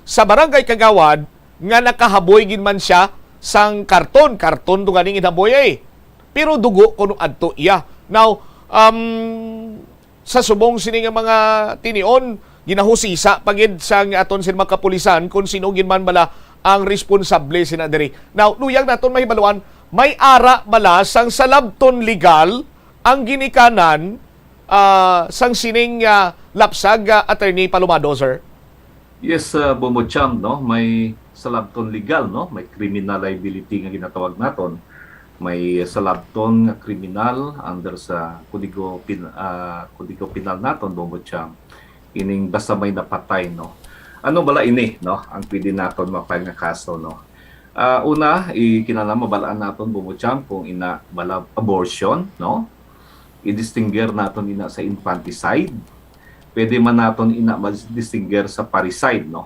sa barangay Kagawad nga nakahaboy gin man siya sang karton do ganing inaboy pero dugo kuno adto iya. Now sa subong sini nga mga tinion ginahusisa pagid sang aton sila makapulisan kung sino gin man bala ang responsable sina diri. Now luyang naton mahibaluan, may ara bala sang salabton legal ang ginikanan sang sining lapsag Attorney Palomado, sir? Yes, Bombo Cham, no? May salabton legal, no? May criminal liability nga ginatawag naton. May salabton nga criminal under sa Kodigo Penal naton, Bombo Cham. Ining basta may napatay, no? Ano bala ini, no? Ang pwede naton mapay nga kaso, no? Una, kinalama balaan naton, Bombo Cham, kung ina bala abortion, no? I-distinguer naton ina sa infanticide. Pwede man naton ina ma-distinguer sa parricide, no?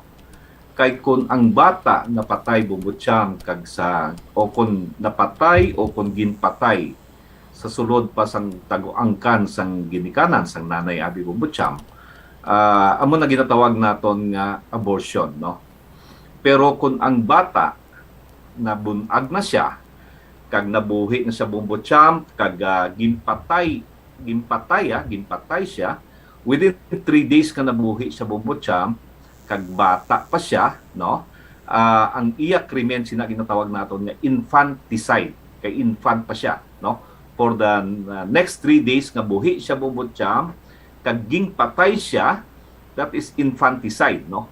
Kay kung ang bata napatay, Bombo Cham, kag sa o kung napatay o kung ginpatay sa sulod pa sang taguangkan sang ginikanan sang nanay abi, Bombo Cham, amo na ginatawag naton nga abortion, no? Pero kung ang bata nabunag na siya kag nabuhi na siya, Bombo Cham, kag ginpatay siya within 3 days ka nabuhi siya, Bombo Cham, kag bata pa siya, no? Ang iya krimen sina ginatawag naton nga infanticide, kay infant pa siya, no? For the next 3 days nga buhi siya, Bombo Cham, kag ginpatay siya, that is infanticide, no?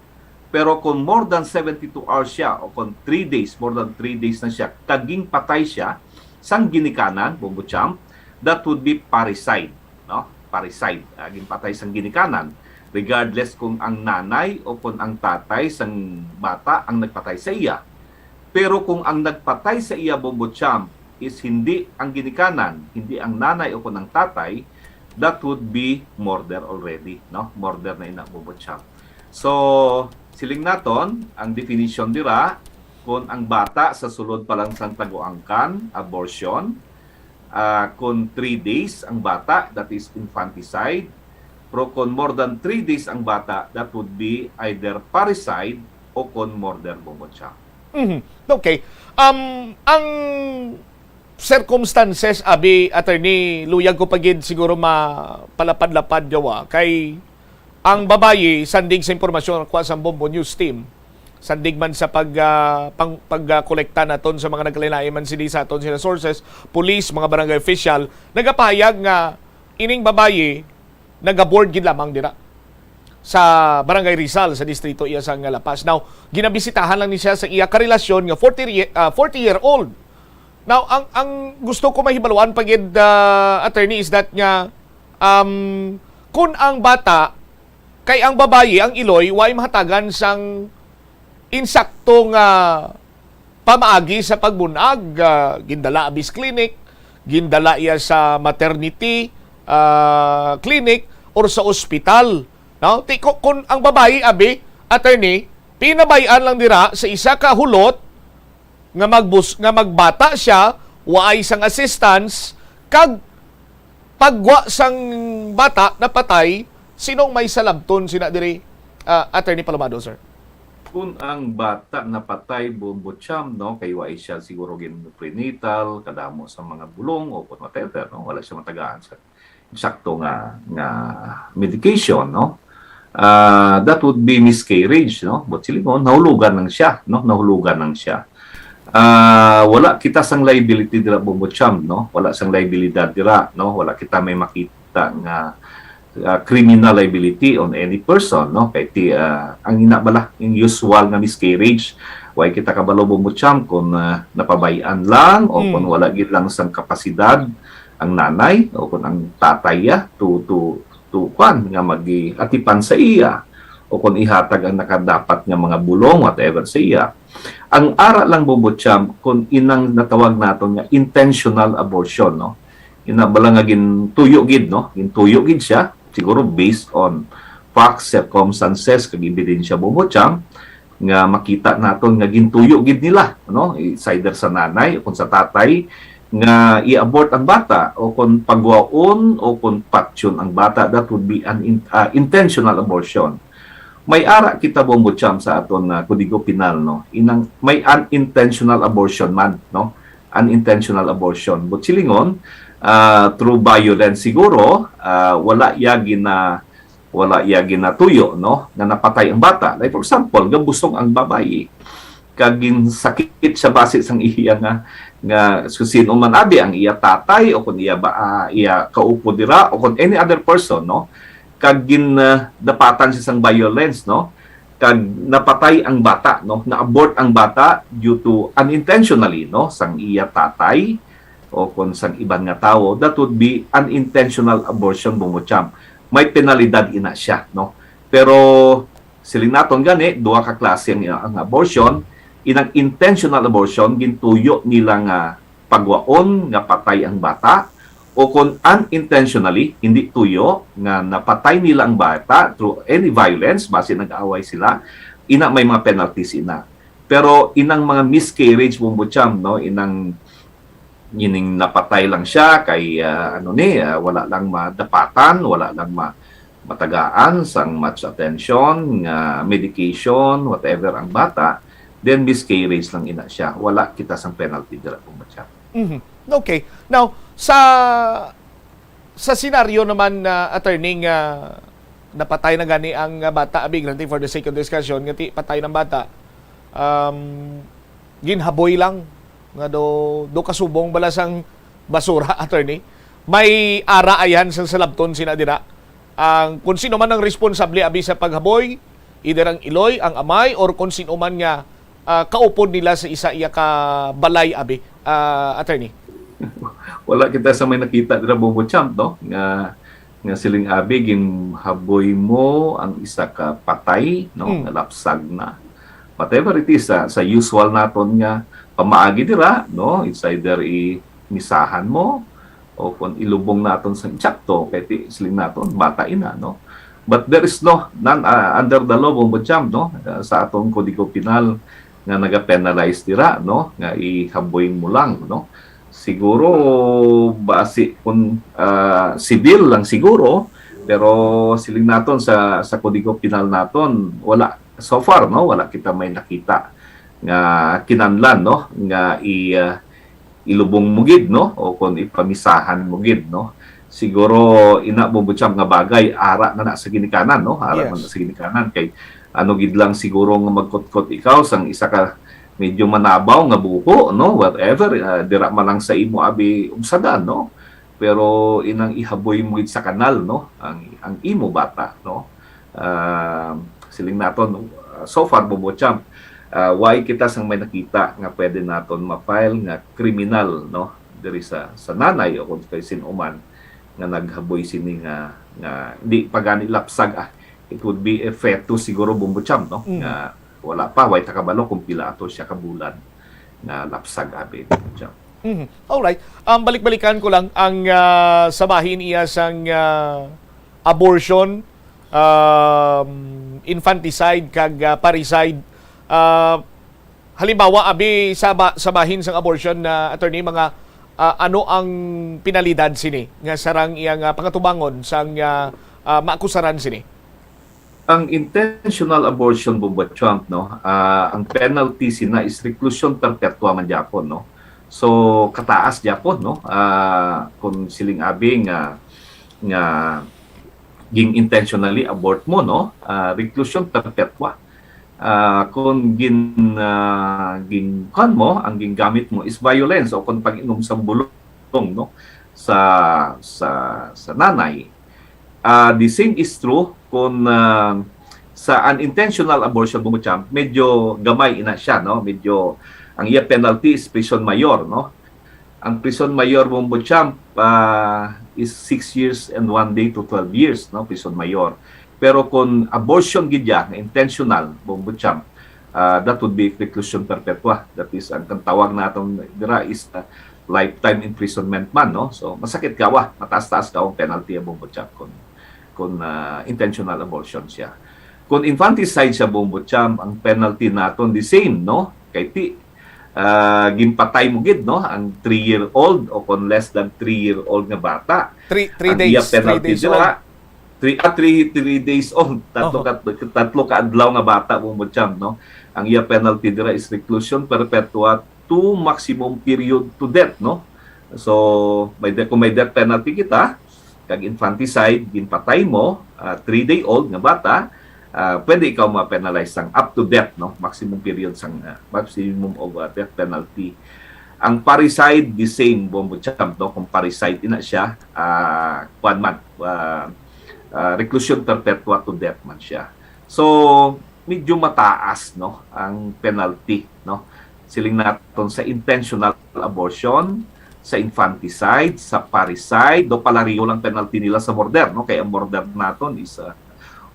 Pero kung more than 72 hours siya o kung 3 days, more than 3 days na siya, kag ginpatay siya, sang ginikanan, Bombo Champ, that would be parricide, no? Parricide, ginpatay sang ginikanan, regardless kung ang nanay o kung ang tatay sang bata ang nagpatay sa iya. Pero kung ang nagpatay sa iya, Bombo Champ, is hindi ang ginikanan, hindi ang nanay o kung ang tatay, that would be murder already, no? Murder na ina, Bombo Champ. So, siling naton, ang definition dira, kung ang bata sa sulod pa lang sang taguangkan, abortion, kung 3 days ang bata, that is infanticide. Pero kung more than 3 days ang bata, that would be either parricide o kung murder, Bombo Champ. Okay. Ang circumstances, abi, attorney, luyag ko pagid siguro mapalapad-lapad yawa, kay ang babayi, sandig sa impormasyon kwa sa Bombo News Team, sandig man sa pagkolekta naton sa mga nagkalain man sila sa aton sila sources, police, mga barangay official, nagapahayag nga ining babayi nag-aboard gid lamang dira sa Barangay Rizal sa distrito iya sa Lapas. Now, ginabisitahan lang ni siya sa iya karelasyon nga 40-year-old. Now, ang gusto ko mahibaluan pagid attorney is that nga kung ang bata kay ang babayi, ang iloy, way mahatagan sang insaktong pamaagi sa pagbunag, gindala abis clinic, gindala iya sa maternity clinic or sa ospital. No? Kung ang babayi, abi, attorney, pinabayan lang dira sa isa ka hulot nga magbata siya, waay sang assistance, kag pagwa sang bata na patay, sinong may salabton sina diri, Attorney Palomado, sir? Kung ang bata na patay, Bombo Champ, no, kay waay siya siguro prenatal, kadamo sa mga bulong o kung whatever, no, wala siya matagaan sa eksakto nga medication, no. That would be miscarriage, no. But silingon, nahulugan lang siya, no, nahulugan lang siya. Wala kita sang liability dira, Bombo Champ, no. Wala sang liabilidad dira, no. Wala kita may makita nga criminal liability on any person, no. Kay ang inabala yung usual nga miscarriage, way kita kabalo, Bombo Champ, kung napabayaan lang o kung wala gid lang sang kapasidad ang nanay o kung ang tatay to kwan nga mag-atipan sa iya o kung ihatag ang nakadapat nga mga bulong whatever sa iya. Ang ara lang, Bombo Champ, kung inang natawag naton nga intentional abortion, no. Inabala nga gintuyo gid, no. Gintuyo gid siya siguro based on facts, circumstances, kag ebidensya, Bombo Champ, nga makita naton nga gintuyo gid nila, no. It's either sa nanay o kung sa tatay nga i-abort ang bata o kung pagwaon o kung patyon ang bata, that would be an intentional abortion. May ara kita, Bombo Champ, sa aton Kodigo Penal, no. Inang may unintentional abortion man, no. Unintentional abortion. But silingon, through violence siguro, wala yagi na tuyo, no, na napatay ang bata. Like for example, gabusong ang babayi, kagin sakit sa base sang iya nga sino man abi ang iya tatay o kun iya iya kaupo dira o kun any other person, no, kagin dapatan sa sang violence, no, kag napatay ang bata, no, na-abort ang bata due to unintentionally, no, sang iya tatay o kung sang iban nga tao, that would be unintentional abortion, Bombo Champ. May penalidad ina siya, no. Pero siling naton gani, duha ka klase ang abortion. Inang intentional abortion, gintuyo nila nga pagwaon nga patay ang bata, o kung unintentionally, hindi tuyo, nga napatay nila ang bata through any violence, base nag-away sila, ina may mga penalties ina. Pero inang mga miscarriage, Bombo Champ, no, inang napatay lang siya kay wala lang madapatan, wala lang matagaan sang much attention, medication, whatever ang bata, then miscarriage lang ina siya. Wala kita sang penalty dira, Bombo Champ. Okay. Now, sa senaryo naman na attorney napatay na gani ang bata, abi, granting for the sake of discussion, ngati patay ng bata, ginhaboy lang nga do kasubong balasang basura, attorney. May ara ayan sa salabton sina dira. Ang kung sino man ang responsable abi sa paghaboy, either ang iloy, ang amay, or kung sino man nga kaupod nila sa isa iya ka balay abi, attorney. wala kita sa may nakita dira Bombo Champ, no? Nga siling abi haboy mo ang isa ka patay, no? Nga lapsag na. Whatever it is, sa usual naton nga pamaagi dira, no? It's either misahan mo o kung ilubong naton sa insakto kay siling naton bata ina, no? But there is none under the law Bombo Champ, no? Sa atong Kodigo Penal nga naga-penalize dira, no? Nga ihaboy mo lang, no? Siguro base kung civil lang siguro, pero siling naton sa Kodigo Penal naton wala so far, no? Wala kita may nakita nga kinahanglan, no? Nga ilubong mo gid, no? O kung ipamisahan mo gid, no? Siguro ina Bombo Champ nga bagay ara na sa ginikanan, no? Ara na sa ginikanan kay ano gid lang siguro nga magkot-kot ikaw sang isa ka medyo manabaw nga buho, no? Whatever, dira man lang sa imo abi umsadan, no? Pero inang ihaboy mo gid sa kanal, no? Ang imo bata, no? Siling naton so far Bombo Champ, why kita sang may nakita nga pwede naton ma-file nga kriminal, no? Diri sa nanay o kung kay sinuman nga naghaboy sini nga di pagani lapsag it would be a fetus siguro Bombo Champ, no? Nga wala pa way takabalo kung pila ato siya kabulan na lapsag abi Bombo Champ. Alright. Balik-balikan ko lang ang sabahin iya sang abortion, infanticide kag parricide. Halimbawa abi sabahin sang abortion na attorney mga ano ang pinalidad sini nga sarang iyang pangatubangon sang maakusaran sini? Ang intentional abortion Bombo Champ, no? Ang penalty sina is reclusion perpetua man gyapon, no? So kataas gyapon, no? Kung siling abi nga ging intentionally abort mo, no? Reclusion perpetua. Kung kan mo ang gingamit mo is violence o kung pag-inom sa bulong, no? Sa nanay. The same is true kung sa unintentional abortion Bombo Champ, medyo gamay ina siya, no? Medyo ang iya penalty is prison mayor, no? Ang prison mayor Bombo Champ is 6 years and 1 day to 12 years, no? Prison mayor. Pero kung abortion gidya intentional Bombo Champ, that would be reclusion perpetua. That is ang tawag naton dira is lifetime imprisonment man, no? So masakit kawa, mataas-taas ka ang penalty Bombo Champ kung intentional abortion siya. Kung infanticide siya Bombo Champ, ang penalty naton the same, no? Kay ginpatay mo gid, no? Ang 3-year-old o kung less than 3-year-old nga bata. 3 days. 3 days old. 3 days old. Tatlo ka adlaw nga bata Bombo Champ, no? Ang iya penalty dira is reclusion perpetua to maximum period to death, no? So kung may death penalty kita kag infanticide ginpatay mo 3-day-old nga bata, pwede ikaw ma-penalize sang up to death, no? Maximum period sang maximum of death penalty. Ang parricide the same Bombo Champ, no? Kung parricide ina siya 1 month reclusion perpetua to death man siya. So medyo mataas, no, ang penalty, no? Siling naton sa intentional abortion, sa infanticide, sa parricide, do palariyo lang penalty nila sa murder, no? Kaya ang murder naton is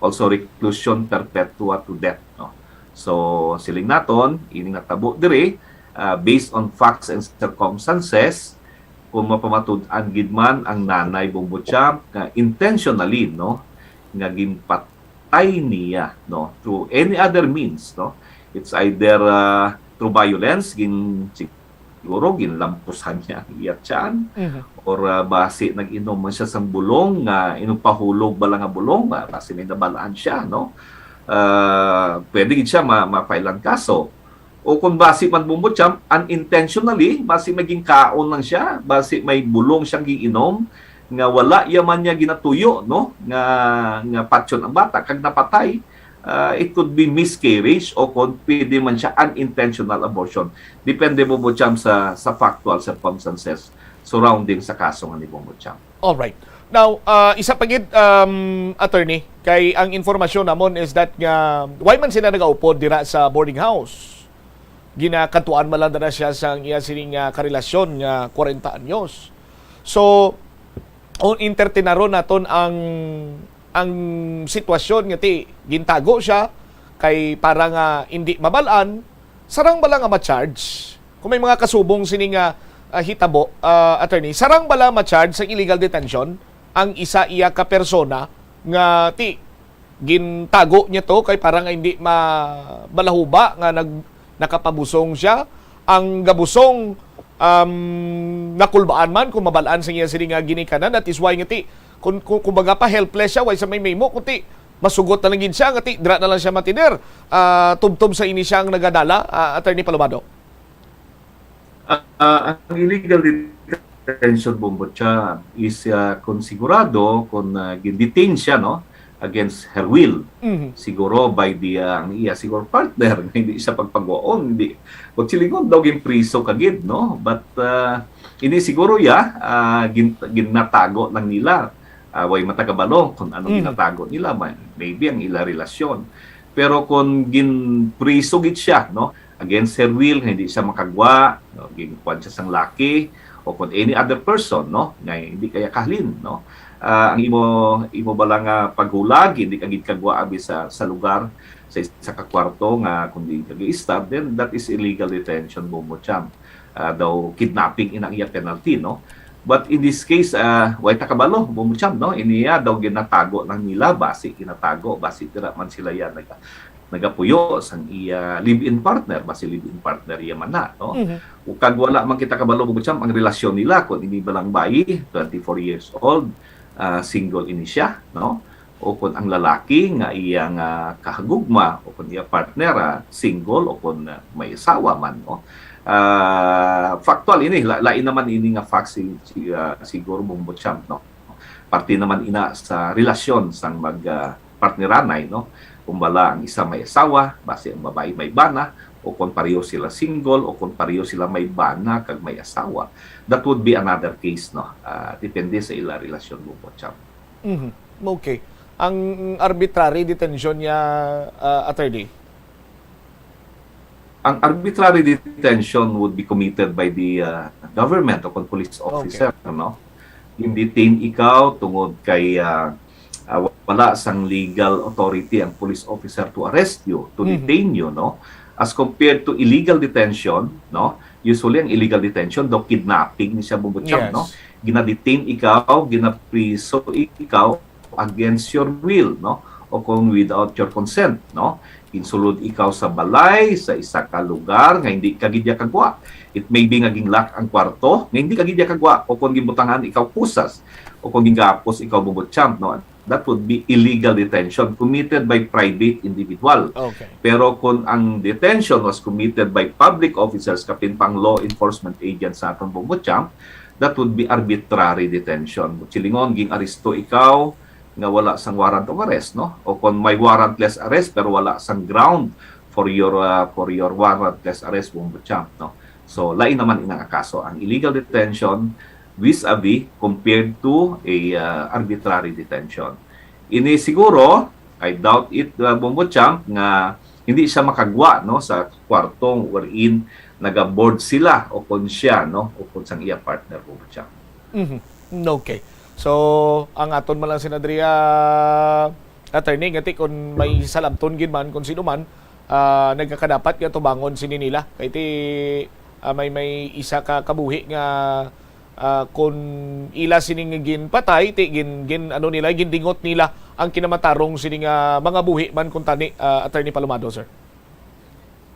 also reclusion perpetua to death, no? So siling naton ini natabo diri based on facts and circumstances kung mapamatud-an gid man ang nanay Bombo Champ nga intentionally, no, nga ginpatay niya, no, through any other means, no? It's either through violence, siguro ginlampusan niya ang iyat siyan, or base nag-inom man siya sang bulong nga inupahulog ba lang nga bulong, base may nabalaan siya, no? Pwede gid siya ma-file ang kaso. O kung base man Bombo Champ, unintentionally, base maging kaon lang siya, base may bulong siyang giinom, nga wala yaman niya ginatuyo, no? Nga patyon ang bata, kag napatay, it could be miscarriage o kung pwede man siya unintentional abortion. Depende Bombo Champ sa factual circumstances surrounding sa kaso nga ni Bombo Champ. Alright. Now, isa pagid, attorney, kay ang informasyon namon is that nga, why man sila nag-upod dira sa boarding house? ginakatuan man lang na siya sa iya sining karelasyon nga 40 anyos. So on intertinaron naton ang sitwasyon nga ti gintago siya kay para nga hindi mabalaan, sarang bala nga ma-charge kung may mga kasubong sining hitabo, attorney, sarang bala ma-charge sa illegal detention ang isa iya ka persona nga ti gintago niya to kay para nga hindi balahuba nga nakapabusong siya, ang gabusong nakulbaan man kung mabalaan sa iya sining ginikanan, at is why nga ti kung baga pa helpless siya, way sa may mo kundi masugot na lang gid siya, ngati dira na lang siya matider. Tubtob sa ini siyang nagadala, Attorney Palomado. Ang illegal detention Bombochan is kung sigurado kung gidetain siya no against her will, siguro by the ang iya siguro partner, hindi siya pagpagwaon, hindi kung silingon daw gimpriso kagid no, but ini siguro ginatago lang nila. Way matagabalo kung ano ginatago nila, maybe ang ila relasyon. Pero kung ginprisugit siya no against her will, hindi siya makagwa, no, ginkuan siya sang laki o kung any other person no nga hindi kaya kahlin no, ang imo bala nga paghulag, hindi ka gid kagwa abi sa lugar sa kakwarto nga kundi kagi-stab, then that is illegal detention Bombochan. Daw kidnapping inang iya penalty no. But in this case, way takabalo, Bombochan, no? Iniya daw ginatago ng nila, basi ginatago, basi tira man sila yan, nagapuyo sang iya live-in partner, basi live-in partner iya man na, no? Kag wala man kita kabalo, Bombochan, ang relasyon nila, kung ini balang bayi, 24 years old, single ini siya, no? O kung ang lalaki nga iyang kahagugma, o kung iya partner, single, o kung may asawa man, no? Factual ini lain naman ini nga fact siguro Bombochan no, parte naman ina sa relasyon sang mag partneranay no, kumbala ang isa may asawa base ang babae may bana, o kung pareho sila single, o kung pareho sila may bana kag may asawa, that would be another case no, depende sa ila relasyon Bombochan. Okay, ang arbitrary detention niya, attorney, ang arbitrary detention would be committed by the government o police officer, no? I-detain ikaw tungod kay wala sang legal authority ang police officer to arrest you, to detain you, no? As compared to illegal detention, no? Usually ang illegal detention daw kidnapping ni siya Bombochan, no? Gina-detain ikaw, gina-priso ikaw against your will, no? O kung without your consent, no? Insulod ikaw sa balay, sa isa ka lugar, nga hindi ka gidya kagwa. It may be nga ginlock ang kwarto, nga hindi ka gidya kagwa. O kung gibutangan ikaw pusas, o kung gingapos ikaw Bombochan, no? That would be illegal detention committed by private individual. Pero kung ang detention was committed by public officers, kapin pang law enforcement agents sa atong Bombochan, that would be arbitrary detention. Silingon, ging-aristo ikaw, nga wala sang warrant of arrest, no? O kung may warrantless arrest pero wala sang ground for your warrantless arrest, Bombochan, no? So lain naman inang kaso ang illegal detention vis-a-vis compared to a arbitrary detention. Ini siguro, I doubt it, Bombochan, nga hindi siya makagwa no sa kwartong wherein naga-board sila o kung siya no o kung sang iya partner Bombochan. Okay. So, ang aton man lang sinadriya, attorney, ngati kung may salabton gid man, kung sino man, nagkakadapat nga tubangon sini nila. Kaya may isa ka kabuhi nga kung ila sining ginpatay, ano nila, gindingot nila ang kinamatarong sining mga buhi man kung tani, Attorney Palomado, sir.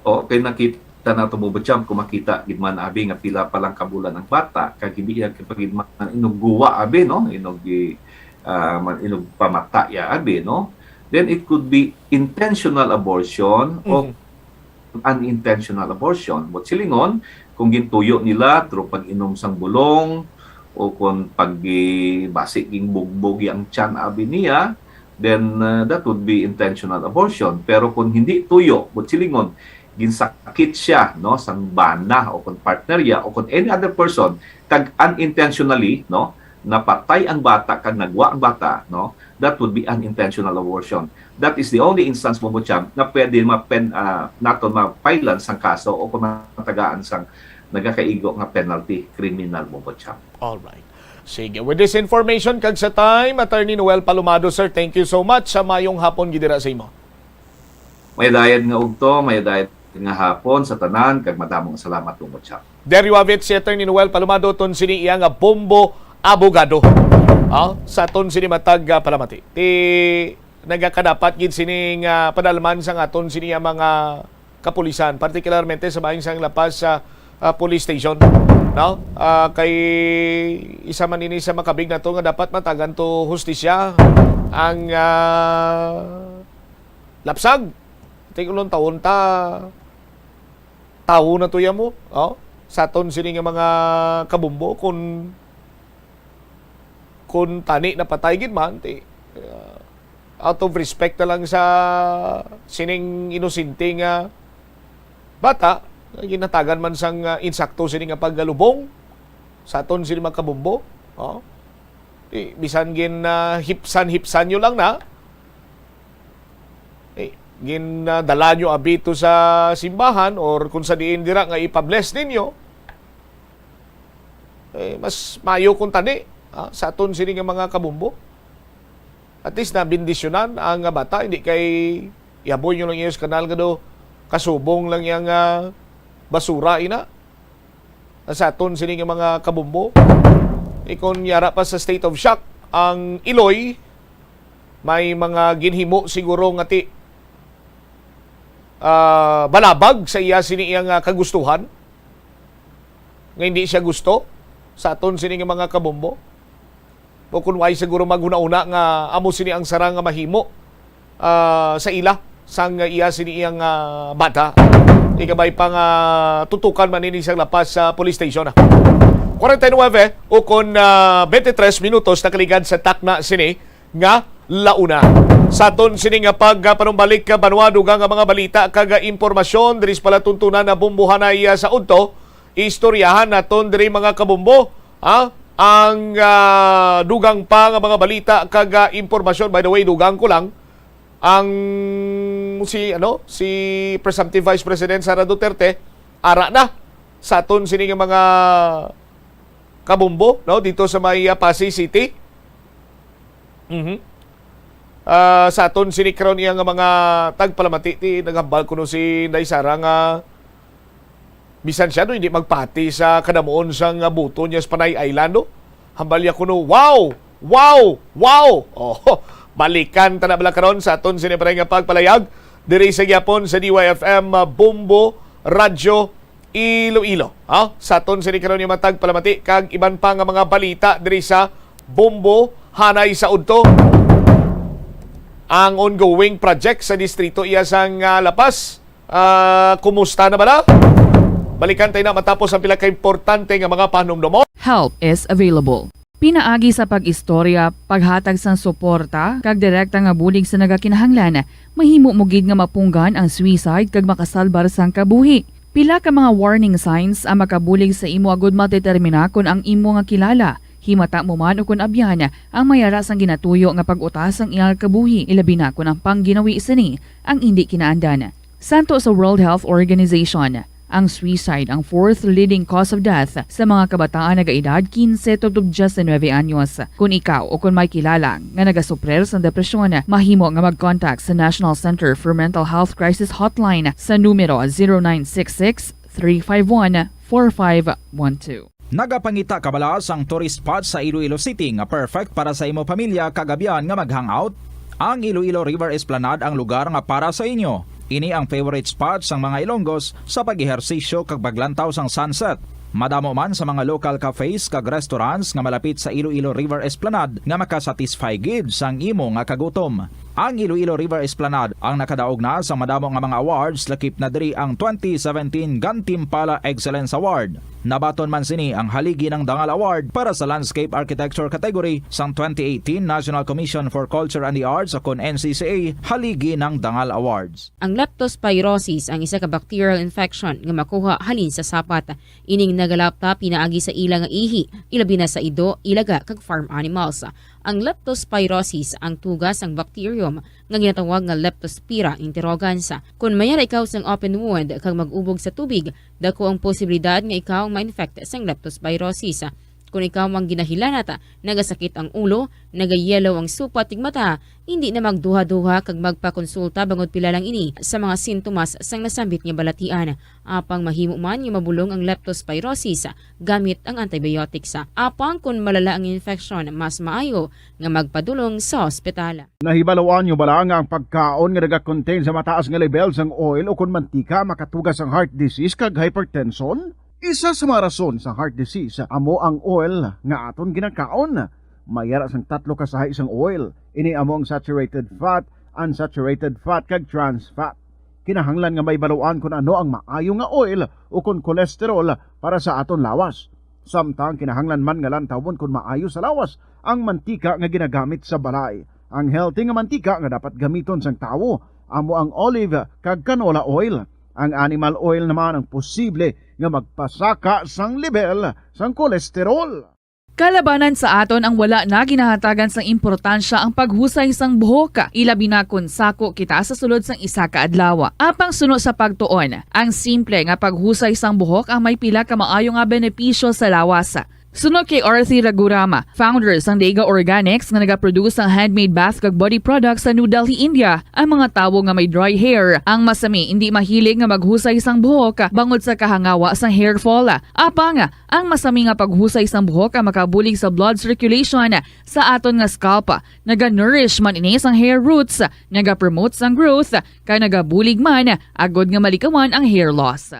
Okay, nakita na ito Bombochan, kung makita gidman abi nga pila palang kabulan ng bata kag hindi yan kapag inuguwa abi no, inog pamata ya abi no, then it could be intentional abortion o unintentional abortion. But silingon kung gintuyo nila through pag-inom sang bulong o kung basi ging bugbog ang tiyan abi niya, then that would be intentional abortion. Pero kung hindi tuyo, but silingon ginsakit siya no sang bana o kung partner ya o kung any other person kag unintentionally no napatay ang bata kag nagwa ang bata, no, that would be unintentional abortion. That is the only instance mo na pwede naton mapailan sang kaso o kung matagaan sang nagakaigo nga penalty criminal mo. All right. Sige, with this information kag sa time, Attorney Noel Palomado, sir, thank you so much sa mayong hapon gidira sa imo. May dayad nga ugto, may dayad nga hapon sa tanan kag madamong salamat mo. There you have it, si Attorney Noel Palomado ton sini iya nga bombo abogado. Sa ton sini matag palamati. Ti nagakadapat gid sini nga padalman sa aton sini mga kapulisan, partikularmente sa bahin sang lapas sa police station. No? Kay isa man ini sa makabig na to nga dapat matagan to hustisya ang lapsag. Tingulong taon tao na to mo. Sa aton sini nga mga kabumbo kung tani na patay gid man out of respect na lang sa sining inosente nga bata, ginatagan man sang insakto sini nga paggalubong sa aton sini mga kabumbo. Bisan gin hipsan nyo lang na dala nyo abito sa simbahan or kung sa diin dira nga ipabless ninyo, mas mayo kung tani sa aton sini nga mga kabumbo. At least na bindisyonan ang bata, hindi kay iaboy nyo lang yung kanal nga do kasubong lang yung basura ina sa aton sini nga mga kabumbo. Kung yara pa sa state of shock ang Iloy, may mga ginhimo siguro nga ti balabag sa iya sini iyang kagustuhan nga hindi siya gusto sa aton sini nga mga kabumbo. O kung why siguro maguna-una nga amo sini ang sarang nga mahimo sa ila sang iya sini iyang bata. Ikabay pang tutukan man ini siyang lapas sa police station. 49 o kung 23 minutos nakaligad sa takna sini nga launa. Sa aton sini nga pagpanumbalik ka banwado nga mga balita kag impormasyon diri pala tuntunan na bumbuhanay sa udto, istoryahan naton diri mga kabumbo ang dugang pa nga mga balita kag impormasyon. By the way, dugang ko lang ang si presumptive Vice President Sara Duterte ara na sa aton sini nga mga kabumbo, no, dito sa may Pasay City. Sa aton sinikron iya nga mga tagpalamati ti naghambal kuno si Inday Sara nga bisan siya no hindi magpati sa kadamuon sang buto niya sa Panay Island, no? Hambal ya kuno, wow! Balikan ta na bala karon sa aton sinipre nga pagpalayag diri sa gyapon sa DYFM Bombo Radyo Iloilo. Sa aton sinikaron nga matagpalamati kag iban pa nga mga balita diri sa Bombo Hanay sa udto. Ang ongoing project sa distrito iya sang Lapas. Kumusta na bala? Balikan tayo na matapos ang pila ka-importante nga mga panumdumon. Help is available. Pinaagi sa pag-istorya, paghatag sang suporta, kag direkta nga bulig sa nagakinahanglan, mahimo mo gid nga mapunggan ang suicide kag makasalbar sang kabuhi. Pila ka mga warning signs ang makabulig sa imo agud matetermina kung ang imo nga kilala. Himata mo man o kung abyan ang mayara sang ginatuyo nga pag-utas ang iyang kabuhi, ilabi na kung ang pangginawi sini ang hindi kinaandan. Santo sa World Health Organization, ang suicide ang fourth leading cause of death sa mga kabataan na gaedad 15 to 19 anyos. Kung ikaw o kung may kilala nga nagasuprer sa depresyon, mahimo nga mag-contact sa National Center for Mental Health Crisis Hotline sa numero 0966-351-4512. Nagapangita kabalas ang tourist spot sa Iloilo City nga perfect para sa imo pamilya kagabihan nga mag-hangout. Ang Iloilo River Esplanade ang lugar nga para sa inyo. Ini ang favorite spot sang mga Ilonggos sa pag-ehersisyo kag paglantaw sang sunset. Madamo man sa mga local cafes kag restaurants nga malapit sa Iloilo River Esplanade nga makasatisfy gid sang imo nga kagutom. Ang Iloilo River Esplanade ang nakadaog na sa madamo nga mga awards, lakip na diri ang 2017 Gantimpala Excellence Award. Nabaton man sini ang haligi ng Dangal Award para sa Landscape Architecture category sang 2018 National Commission for Culture and the Arts o kon NCCA haligi ng Dangal Awards. Ang leptospirosis ang isa ka bacterial infection nga makuha halin sa sapat. Ining nagalapta pinaagi sa ila nga ihi, ilabi na sa ido, ilaga kag farm animals. Ang leptospirosis ang tugas ang bacterium nga ginatawag nga Leptospira interrogans. Kung mayara ikaw sang open wound kag mag-ubog sa tubig, dako ang posibilidad nga ikaw ma-infect sang leptospirosis. Kung ikaw ang ginahilanata, nagasakit ang ulo, nagayelo ang supa tig mata, hindi na magduha-duha kag magpakonsulta bangod pila lang ini sa mga sintomas sang nasambit nga balatian. Apang mahimo man nga mabulong ang leptospirosis gamit ang antibiotics. Apang kung malala ang infection, mas maayo nga magpadulong sa ospital. Nahibalawaan nyo bala nga ang pagkaon nga nagakontain sa mataas nga level sang oil o kung mantika makatugas ang heart disease kag hypertension? Isa sa mga rason sa heart disease amo ang oil nga aton ginakaon. Mayara sang 3 kasahay isang oil. Ini amo ang saturated fat, unsaturated fat kag trans fat. Kinahanglan nga may baluan kung ano ang maayo nga oil o kung kolesterol para sa aton lawas. Samtang kinahanglan man nga lantawon kung maayo sa lawas ang mantika nga ginagamit sa balay. Ang healthy nga mantika nga dapat gamiton sang tawo amo ang olive kag canola oil. Ang animal oil naman ang posible nga magpasaka sang level sang kolesterol. Kalabanan sa aton ang wala na ginahatagan sang importansya ang paghusay sang buhok, ilabi na kun sako kita sa sulod sang isa ka adlaw. Apang suno sa pagtuon, ang simple nga paghusay sang buhok ang may pila ka maayo nga benepisyo sa lawas. Sunod kay Arthi Ragurama, founder sang Dega Organics nga nagaproduce ng handmade bath kag body products sa New Delhi, India. Ang mga tawo nga may dry hair, ang masami hindi mahilig nga maghusay sang buhok bangod sa kahangawa sang hair fall. Apang ang masami nga paghusay sang buhok ang makabulig sa blood circulation sa aton nga scalp. Naga-nourish man ini sang hair roots, naga-promote sang growth, kay nagabulig man agod nga malikawan ang hair loss.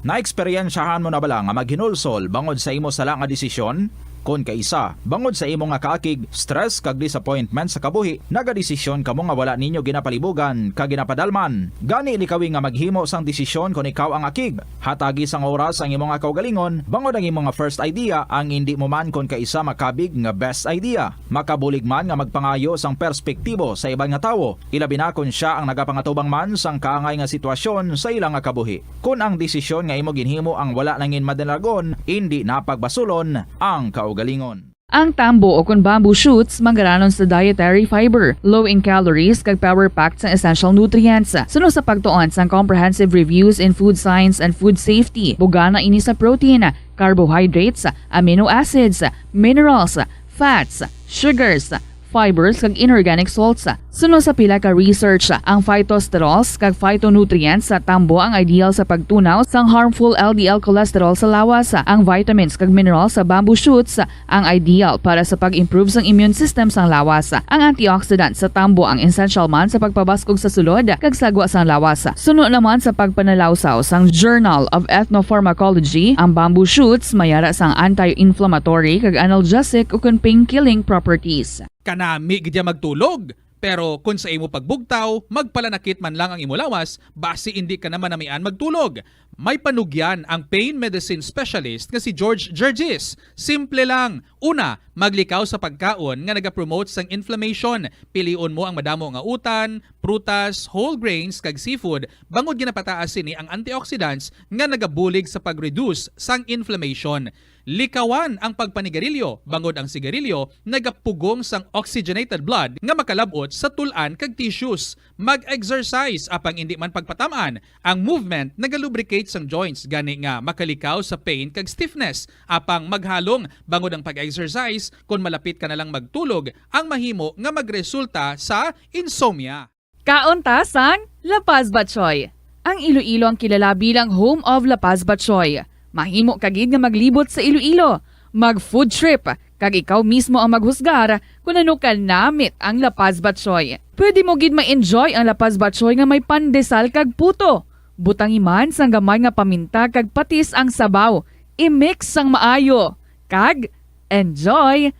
Naeksperyensyahan mo na bala nga maghinulsol bangod sa imo sala nga desisyon? Kung kaisa, bangod sa imo nga kaakig, stress kag disappointment sa kabuhi, nagadesisyon kamo nga wala ninyo ginapalibugan kag ginapadalman. Gani likawi nga maghimo sang desisyon kung ikaw ang akig. Hatagi sang oras ang imo nga kaugalingon, bangod ang imo nga first idea ang hindi mo man kung kaisa makabig nga best idea. Makabulig man nga magpangayo sang perspektibo sa ibang nga tawo, ilabi na kung siya ang nagapangatubang man sang kaangay nga sitwasyon sa ilang nga kabuhi. Kung ang desisyon nga imo ginhimo ang wala nangin madalagon, hindi napagbasulon ang kaugalingon. Ang tambo o kung bamboo shoots mangaranon sa dietary fiber, low in calories kag power-packed sa essential nutrients. Suno sa pagtuon sang comprehensive reviews in food science and food safety, bugana ini sa protein, carbohydrates, amino acids, minerals, fats, sugars, fibers kag inorganic salts. Suno sa pila ka research, ang phytosterols kag phytonutrients sa tambo ang ideal sa pagtunaw sang harmful LDL cholesterol sa lawas. Ang vitamins kag minerals sa bamboo shoots ang ideal para sa pag-improve sang immune system sang lawas. Ang antioxidants sa tambo ang essential man sa pagpabaskog sa sulod kag sagwa sang lawas. Suno naman sa pagpanalawsaw sang Journal of Ethnopharmacology, ang bamboo shoots mayara sang anti-inflammatory kag analgesic o pain-killing properties. Kanami gidya magtulog. Pero kung sa imo pagbugtaw, magpalanakit man lang ang imo lawas, base hindi ka naman namian magtulog. May panugyan ang pain medicine specialist nga si George Gergis. Simple lang. Una, maglikaw sa pagkaon nga nagapromote sang inflammation. Piliun mo ang madamo nga utan, prutas, whole grains kag seafood bangod ginapataas ni ang antioxidants nga nagabulig sa pag-reduce sang inflammation. Likawan ang pagpanigarilyo, bangod ang sigarilyo nagapugong sang oxygenated blood nga makalabot sa tulan kag tissues. Mag-exercise apang hindi man pagpatamaan. Ang movement nagalubricate sang joints gani nga makalikaw sa pain kag stiffness. Apang maghalong bangod ang pag-exercise kung malapit ka na lang magtulog ang mahimo nga magresulta sa insomnia. Kauntasan, La Paz Batchoy. Ang Iloilo ang kilala bilang home of La Paz Batchoy. Mahimo kagid nga maglibot sa Iloilo, mag-food trip, kag ikaw mismo ang maghusgar kung ano ka namit ang La Paz Batchoy. Pwede mo gid ma-enjoy ang La Paz Batchoy nga may pandesal kag puto. Butangi man sang gamay nga paminta kag patis ang sabaw. I-mix sang maayo. Kag enjoy.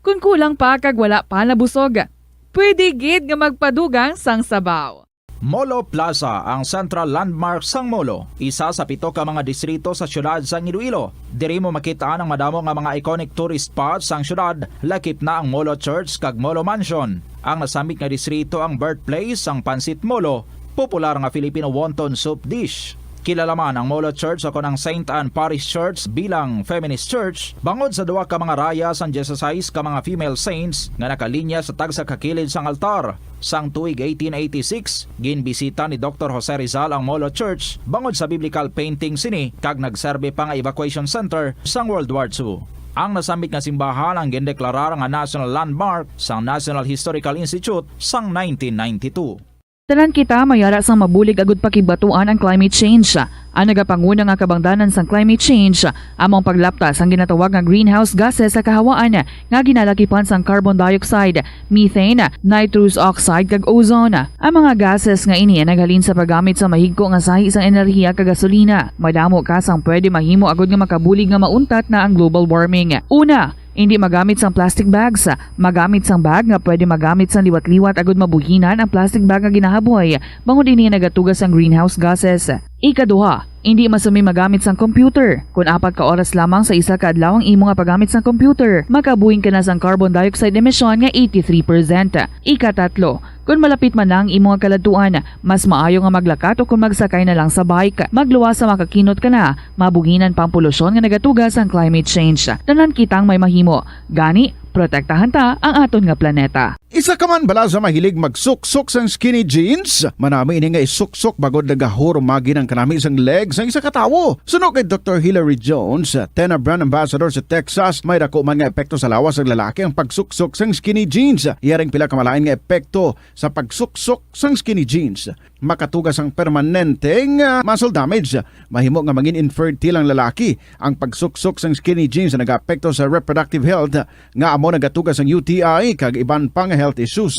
Kung kulang pa kag wala pa nabusog, pwede gid nga magpadugang sang sabaw. Molo Plaza ang central landmark sang Molo, isa sa 7 ka mga distrito sa syudad sang Iloilo. Diri mo makita ang madamo nga mga iconic tourist spots sang syudad, lakip na ang Molo Church kag Molo Mansion. Ang nasambit nga distrito ang birthplace sang Pansit Molo, popular nga Filipino wonton soup dish. Kilala man ang Molo Church ako ng St. Anne Parish Church bilang feminist church bangod sa duwa ka mga raya sang 16 ka mga female saints nga nakalinya sa tagsa kakilid sang altar. Sang tuig 1886, ginbisita ni Dr. Jose Rizal ang Molo Church bangod sa biblical painting sini kag nagserbe pa nga evacuation center sang World War II. Ang nasambit nga simbahan ang gindeklarar nga national landmark sang National Historical Institute sang 1992. Tanan kita mayara sang mabulig agud pakibatuan ang climate change. Ang nagapanguna nga kabangdanan sang climate change among paglaptas ang ginatawag nga greenhouse gases sa kahawaan nga ginalakipan sang carbon dioxide, methane, nitrous oxide kag ozone. Ang mga gases nga ini naghalin sa paggamit sa mahigko nga sahi sang enerhiya kag gasolina. Madamo ka sang pwede mahimo agud nga makabulig nga mauntat na ang global warming. Una, hindi magamit sang plastic bags. Magamit sang bag nga pwede magamit sang liwat-liwat agud mabuhinan ang plastic bag nga ginahaboy bangod ini nagatugas ang greenhouse gases. Ikaduha, hindi masumi magamit sang computer. Kung 4 ka oras lamang sa isa ka adlaw ang imo nga paggamit sang computer, makabuhing ka na sang carbon dioxide emission nga 83%. Ikatatlo, kung malapit man lang imo nga kaladuan, mas maayo nga maglakat o kung magsakay na lang sa bike. Magluwas sa makakinot ka na, mabuhinan pang polusyon nga nagatugas ang climate change. Tanan kitang may mahimo. Gani, protektahan ta ang aton nga planeta. Isa ka man bala sa mahilig magsuksok sang skinny jeans? Manami ini nga isuksok bagod nagahurumagi ng kanami isang legs ang isa katawo. Suno kay Dr. Hilary Jones, Tena Brand Ambassador sa Texas, may dako man nga epekto sa lawas ng lalaki ang pagsuksok sang skinny jeans. Iyaring pila kamalain nga epekto sa pagsuksok sang skinny jeans. Makatugas ang permanenteng muscle damage. Mahimo nga mangin infertile ang lalaki. Ang pagsuksok sang skinny jeans na nag-apekto sa reproductive health nga amo nagatugas ang UTI kag iban pang health issues.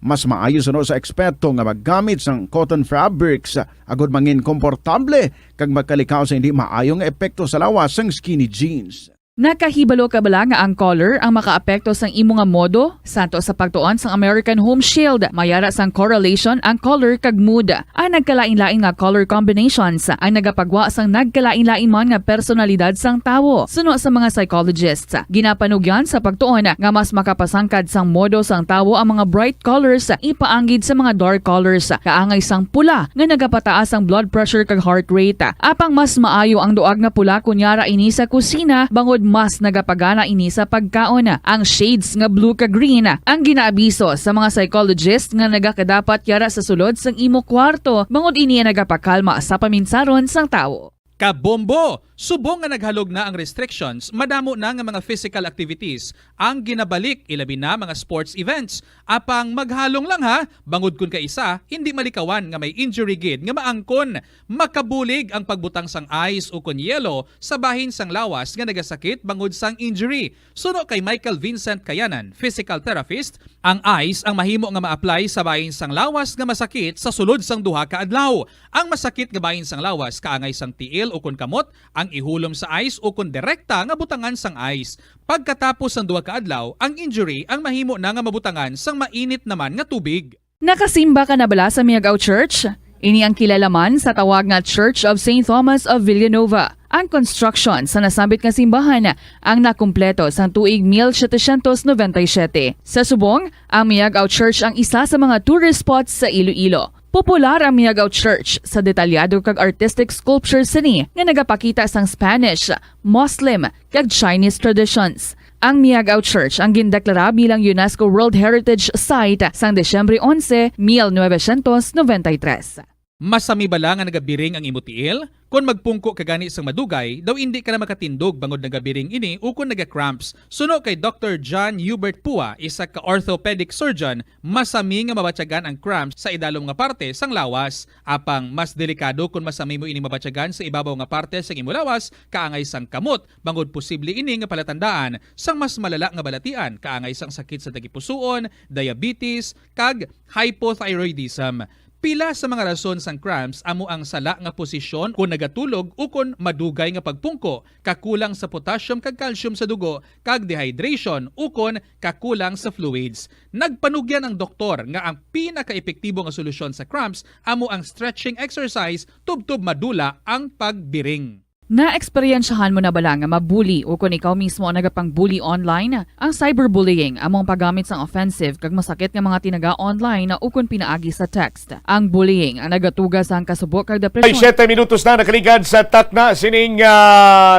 Mas maayo suno sa eksperto nga maggamit sang cotton fabrics agud mangin komportable kag magkalikaw sa hindi maayong epekto sa lawas sang skinny jeans. Nakahibalo ka bala nga ang color ang makaapekto sang imo nga modo? Santo sa pagtuon sang American Home Shield, mayara sang correlation ang color kag mood. Ang nagkalain-lain nga color combinations ang nagapagwa sang nagkalain-lain man nga personalidad sang tawo. Suno sa mga psychologists, ginapanugyan sa pagtuon nga mas makapasangkad sang modo sang tawo ang mga bright colors ipaanggid sa mga dark colors. Kaangay sang pula nga nagapataas ang blood pressure kag heart rate. Apang mas maayo ang duag nga pula kunyara ini sa kusina bangod mas nagapagana ini sa pagkaon. Ang shades nga blue ka green ang ginaabiso sa mga psychologist nga nagakadapat yara sa sulod sang imo kwarto bangod ini nagapakalma sa paminsaron sang tawo. Kabombo! Subong nga naghalog na ang restrictions, madamo na nga mga physical activities ang ginabalik, ilabi na mga sports events. Apang maghalong lang ha, bangod kun ka isa, hindi malikawan nga may injury gid nga maangkon. Makabulig ang pagbutang sang ice o kun yelo sa bahin sang lawas nga nagasakit bangod sang injury. Suno kay Michael Vincent Kayanan, physical therapist, ang ice ang mahimo nga ma-apply sa bahin sang lawas nga masakit sa sulod sang duha ka adlaw. Ang masakit nga bahin sang lawas kaangay sang tiil o kun kamot, ang ihulom sa ice o kun direkta nga butangan sang ice. Pagkatapos ng 2 ka adlaw, ang injury ang mahimo na nga mabutangan sang mainit naman nga tubig. Nakasimba ka na bala sa Miagao Church? Ini ang kilalaman sa tawag nga Church of St. Thomas of Villanova. Ang construction sa nasambit nga simbahan ang nakumpleto sa tuig 1797. Sa subong, ang Miagao Church ang isa sa mga tourist spots sa Iloilo. Popular ang Miagao Church sa detalyado kag artistic sculptures sini nga nagapakita sang Spanish, Muslim kag Chinese traditions. Ang Miagao Church ang gindeklara bilang UNESCO World Heritage Site sang Desyembre 11, 1993. Masami bala nga nagabiring ang imo tiil? Kung magpungko ka gani sang madugay, daw hindi ka na makatindog bangod nagabiring ini o kung naga-cramps. Suno kay Dr. John Hubert Pua, isa ka orthopedic surgeon, masami nga mabatyagan ang cramps sa idalom nga parte sang lawas. Apang mas delikado kung masami mo ini mabatyagan sa ibabaw nga parte sang imo lawas, kaangay sang kamot, bangod posible ini nga palatandaan sang mas malala nga balatian, kaangay sang sakit sa tagipusoon, diabetes, kag hypothyroidism. Pila sa mga rason sang cramps amo ang sala nga posisyon kung nagatulog o kung madugay nga pagpungko, kakulang sa potassium kag calcium sa dugo, kag dehydration o kung kakulang sa fluids. Nagpanugyan ang doktor nga ang pinaka-epektibo nga solusyon sa cramps amo ang stretching exercise tubtob madula ang pagbiring. Na-eksperyensyahan mo na bala nga mabuli o kung ikaw mismo ang nagapang-bully online? Ang cyberbullying among paggamit sang offensive kag masakit nga mga tinaga online na ukon pinaagi sa text. Ang bullying ang nagatugas ang kasubok kag Ay, depresyon. 7 minutos na nakaligad sa takna sining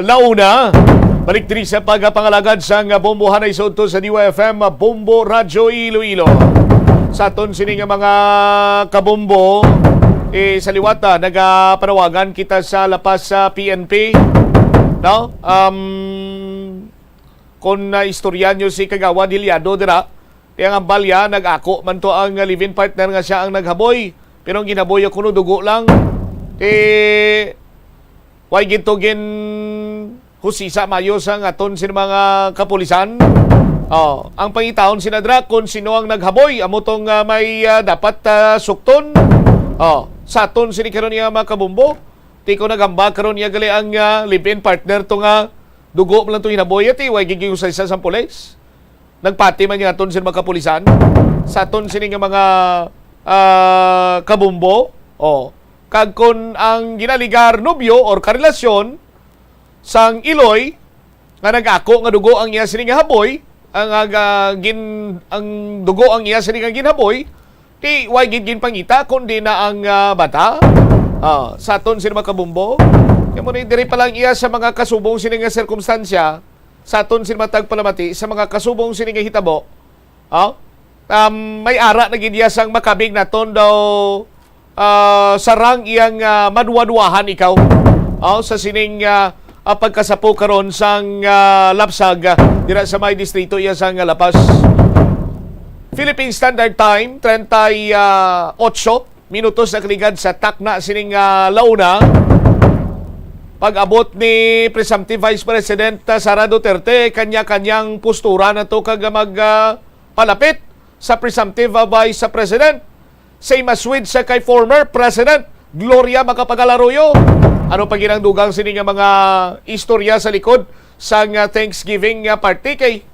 launa. Balik diri sa pagpangalagad sang bombohanay sa udto sa DYFM Bombo Radyo Iloilo. Sa aton sining mga kabombo, sa liwata, nagapanawagan kita sa lapas sa PNP. No? Kung istorya nyo si Kagawa Dilyado, dira, kaya nga balya, nag-ako man to ang live-in partner nga siya ang naghaboy. Pero ang ginaboy ako dugo lang. Why ginto husisa mayo sa aton sin mga kapulisan. Ang pangitaon sinadra kung sino ang naghaboy, amo tong may dapat sukton. Sa aton sini karon niya mga kabumbo, ti ko nagamba karon niya gali ang live-in partner to nga dugo man to hinaboy ti way giging sa isa sa pulis. Nagpati man niya aton sini mga kapulisan. Sa aton sini nga mga kabumbo, kag kon ang ginaligar nobyo or karelasyon sang Iloy nga nag-ako nga dugo ang iya sini nga haboy, ang dugo ang iya sini nga ginhaboy, ti way gid pangita kundi na ang bata. Sa aton sini mga kabumbo, kaya mo na diri pa lang iya sa mga kasubong sini nga sirkumstansya, sa aton sini matagpalamati sa mga kasubong sini nga hitabo. May ara na gid iya sang makabig naton daw sarang iyang madwadwahan ikaw. Sa sining pagkasapo karon sang lapsag dira sa may distrito iya sang lapas. Philippine Standard Time, 38 minutos na kaligad sa takna sining launa. Pag-abot ni Presumptive Vice President Sara Duterte, kanya-kanyang postura na to kag magpalapit sa Presumptive Vice President. Same as with sa kay former President Gloria Macapagal-Arroyo. Ano pa ginangdugang sining mga istorya sa likod sang Thanksgiving party kay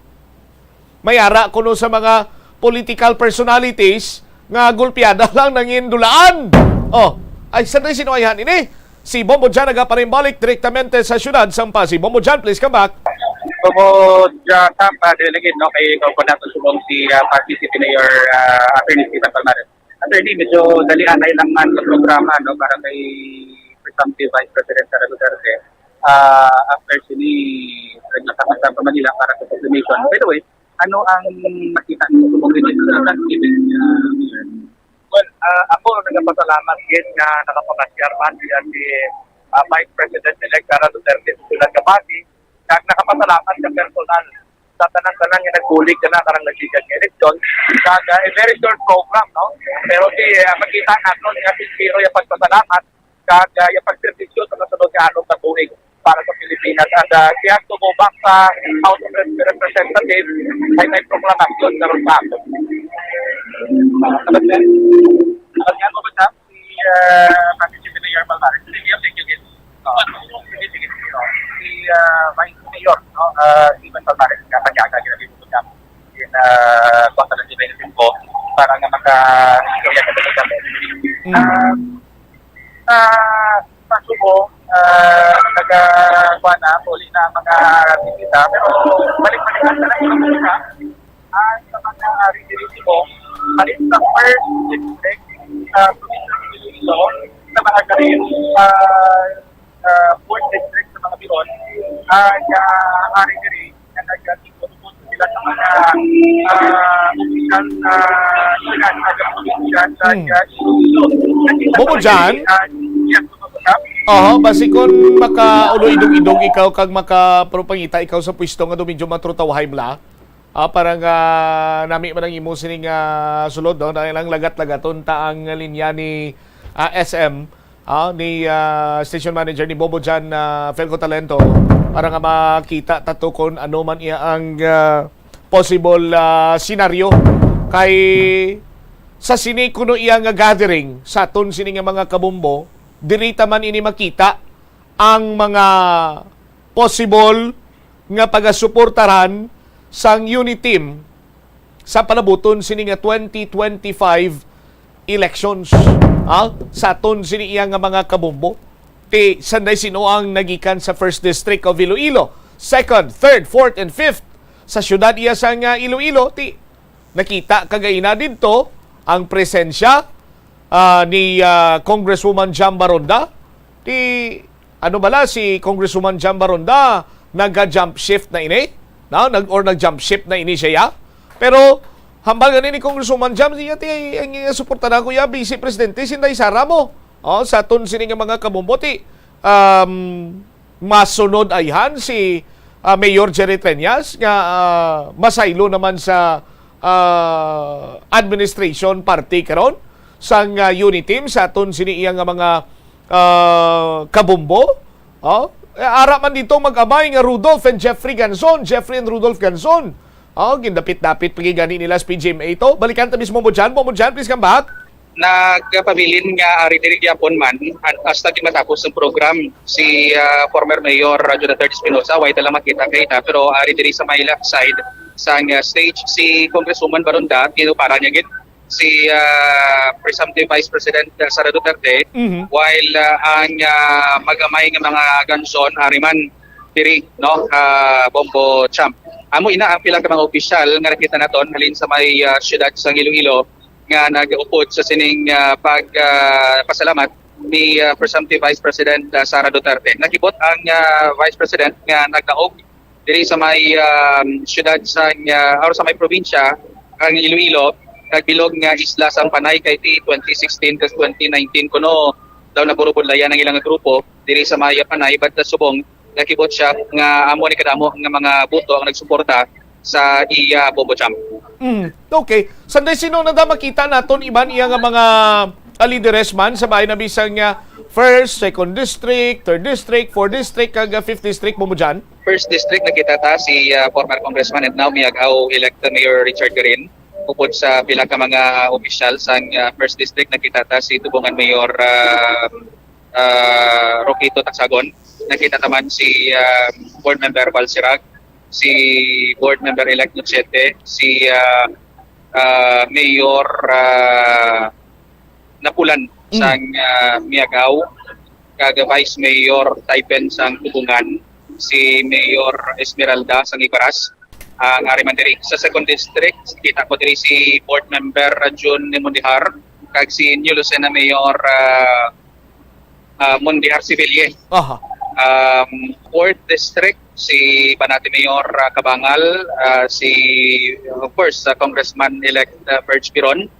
may ara kuno sa mga political personalities nga gulpiada lang nangin dulaan. Ay saan rin sinuayhan ini? Si Bombo Jan nagaparimbalik direktamente sa syudad sa Pasig. Bombo Jan, please come back. Bombo Jan, delegate, no? Kay ikaw po natin subong si Party City Mayor Attorney Stephen Palmares. Attorney, medyo dalianay lang man sa programa, no? Para kay Presumptive Vice President Sara Duterte. After sini, naglasakas sa Manila para sa proclamation. By the way, ano ang makita niyo sa pagkakita sa Thanksgiving, Mayor? Well, ako nagpasalamat din na nakapag-share man diyan si Vice President-elect Sara Duterte sa Sulat Kapati. Kaya nakapasalamat sa personal sa tanan-tanan yung nagbulig ka na karang nagsigat ng eleksyon. Kaya a very short program, no? Pero makita natin nga sincero yung pagpasalamat kaya yung pagservisyo sa nasunod ka anong tabuhig para sa Pilipinas. At siya tumubak sa House of Representatives ay may proklamasyon karon sa ato. Nakasyan ko ba siya? Si Party City Mayor Palmares. Sige, thank you guys. Sige. Si Vice Mayor, Stephen Palmares, kapag-aga ginagin mo siya. In kwanta na siya yung po para nga maka-istorya ka talaga kami. Pasubo, nag-kuha na, puli na mga bisita, pero balik-balik na lang yung mga sa mga residency mo, halit sa first district, provincial Iloilo, sa mga karin, fourth district sa mga biron, ay hari-hari na nag-titulubot sila sa mga official na ilan na provincial sa Iloilo. Bobo Jan? Basi kung maka-ulo-idong-idong ikaw kag maka-propangita ikaw sa pwesto nga medyo matrutawahay bla. Parang nami man ang imo sining sulod no, dahil lang lagat-lagaton ta ang linya ni SM ni station manager ni Bobo Jan Felco Talento para nga makita tato kung ano man iya ang possible scenario kay sa sini kuno iya nga gathering sa aton sini nga mga kabumbo, dirita man ini makita ang mga possible nga pagasuportaran sang unit team sa palabuton sini nga 2025 elections. Sa aton sini iya nga mga kabumbo. Ti sanday sino ang nagikan sa 1st District of Iloilo, 2nd, 3rd, 4th, and 5th sa syudad iya sa nga Iloilo. Ti nakita kagaina dito ang presensya ni Congresswoman Jam Baronda. Ti ano bala si Congresswoman Jam Baronda nag-jump shift na ini, nag-jump shift na ini siya. Pero hambagan ni Congresswoman Jam siya ti ang suportahan ko ya Vice Presidente Sinday Sara mo. Sa aton sini nga mga kabumboti, masunod ayhan si Mayor Jerry Treñas nga masaylo naman sa administration party karon sang unit team sa aton sini iya nga mga kabumbo. Ara man dito mag-amay nga Rudolph and Jeffrey Ganzon, Jeffrey and Rudolph Ganzon. Gindapit-dapit pagi gani nila sa PGMA ito. Balikan ta mismo mo dyan, please come back. Nagpabilin nga ari diri gyapon man hasta di matapos ang program si former Mayor Jonathan Espinosa way tala makita kay ta, pero ari diri sa may left side sa stage si Congresswoman Baronda tinupara niya gid si presumptive Vice President Sara Duterte, while ang magamay nga mga Ganzon ari man diri Bombo Champ. Amo ina ang pila ka mga opisyal nga nakita naton halin sa may syudad sa Iloilo nga nag-upod sa sining pasalamat ni presumptive Vice President Sara Duterte. Nakibot ang Vice President nga nagdaog diri sa may syudad sa may probinsya ang Iloilo, nagbilog nga isla sang Panay kay 2016 kas 2019 kuno daw naburubudlayan ang ilang grupo diri sa may Panay banda Subong. Nakibot siya nga amo ni kadamo nga mga buto ang nagsuporta sa iya Bombo Champ. Okay. Sanday sino na makita naton iban iya nga mga lideres man sa bahay na bisang nga 1st, 2nd District, 3rd District, 4th District, kag 5th District mo dyan? 1st District nakita ta si former Congressman and now Miagaw elected Mayor Richard Garin. Upod sa pila ka mga opisyal sa 1st District nakita ta si Tubungan Mayor Roquito Taxagon. Nakita taman si Board Member Valsirag, si Board Member-elect Nuchete, si Mayor Napulan sang Miagaw, kag Vice Mayor Taipen sang Tubungan, si Mayor Esmeralda sang Ibaras, ang Arimandiri. Sa 2nd District, kita ko diri si Board Member Jun Mundihar, kag si New Lucena Mayor Mundihar Sibilye. 4th District, si Banati Mayor Cabangal, si of course Congressman-elect Ferge Piron,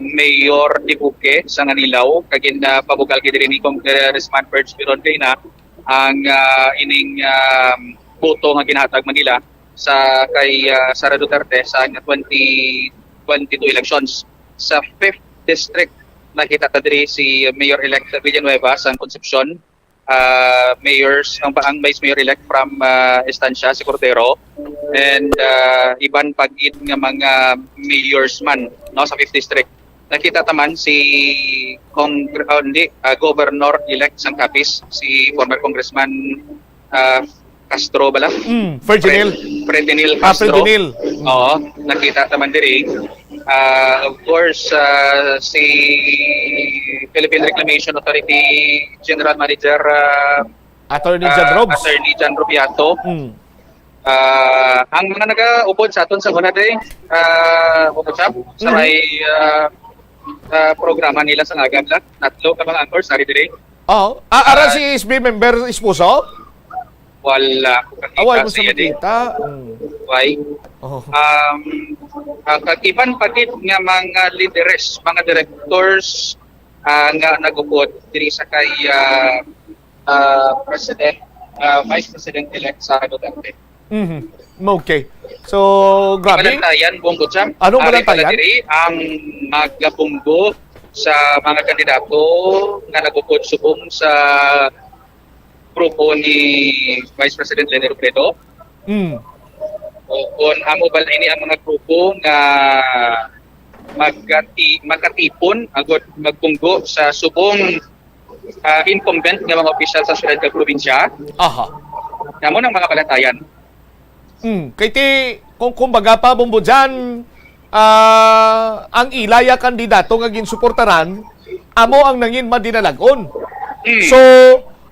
Mayor Tibuque sa Nganilaw, kagin pabugal kay diri ni Congressman Ferge Piron kay na ang ining boto nga ginhatag Manila sa kay Sara Duterte sa 2022 elections. Sa 5th District nakita ta diri si Mayor-elect Villanueva sa Concepcion, mayors ang Vice Mayor-elect from Estancia si Cordero, and iban pag-it nga mga mayors man sa 5th District. Nakita taman si Governor-elect sang Capiz, si former Congressman Castro bala? Fredinil Castro. Oo, nakita taman diri. Of course, si Philippine Reclamation Authority General Manager Attorney John Rubiato. Ang mga nag-upod sa aton sa Gunade, sa may programa nila sa Agabla, natlo ka mga anchors, sari dire. Ara si SB member esposo? Wala ko mo sa makita. Why? Kagiban pagit nga mga leaders, mga directors nga nagupod diri sa kay President, Vice President-elect Sara Duterte. Okay. So, grabe. Balantayan, Bongo Champ. Anong balantayan? Diri ang magabunggo sa mga kandidato nga nagupod subong sa grupo ni Vice President Leni Robredo. Kung amo ba ini ang mga grupo nga magkatipon agad magpunggo sa subong incumbent nga mga opisyal sa syudad kag probinsya. Aha. Namo ng mga kalatayan. Kay ti kung kumbaga pa bombo dyan, ang ilaya kandidato nga ginsuportaran, amo ang nangin madinalagon. So,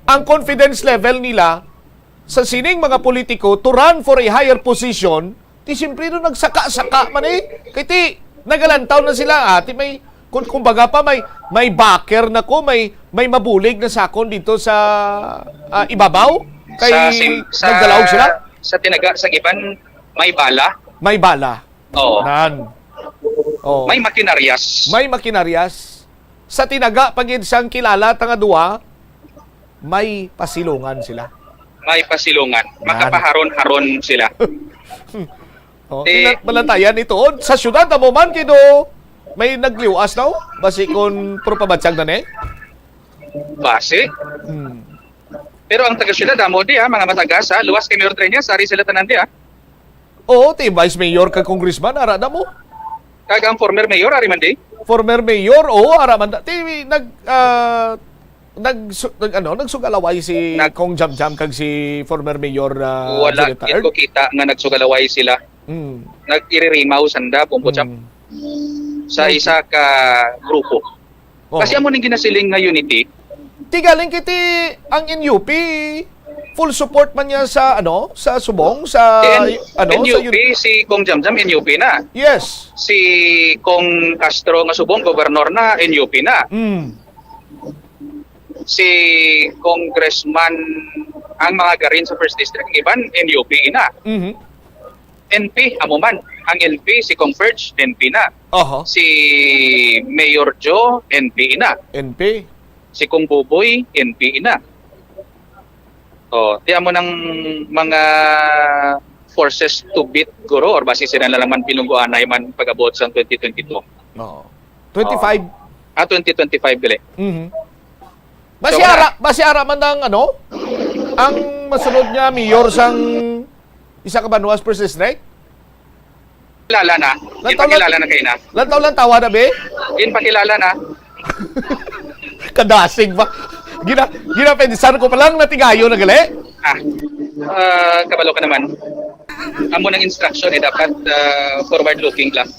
ang confidence level nila sa sining mga politiko to run for a higher position, ti siyempre no nagsaka-saka man Kay ti nagalantaw na sila, ti may kumbaga pa may backer na ko, may mabulig na sakon dito sa ibabaw. Kay nagdalaog sila. Sa tinaga sa iban may bala. May bala. Oo. Nan. Oh. May makinaryas. May makinaryas. Sa tinaga pagid sang kilala tanga duwa, may pasilungan sila. May pasilungan. Makapaharon-haron sila. Balantayan ito. Sa syudad na mo man kido, may nagliwas daw? Basi kung propabatsag na Base? Pero ang taga-syudad, mo di mga matagas, luwas kay Mayor Treñas, sari sila tanan di Oo, ti Vice Mayor kag Congressman, ara na mo. Kag ang former Mayor, ari man di? Former Mayor, oo, ara man da. Ti nagsugalaway si Kong Jamjam kag si former Mayor wala ko kita nga nagsugalaway sila. Nag-iririmaw sanda Bombocham sa isa ka grupo. Kasi amo ning ginasiling nga unity. Tigaling kiti ang NUP full support man niya sa sa Subong sa NUP si Kong Jamjam NUP na. Yes. Si Kong Castro nga Subong gobernador na NUP na. Si Congressman ang mga garin sa First District ng iban NUP na. NP amo man ang NP si Converge NP na. Si Mayor Joe NP na. NP. Si Kong Buboy NP na. Tiyan mo ng mga forces to beat guro or basi sila na lang man pinungguan na man pag-abot sa 2022. 25. 2025 dili. Basi ara man ng ang masunod niya mayor sang isa ka Banuas First District? Kilala na. Ipakilala na kayo na. Lantaw lang tawa na be? Pakilala na. Kadasig ba? Ginapendisan ko pa lang na tigayo na gali? Kabalo ka naman. Amo ng instruction dapat forward-looking lang.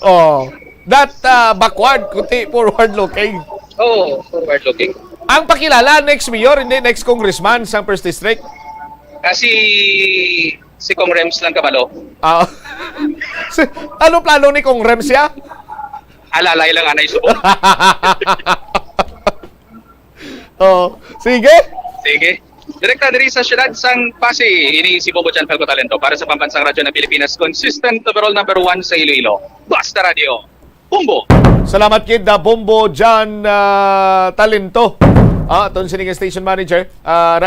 That backward, kundi forward-looking. Forward-looking. Ang pakilala, next mayor, hindi next congressman sa First District? Kasi si Kong Rems lang kabalo. Ano plano ni Kong Rems ya? Alalay lang anay subong. Sige. Direkta diri sa syudad sang Pasig, ini si Bobo Chan Falco Talento para sa Pambansang Radyo ng Pilipinas, consistent overall number 1 sa Iloilo. Basta Radio. Bombo. Salamat kid Bombo Jan Talento. Aton sining station manager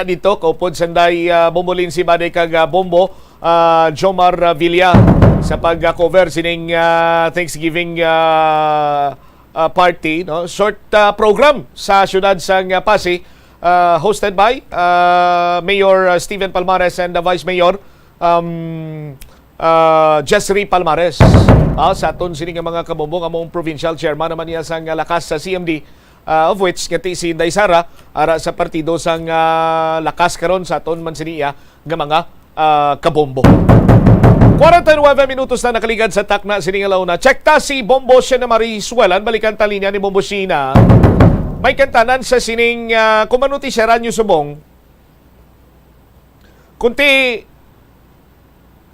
dito kaupod sanday Bombolin si Baday kag Bombo Jomar Villa sa pag-cover sining Thanksgiving party, short program sa syudad sang Pasig, hosted by Mayor Steven Palmares and Vice Mayor Jessry Palmares. Sa aton sining mga kabumbong among provincial chairman naman niya sang lakas sa CMD, of which ngati si Inday Sara ara sa partido sang lakas karon sa aton man siniya nga mga kabombo. 49 minutos na nakaligad sa takna sining alauna. Check ta si Bombo Sheena Marisuelan, balikan ta linya ni Bombo Sheena. May kantanan sa sining kumanuti siya Ranyo Subong. Kunti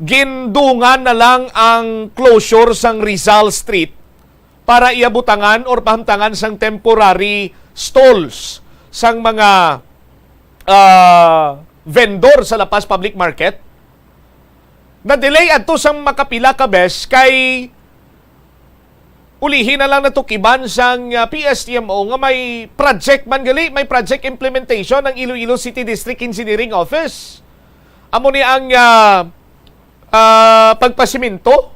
gindungan na lang ang closure sang Rizal Street para iabutangan or pahamtangan sang temporary stalls sang mga vendor sa Lapas Public Market. Na-delay adto sang makapila ka bes kay ulihin na lang natukiban sang PSTMO nga may project man gali, may project implementation ng Iloilo City District Engineering Office. Amo ni ang pagpasiminto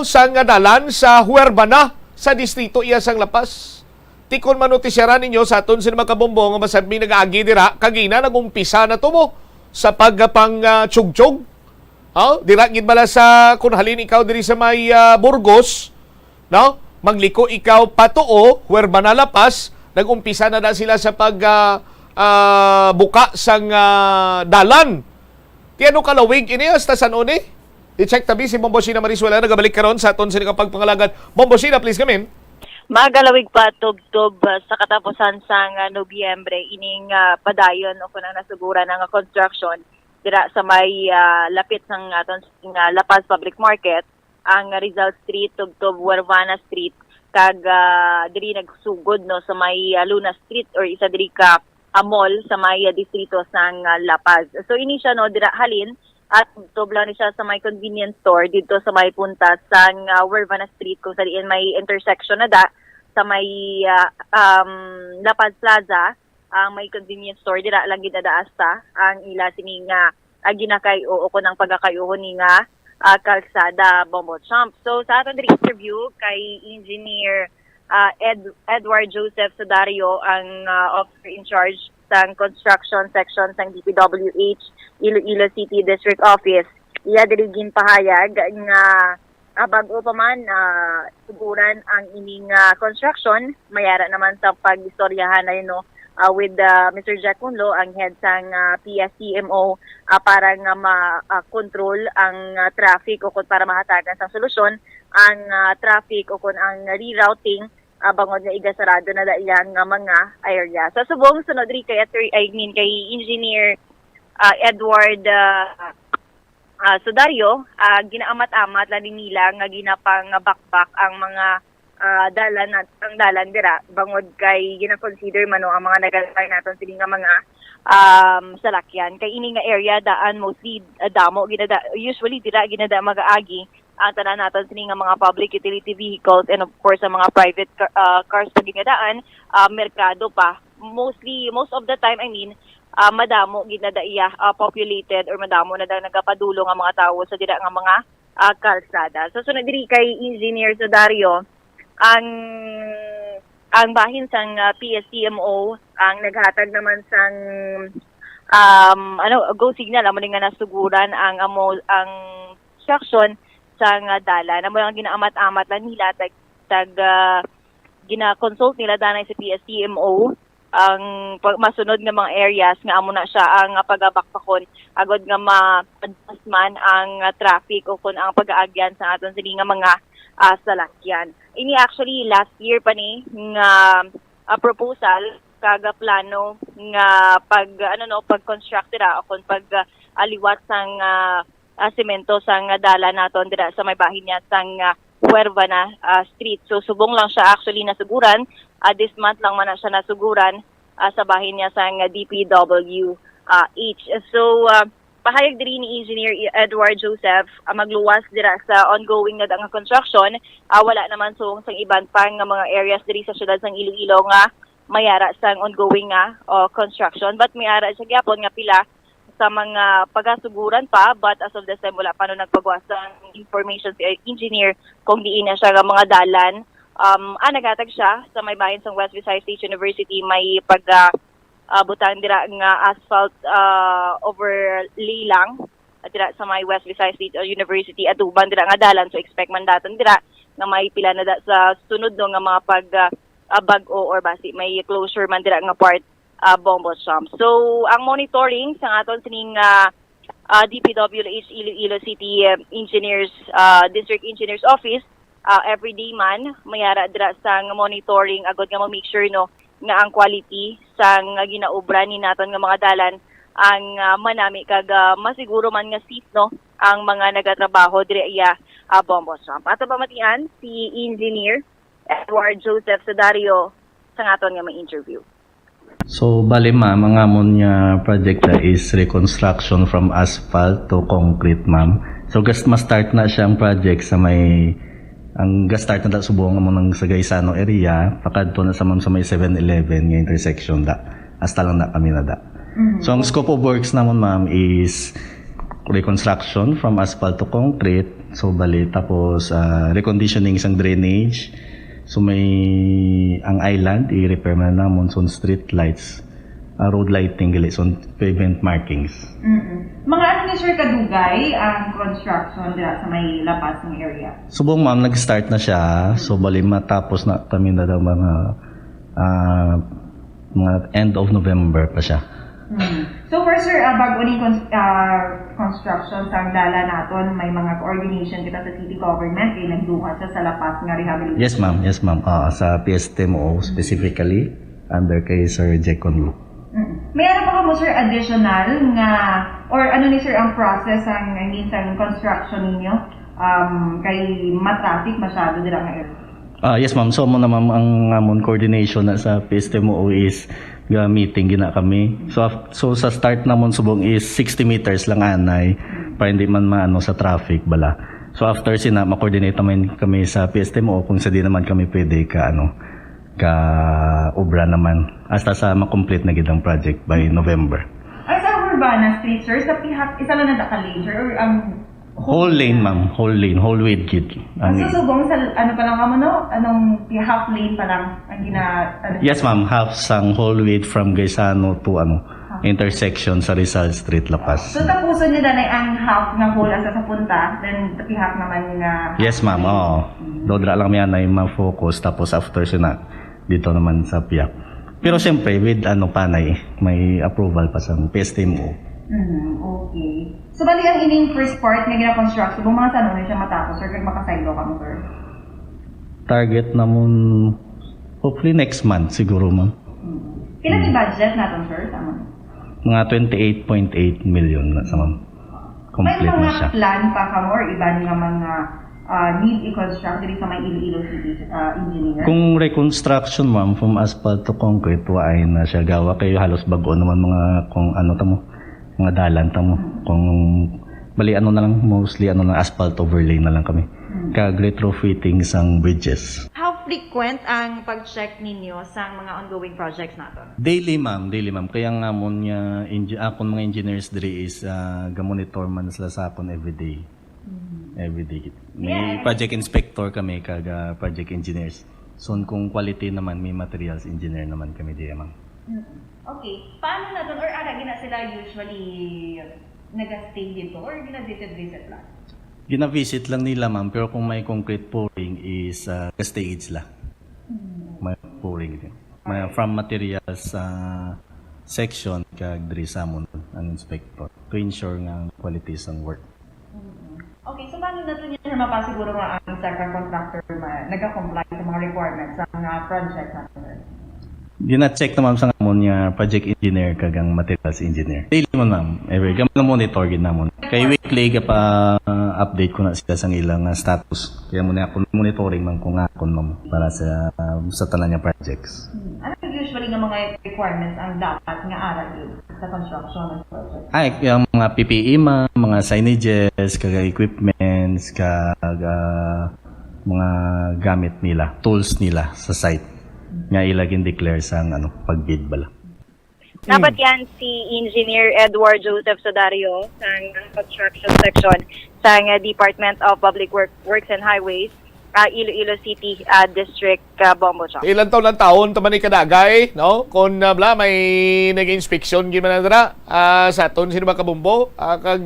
sang dalan sa Huerbana sa distrito iya sang Lapas. Tikon manotisyaran ninyo sa aton sila makabombo nga masabi nag-agi dira kagina nagumpisa na tumo sa pagpang tsug-tsug. Dira gid bala sa kung halin ikaw diri sa may Burgos, magliko ikaw patuo, where manalapas, nag-umpisa na sila sa buka sang dalan. Tiano kalawig ini hasta San One? I-check tabi si Bombosina Marizuela, nagabalik karon sa aton sa pagpangalagan. Bombosina, please come in. Magalawig pa tub-tub sa katapusan sang Nobyembre ining padayon o kunang nasuguran ng construction dira sa may lapit sang aton La Paz Public Market, ang Rizal Street, tub-tub Huervana Street, kag diri nagsugod no sa may Luna Street or isa diri ka mall sa may distrito sang La Paz. So ini siya no dira halin at tub lang ni siya sa may convenience store dito sa may punta sang Huervana Street kung saan may intersection na sa may La Paz Plaza, ang may convenience store dira lang gidadaasta ang ila sining ginakay o kunang pagkakayuhon ni nga kalsada Bombo Champ. So sa aton diri interview kay Engineer Edward Joseph Sudario, ang officer in charge sang construction section sang DPWH Iloilo City District Office. Iya diri ginpahayag nga bago pa man suguran ang ining construction, mayara naman sa pag-istoryahan na yun with Mr. Jack Kunlo, ang head sang PSCMO, para nga ma-control ang traffic o kung para mahatagan sa solusyon ang traffic o kung ang rerouting bangod nga igasarado na dailang mga area. Sa subong sunod ri kay Engineer Edward Sudario, ginaamat-amat lang nila nga ginapang bakbak ang mga dalan dira bangod kay gina-consider man ang mga nagalay naton sila nga mga salakyan kay ini nga area daan mostly damo usually dira ginada magaagi ang tanan naton sila nga mga public utility vehicles and of course ang mga private cars pag ginadaan merkado pa most of the time madamo ginadaiya populated or madamo na daw nagapadulong ang mga tao sa dira nga mga kalsada. So sunod diri kay Engineer Sudario, ang bahin sang PSCMO ang naghatag naman sang go signal amo nga nasuguran ang construction sang dalan. Amo ang ginaamat-amat lang nila tag gina-consult nila danay sa PSCMO ang masunod nga mga areas nga amo na siya ang pagabakbakon agod nga ma-advance man ang traffic o kun ang pag-aagyan sa aton sini nga mga salakyan. Ini actually last year pa ni nga proposal kaga plano nga pag-construct dira o kun pag-aliwat sang semento sang dala naton dira sa may bahin niya sang Huervana Street. So subong lang siya actually nasuguran. This month lang man na siya nasuguran sa bahin niya sang DPWH. So pahayag diri ni Engineer Edward Joseph magluwas dira sa ongoing na nga construction. Wala naman sang iban pang mga areas diri sa syudad sang Iloilo nga mayara sang ongoing nga construction, but mayara siya gyapon nga pila sa mga pagasuguran pa, but as of this time wala pa nagpagawas ng information si engineer kung diin na siya nga mga dalan. Nagatag siya sa may bahin sang West Visayas State University, may butang dira nga asphalt overlay lang dira sa may West Visayas State University at uban dira nga dalan, so expect man daton dira nga may pila na sa sunod nga mga bag-o or basi may closure man dira nga part Bombo Champ. So ang monitoring sa aton sining DPWH Iloilo City Engineers District Engineers Office everyday man mayara dira sang monitoring agad nga ma-make sure nga ang quality sang ginaubra ni naton nga mga dalan ang manami kag masiguro man nga safe ang mga nagatrabaho diri iya Bombo Champ. Ato pamatian si Engineer Edward Joseph Sudario sa aton nga ma-interview. So, bali ma'am, ang amon nga project na is reconstruction from asphalt to concrete, ma'am. So, ma-start na siyang project sa may, ang start na subong mo ng Sagaysano area, pakadto na sa ma'am sa may 7-Eleven nga intersection da. Hasta lang na kami na da. So, ang scope of works naman ma'am is reconstruction from asphalt to concrete. So, bali, tapos reconditioning isang drainage. So may ang island i-repair man na monsoon street lights road lighting gali on pavement markings. Mga ano ni Sir kadugay ang construction dira sa may lapas ng area? Subong ma'am, nag-start na siya. So bali matapos na kami na daw mga end of November pa siya. So for sir, bago ni construction sa dala naton, may mga coordination kita sa city government kay nagduha siya sa lapas nga rehabilitation. Yes ma'am. Sa PSTMO specifically under kay Sir Jecon Lu. May ano pa ka mo sir additional nga or ano ni sir ang process ang minsan construction ninyo kay matraffic masyado dira nga area? Yes ma'am, so mo na ma'am ang amon coordination na sa PSTMO is meeting gina kami. So sa start namon subong is 60 meters lang anay para hindi man maano sa traffic bala. So after sina ma-coordinate naman kami sa PSTMO kung sa di naman kami pwede ka obra naman hasta sa ma-complete na gid ang project by November. Ay sa Urbana Street sir, sa pihak isa lang na ka-lane sir or ang Whole lane ma'am, whole width gid. Susubong sa ano pa lang kamo no? Anong half lane pa lang ang Yes ma'am, half sang whole width from Gaisano to intersection sa Rizal Street, La Paz. So tapuson niyo danay ang half nga whole asa sa punta, then pihak naman nga Yes ma'am, oo. Dodra lang miyan ay ma-focus tapos after siya dito naman sa piyak. Pero siyempre with panay, may approval pa sa PSTMO. Okay. So bali ang ining first part nga gina-construct, so mga tanong na siya matapos or kag makasaylo ka mo sir? Target namon hopefully next month siguro ma'am. Kailan yung budget natin sir? Tama. Mga 28.8 million na sa ma'am. Complete may na siya. mga plan pa ka mo or iba nga mga need i-construct diri sa may Iloilo City engineer? Kung reconstruction ma'am from asphalt to concrete ay na siya gawa kayo halos bago naman mga kung ano tamo mga dalan tamo kung bali na lang mostly asphalt overlay na lang kami kag retrofitting sang bridges. How frequent ang pag-check ninyo sa mga ongoing projects natin? Daily ma'am kaya nga mo niya akon mga engineers diri is ga-monitor man sila sa akon everyday. May project inspector kami kag project engineers. So kung quality naman may materials engineer naman kami diya ma'am. Okay. Paano na doon? Or gina sila usually nag-stay dito? Or gina-visit lang? Gina-visit lang nila ma'am. Pero kung may concrete pouring is stage la. May pouring din. May from materials section kag diri sa amon ang inspector to ensure nga quality sang work. Okay. So paano na doon yan mapasiguro nga ang second contractor nagka-comply sa mga requirements sa mga project natin? Gina-check naman sa amon niya project engineer kagang materials engineer. Daily man ma'am, every kami na monitor gid namon. Kay weekly ka pa update ko na sila sang ilang status. Kaya muna ako monitoring man kung akon ma'am para sa tanan niya projects. Ano usually nga mga requirements ang dapat nga aral sa construction ng project? Ay, yung mga PPE mga signages, kag equipments, kag mga gamit nila, tools nila sa site. Nga ilagin declare sa pagbid bala. Dapat yan si Engineer Edward Joseph Sodario sa construction section sa Department of Public Works and Highways, Iloilo City District, Bombo. Ilan taon taman ni kadagay, no? Kung may nag-inspection gid man dira sa aton sino ba kabumbo? Kag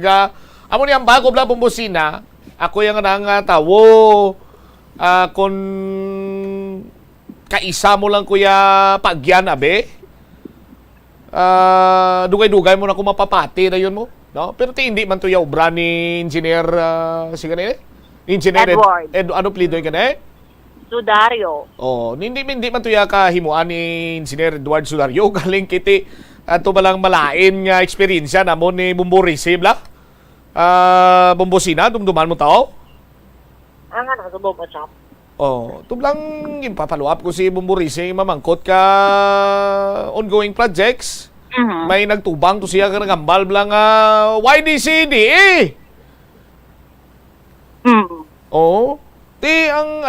amo ni ang bago bla bumbosina, ako yang nang tawo kung kaisa mo lang kuya pagyan abe. Dugay-dugay mo na kung mapapati na yun mo, no? Pero hindi man to ya obra ni engineer Engineer Edward. Ano plido ka na Sudario. Hindi man to ya kahimuan ni Engineer Edward Sudario galing kiti ato balang malain nga eksperyensya namon ni Bumburisi bla. Bumbosina dumduman mo tao? Ang sa Bombo Shop. Tublang ipapalo up ko si Bumburisi mamangkot ka ongoing projects. May nagtubang to siya ka nagambal blang YDCD Ti ang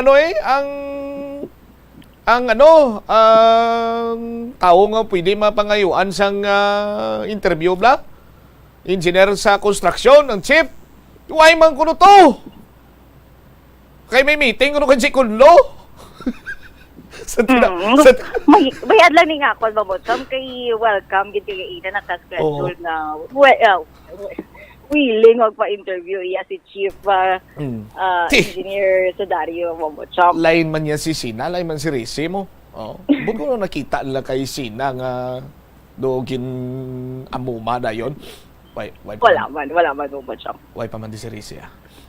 tao nga pwede mapangayuan sang interview bla. Engineer sa construction, ang chief. Why man kuno to? Kay may meeting kuno kan si Kunlo. may adlang ni nga ako Bobocham kay welcome gid kay ina naka-schedule na willing magpa-interview iya si Chief Engineer Sudario Bobocham. Lain man yan si Sina, lain man si Risi mo. Bugo na nakita nila kay Sina nga dogin amuma na yun. Wala man Bobocham. Why pa man di si Risi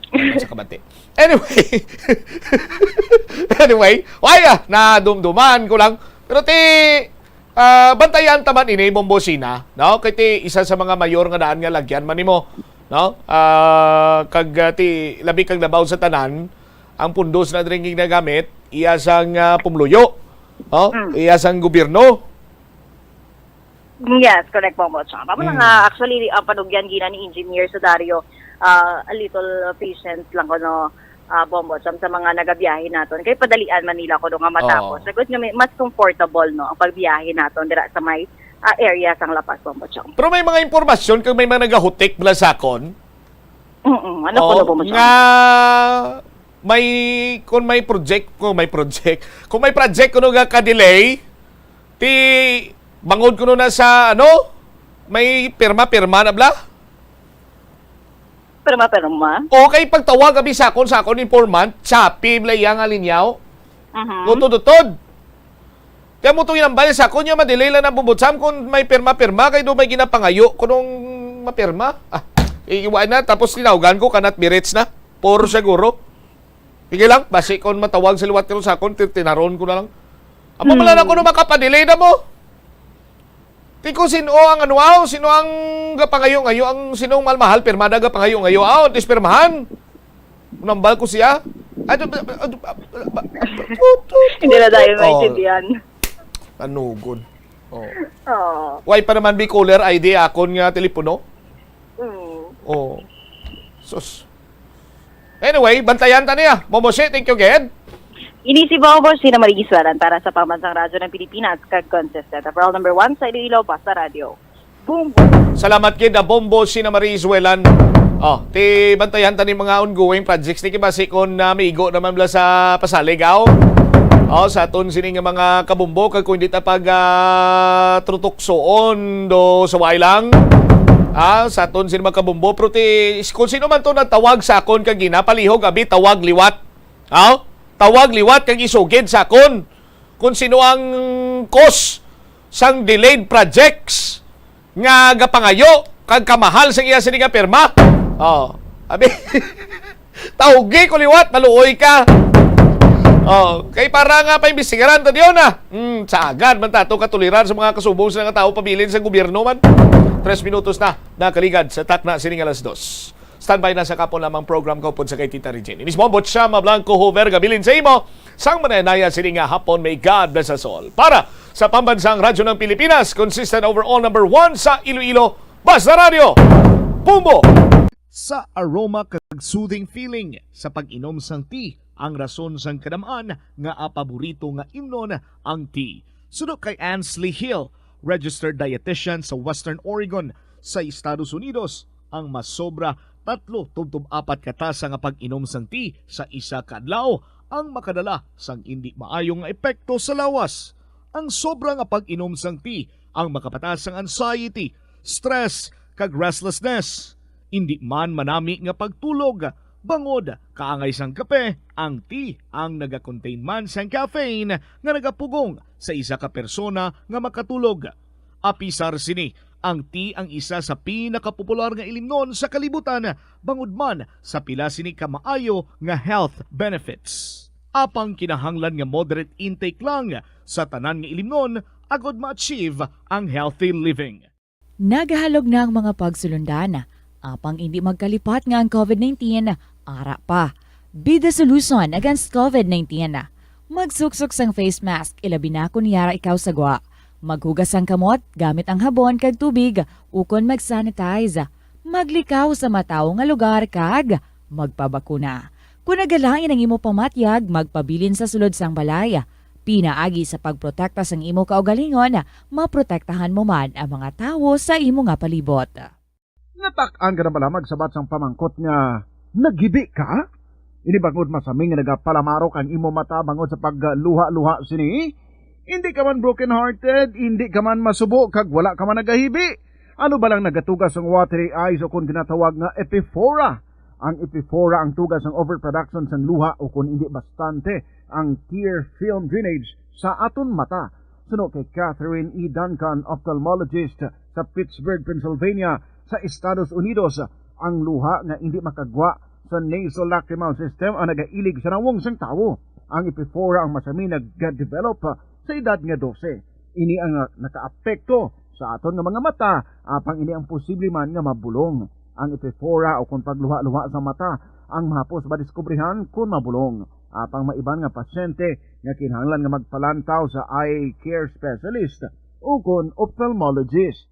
sa kabate. Anyway, na dumduman ko lang. Pero bantayan taman ini Bombosina, no? Kay ti isa sa mga mayor nga daan nga lagyan man nimo, no? Kag ti labi kag labaw sa tanan, ang pundos na drinking na gamit, iya sang pumluyo. No? Iya sang gobyerno. Yes, correct po mo. Actually, ang panugyan gina ni Engineer Sudario, a little patient lang ko no Bombo sa mga nagabiyahe naton kay padalian Manila ko nga matapos. Sagot nga mas comfortable no ang pagbiyahe naton dira sa may area sang Lapas Bombo. Pero may mga impormasyon kung may mga nagahutik mula sakon. Ano po na Bombo? Nga kung may project kuno nga ka-delay ti bangod kuno na sa may pirma na bla. Perma. Okay, pagtawag kami sakon informant, sapi blayang alinyaw. Tutod. Kaya mo itong inambay sakon niya madelay lang na bumutsam kung may perma kay do may ginapangayo kunong mapirma. Iiwan na tapos tinawgan ko kanat mirits na. Por siguro. Sige lang, basi kung matawag sa liwat ko sakon, tinaron ko na lang. Amo mala na ko na makapadelay na mo. Tiko sino ang sino ang gapangayo ngayo, ang sinong malmahal, pirmada gapangayo ngayo, tis pirmahan. Nambal ko siya. Hindi na tayo maintindihan. Anugod. Why pa naman caller ID akon nga telepono? Sus. Anyway, bantayan ta niya. Momose, thank you again. Inisi Bombo, Sina Marigiswaran para sa Pambansang Radyo ng Pilipinas, kag-consistent. Apparel number 1 sa Iloilo, Basta Radio. Boom! Salamat kid Bombo, Sina Marigiswaran. Ti bantayan ta ni mga ongoing projects ni kibasi kon maigo naman bla sa Pasaligaw. Sa aton sining mga kabumbo kag kun di ta pag trutuksoon do sa wailang. Sa aton sining mga kabumbo pero ti kung sino man to nagtawag sa akon kag ginapalihog abi tawag liwat. Tawag liwat kag isugid sa akon kung sino ang cause sang delayed projects nga gapangayo kag kamahal sa iya sining pirma. Abi tawgi ko liwat maluoy ka. Kay para nga pa imbestigaran ta diyon na. Sa agad man tato katuliran sa mga kasubong sa nga tao pabilin sa gobyerno man. 3 minutos na nakaligad sa takna sining alas 2. Standby na sa kapon lamang program ko po sa kay Tita Regine. Inis mo, Botsyama Blanco Hover, gabilin sa imo. Sang mananaya sining nga hapon, may God bless us all. Para sa Pambansang Radyo ng Pilipinas, consistent overall number 1 sa Iloilo, Basta Radio, Bumbo! Sa aroma kag soothing feeling sa pag-inom sang tea, ang rason sang kadamaan nga paborito nga imnon ang tea. Sunod kay Ansley Hill, registered dietitian sa Western Oregon sa Estados Unidos, ang masobra 3-4 katasa nga pag-inom sang tea sa isa ka adlaw ang makadala sang hindi maayong epekto sa lawas. Ang sobra nga pag-inom sang tea ang makapatas sang anxiety, stress kag restlessness. Hindi man manami nga pagtulog, bangod kaangay sang kape, ang tea ang naga-contain man sang caffeine nga nagapugong sa isa ka persona nga makatulog. Apisar sini, ang tea ang isa sa pinakapopular nga ilimnon sa kalibutan, bangod man sa pila sini kamaayo nga health benefits. Apang kinahanglan nga moderate intake lang sa tanan nga ilimnon agod ma-achieve ang healthy living. Nagahalog na ang mga pagsulundan. Apang hindi magkalipat nga ang COVID-19, ara pa. Be the solution against COVID-19. Magsuksok sang face mask, ilabi na kung yara ikaw sagwa. Maghugas ang kamot gamit ang habon kag tubig ukon mag-sanitize. Maglikaw sa mataw nga lugar kag magpabakuna. Kung nagalain ang imo pamatyag, magpabilin sa sulod sang balay. Pinaagi sa pagprotekta sang imo kaugalingon, maprotektahan mo man ang mga tawo sa imo nga palibot. Natak-an ka na malamag sa batsang pamangkot nga nagibi ka? Ini bangod masaming nga nagapalamarok ang imo mata bangod sa pagluha-luha sini. Hindi ka man broken-hearted, hindi ka man masubo kag wala ka man nagahibi. Ano ba lang nagatugas ang watery eyes o kung tinatawag nga epiphora? Ang epiphora ang tugas ng overproduction sang luha o kung hindi bastante ang tear film drainage sa aton mata. Suno kay Catherine E. Duncan, ophthalmologist sa Pittsburgh, Pennsylvania, sa Estados Unidos, ang luha nga hindi makagwa sa nasolacrimal system ang nagailig sa nawong sang tawo. Ang epiphora ang masami nag-develop sa edad nga 12. Ini ang nakaapekto sa aton nga mga mata, apang ini ang posible man nga mabulong. Ang epiphora o kung pagluha-luha sa mata ang mahapos madiskubrihan kung mabulong. Apang maiban nga pasyente nga kinahanglan nga magpalantaw sa eye care specialist o kung ophthalmologist.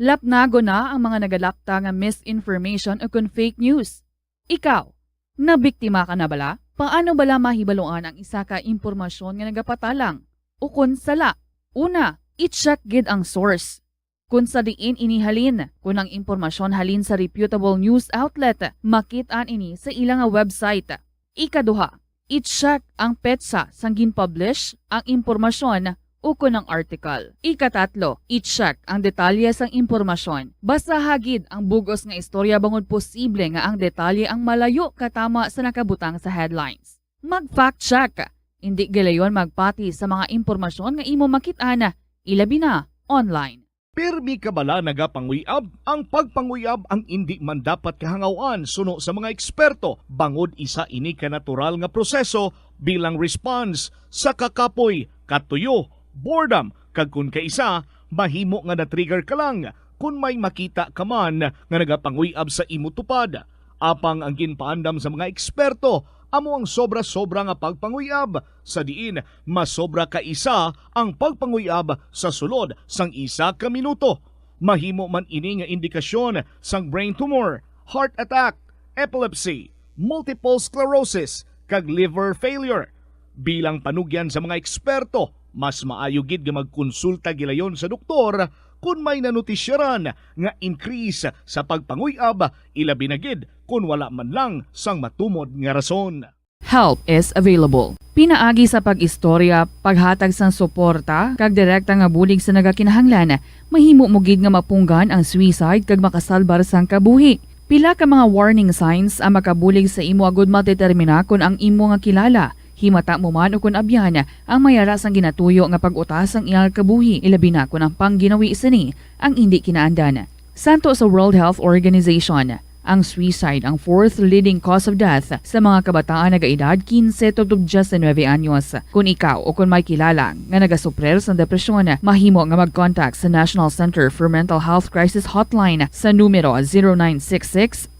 Lapnago na ang mga nagalapta nga misinformation o kung fake news. Ikaw, nabiktima ka na bala? Paano bala mahibaloan ang isa ka impormasyon nga nagapatalang? O kung sala, una, i-check gid ang source. Kung sa diin inihalin, kung ang impormasyon halin sa reputable news outlet, makitaan ini sa ilang website. Ikaduha, i-check ang petsa sang gin-publish ang impormasyon o kung ang article. Ikatatlo, i-check ang detalye sang impormasyon. Basta hagid ang bugos nga istorya bangod posible nga ang detalye ang malayo katama sa nakabutang sa headlines. Mag-fact check. Hindi galayon magpati sa mga impormasyon nga imo makit-ana, ilabi na online. Pirmi ka bala nagapanguyab? Ang pagpanguyab ang hindi man dapat kahangawan suno sa mga eksperto. Bangod isa ini ka natural nga proseso bilang response sa kakapoy, katuyo, boredom, kag kun kaisa, mahimo nga na-trigger ka lang kung may makita ka man nga nagapanguyab sa imo tupad. Apang ang ginpaandam sa mga eksperto, amo ang sobra-sobra nga pagpanguyab, sa diin masobra ka isa ang pagpanguyab sa sulod sang isa ka minuto. Mahimo man ini nga indikasyon sang brain tumor, heart attack, epilepsy, multiple sclerosis, kag liver failure. Bilang panugyan sa mga eksperto, mas maayo gid nga magkonsulta gilayon sa doktor kung may nanutisyaran nga increase sa pagpanguyab, ilabi na gid kung wala man lang sang matumod nga rason. Help is available. Pinaagi sa pag-istorya, paghatag sang suporta, kag direkta nga bulig sa nagakinahanglan, mahimo mo gid nga mapunggan ang suicide kag makasalbar sang kabuhi. Pila ka mga warning signs ang makabulig sa imo agud matetermina kung ang imo nga kilala. Himata mo man o kung abyan ang mayara sang ginatuyo nga pag-utas ang iyang kabuhi, ilabi na kung ang pangginawi sini ang hindi kinaandan. Santo sa World Health Organization, ang suicide ang fourth leading cause of death sa mga kabataan nagaedad 15 to 19 anyos. Kung ikaw o kung may kilala nga nagasuprer sa depresyon, mahimo nga mag-contact sa National Center for Mental Health Crisis Hotline sa numero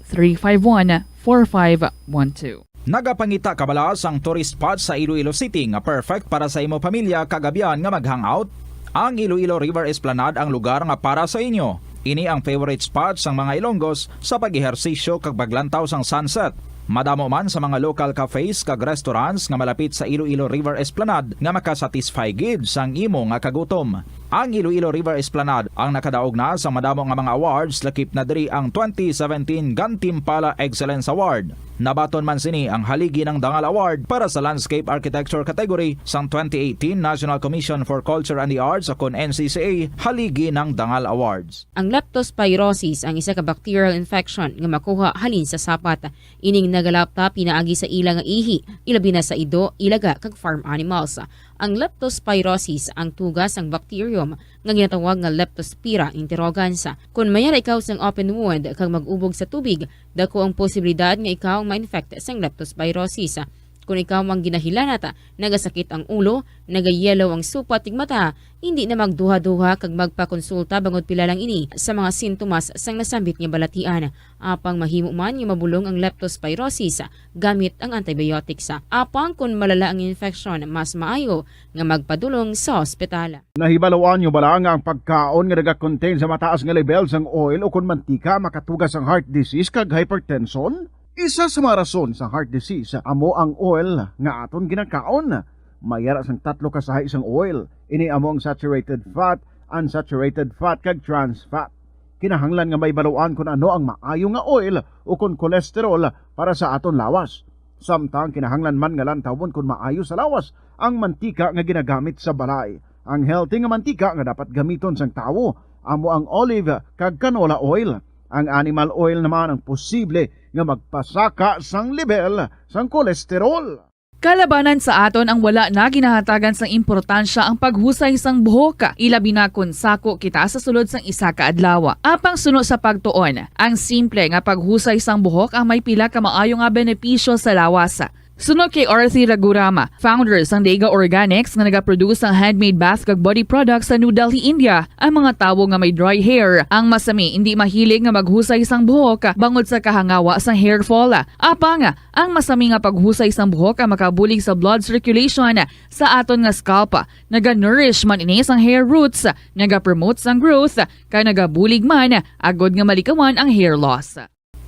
0966-351-4512. Nagapangita kabalas ang tourist spot sa Iloilo City nga perfect para sa imo pamilya kagabihan nga mag-hangout. Ang Iloilo River Esplanade ang lugar nga para sa inyo. Ini ang favorite spot sang mga Ilonggos sa pag-ehersisyo kag paglantaw sang sunset. Madamo man sa mga local cafes kag restaurants nga malapit sa Iloilo River Esplanade nga makasatisfy gid sang imo nga kagutom. Ang Iloilo River Esplanade ang nakadaog na sa madamo nga mga awards, lakip na diri ang 2017 Gantimpala Excellence Award. Nabaton man sini ang haligi ng Dangal Award para sa Landscape Architecture category sang 2018 National Commission for Culture and the Arts o kon NCCA haligi ng Dangal Awards. Ang leptospirosis ang isa ka bacterial infection nga makuha halin sa sapat. Ining nagalapta pinaagi sa ilang nga ihi, ilabi na sa ido, ilaga kag farm animals. Ang leptospirosis ang tugas ang bacterium nga ginatawag nga Leptospira interrogans. Kung mayara ikaw sang open wound kag mag-ubog sa tubig, dako ang posibilidad nga ikaw ma-infect sang leptospirosis. Kung ikaw mang ginahilanata, nagasakit ang ulo, nagayellow ang supat tig mata, hindi na magduha-duha kag magpakonsulta bangod pila lang ini sa mga sintomas sang nasambit nga balatian. Apang mahimo man nga mabulong ang leptospirosis gamit ang antibiotics. Apang kung malala ang infection, mas maayo nga magpadulong sa ospital. Nahibalawaan nyo bala nga ang pagkaon nga nagakontain sa mataas nga level sang oil o kung mantika makatugas ang heart disease kag hypertension? Isa sa mga rason sa heart disease amo ang oil nga aton ginakaon. Mayara sang tatlo kasahay isang oil. Ini amo ang saturated fat, unsaturated fat kag trans fat. Kinahanglan nga may baluan kung ano ang maayo nga oil o kung cholesterol para sa aton lawas. Samtang kinahanglan man nga lantawon kung maayo sa lawas ang mantika nga ginagamit sa balay. Ang healthy nga mantika nga dapat gamiton sang tawo amo ang olive kag canola oil. Ang animal oil naman ang posible nga magpasaka sang level sang kolesterol. Kalabanan sa aton ang wala na ginahatagan sang importansya ang paghusay sang buhok, ilabi na kun sako kita sa sulod sang isa ka adlaw. Apang suno sa pagtuon, ang simple nga paghusay sang buhok ang may pila ka maayo nga benepisyo sa lawas. Sunod kay Arthi Ragurama, founder sang Dega Organics nga nagaproduce ng handmade bath kag body products sa New Delhi, India. Ang mga tawo nga may dry hair, ang masami hindi mahilig nga maghusay sang buhok bangod sa kahangawa sang hair fall. Apang ang masami nga paghusay sang buhok ang makabulig sa blood circulation sa aton nga scalp. Naga-nourish man ini sang hair roots, naga-promote sang growth, kay nagabulig man agod nga malikawan ang hair loss.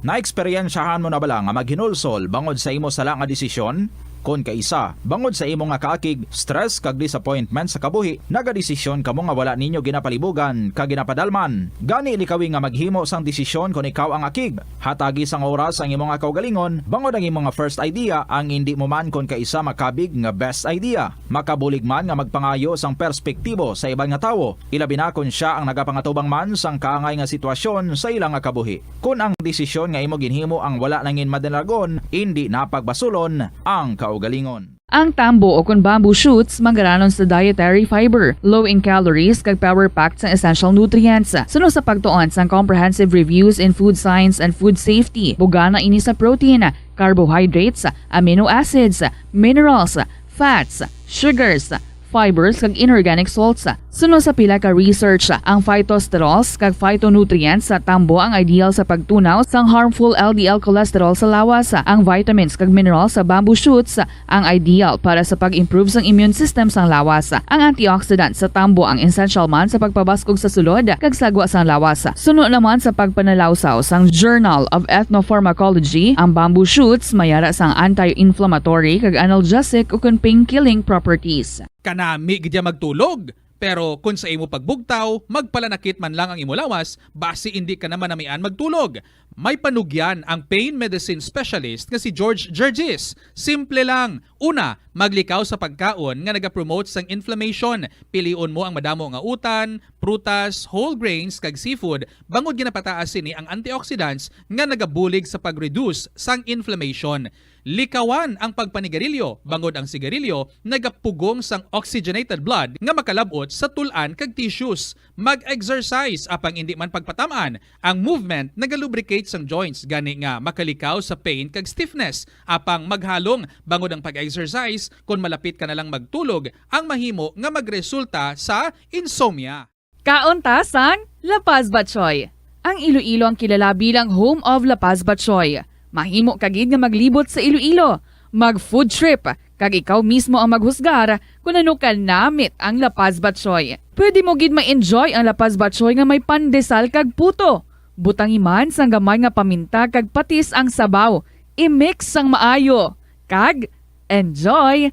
Naeksperyensyahan mo na bala nga maghinulsol bangod sa imo sala nga desisyon? Kon kaisa, bangod sa imo nga kaakig, stress kag disappointment sa kabuhi, nagadesisyon kamo nga wala ninyo ginapalibugan kag ginapadalman. Gani likawi nga maghimo sang desisyon kon ikaw ang akig. Hatagi sang oras ang imo nga kaugalingon, bangod ang imo nga first idea ang hindi mo man kon kaisa makabig nga best idea. Makabulig man nga magpangayo sang perspektibo sa ibang nga tawo, ilabi na kon siya ang nagapangatubang man sang kaangay nga sitwasyon sa ilang nga kabuhi. Kun ang desisyon nga imo ginhimo ang wala nangin madalagon, hindi napagbasulon ang kaugalingon. Ang tambo o kun bamboo shoots manggaranon sa dietary fiber, low in calories kag power-packed sa essential nutrients. Suno sa pagtuon sang comprehensive reviews in food science and food safety, bugana ini sa protein, carbohydrates, amino acids, minerals, fats, sugars, fibers kag inorganic salts. Suno sa pila ka research, ang phytosterols kag phytonutrients sa tambo ang ideal sa pagtunaw sang harmful LDL cholesterol sa lawas. Ang vitamins kag minerals sa bamboo shoots ang ideal para sa pag-improve sang immune system sang lawas. Ang antioxidants sa tambo ang essential man sa pagpabaskog sa sulod kag sagwa sang lawas. Suno naman sa pagpanalawsaw sang Journal of Ethnopharmacology, ang bamboo shoots mayara sang anti-inflammatory kag analgesic o pain-killing properties. Kanami gidya magtulog. Pero kung sa imo pagbugtaw, magpalanakit man lang ang imo lawas, base hindi ka naman namian magtulog. May panugyan ang pain medicine specialist nga si George Gergis. Simple lang. Una, maglikaw sa pagkaon nga nagapromote sang inflammation. Piliun mo ang madamo nga utan, prutas, whole grains kag seafood bangod ginapataas ini ang antioxidants nga nagabulig sa pag-reduce sang inflammation. Likawan ang pagpanigarilyo, bangod ang sigarilyo nagapugong sang oxygenated blood nga makalabot sa tulan kag tissues. Mag-exercise apang hindi man pagpatamaan. Ang movement nagalubricate sang joints gani nga makalikaw sa pain kag stiffness. Apang maghalong bangod ang pag-exercise kung malapit ka na lang magtulog ang mahimo nga magresulta sa insomnia. Kauntasan, La Paz Batchoy. Ang Iloilo ang kilala bilang home of La Paz Batchoy. Mahimo kagid nga maglibot sa Iloilo, mag-food trip, kag ikaw mismo ang maghusgar kung ano ka namit ang La Paz Batchoy. Pwede mo gid ma-enjoy ang La Paz Batchoy nga may pandesal kag puto. Butang iman sang gamay nga paminta kag patis ang sabaw. I-mix sang maayo. Kag enjoy.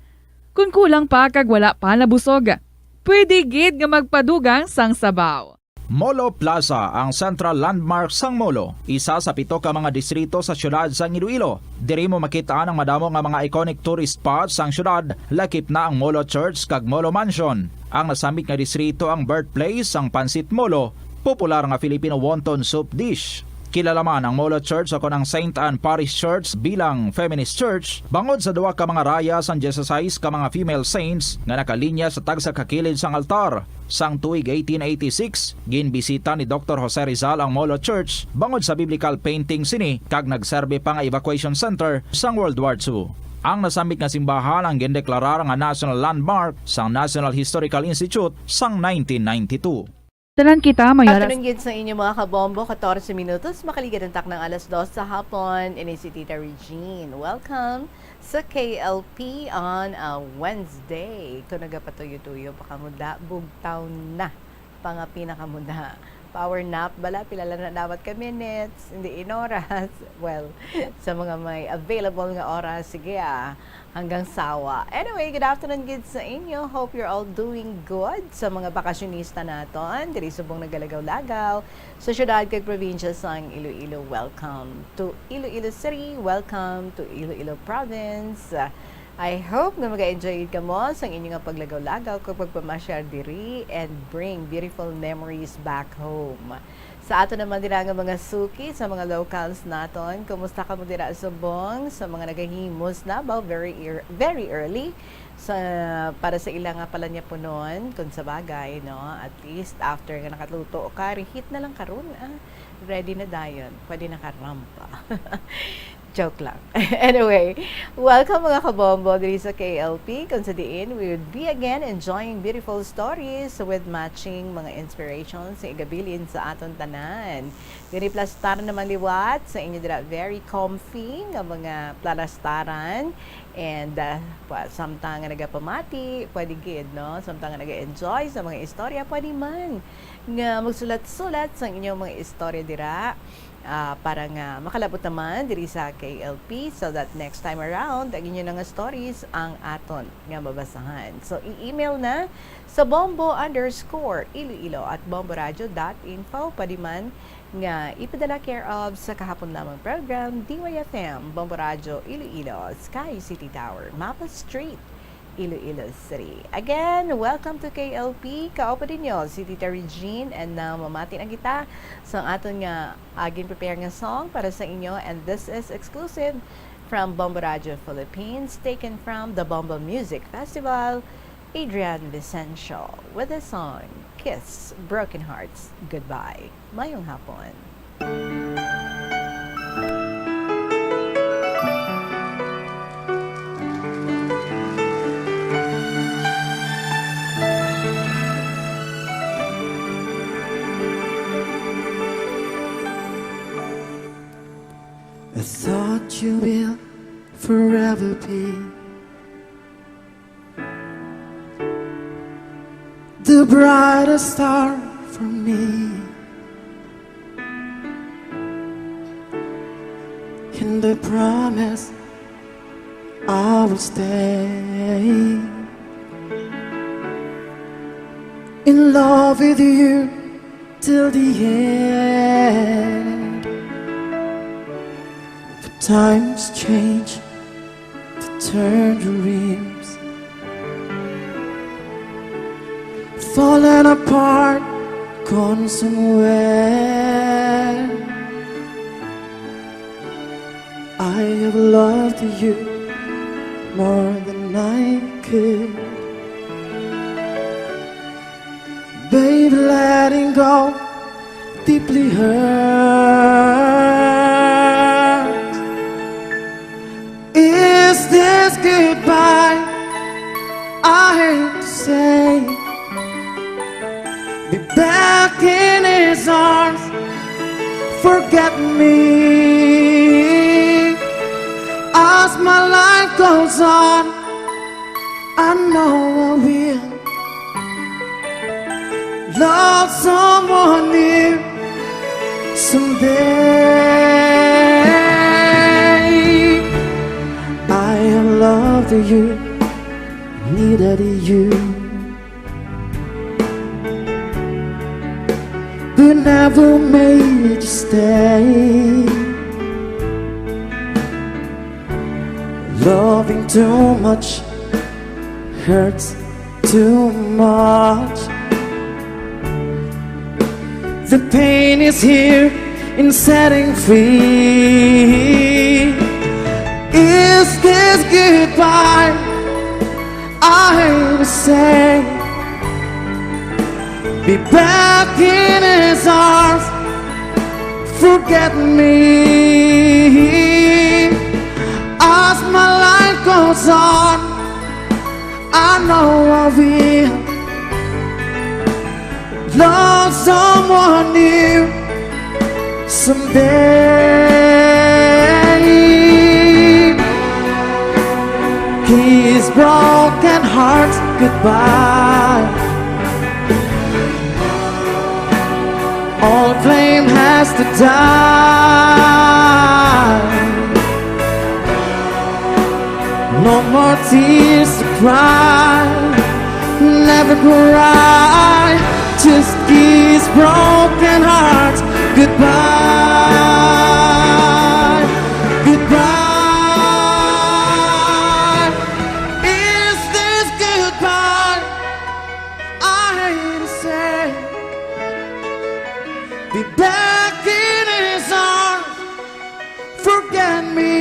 Kung kulang pa kag wala pa nabusog, pwede gid nga magpadugang sang sabaw. Molo Plaza ang central landmark sang Molo, isa sa 7 ka mga distrito sa syudad sang Iloilo. Diri mo makitaan ang madamo nga mga iconic tourist spots sang syudad, lakip na ang Molo Church kag Molo Mansion. Ang nasambit nga distrito ang birthplace sang Pansit Molo, popular nga Filipino wonton soup dish. Kilala man ang Molo Church ako ng St. Anne Parish Church bilang feminist church, bangod sa duwa ka mga raya sang 16 ka mga female saints nga nakalinya sa tagsa kakilid sang altar. Sang tuig 1886, ginbisita ni Dr. Jose Rizal ang Molo Church bangod sa biblical painting sini kag nagserbe pa nga evacuation center sang World War II. Ang nasambit nga simbahan ang gindeklarar nga national landmark sang National Historical Institute sang 1992. Tanan kita mayara. Patunong sa inyo mga kabombo, 14 minutos, makaligan ng taknang alas 2 sa hapon. Ini si Tita Regine. Welcome sa KLP on a Wednesday. Ito nagapatuyo-tuyo, pakamuda, bugtaw na, panga pinakamuda. Power nap bala, pila lang na dapat ka minutes, hindi in oras. Well, sa mga may available nga oras, sige hanggang sawa. Anyway, good afternoon kids sa inyo. Hope you're all doing good. Sa mga bakasyonista naton, diri subong nagalagaw-lagaw sa syudad kag probinsya sang Iloilo. Welcome to Iloilo City. Welcome to Iloilo Province. I hope na mag-enjoy ka mo sa inyong nga paglagaw-lagaw kapag pamasyar diri and bring beautiful memories back home. Sa ato naman dira nga mga suki sa mga locals naton, kumusta ka mo dira subong sa mga nagahimos na ba very early sa para sa ilang nga pala niya punon kung sa bagay, no, at least after nga nakatluto ka reheat na lang karon, ready na dayon, pwede na karampa. Joke lang. Anyway, welcome mga kabombo diri sa KLP. Kung sa diin, we would be again enjoying beautiful stories with matching mga inspirations sa igabilin sa aton tanan. Diri plastaran naman liwat sa inyo dira very comfy nga mga plastaran. And samtang nga nagapamati, pwede gid, no? Samtang nga naga-enjoy sa mga istorya, pwede man nga magsulat-sulat sa inyong mga istorya dira. Para nga makalabot naman diri sa KLP so that next time around ang inyo nga stories ang aton nga mabasahan. So i-email na sa bombo_iloilo@bomboradio.info. Pwede man nga ipadala care of sa kahapon lamang program DYFM Bombo Radio Iloilo, Sky City Tower, Mapa Street, Iloilo City. Again, welcome to KLP. Kaupo din nyo, si Tita Regine, and now mamati na kita sa aton nga agin prepare nga song para sa inyo, and this is exclusive from Bombo Radio Philippines, taken from the Bombo Music Festival, Adrian Vicencio, with the song Kiss Broken Hearts Goodbye. Mayong hapon. I thought you will forever be the brightest star for me, and I promise I will stay in love with you till the end. Times change to turn dreams, falling apart, gone somewhere. I have loved you more than I could. Baby, letting go deeply hurt. Is this goodbye? I hate to say. Be back in his arms. Forget me. As my life goes on, I know I will love someone new someday. I have loved you, needed you, but never made you stay. Loving too much hurts too much. The pain is here in setting free. Is this goodbye? I hate to say. Be back in his arms. Forget me. As my life goes on, I know I will love someone new someday. Kiss broken hearts goodbye. flame has to die. No more tears to cry, never cry. Just these broken hearts goodbye, goodbye. Is this goodbye? I hate to say. Be back in his arms, forget me.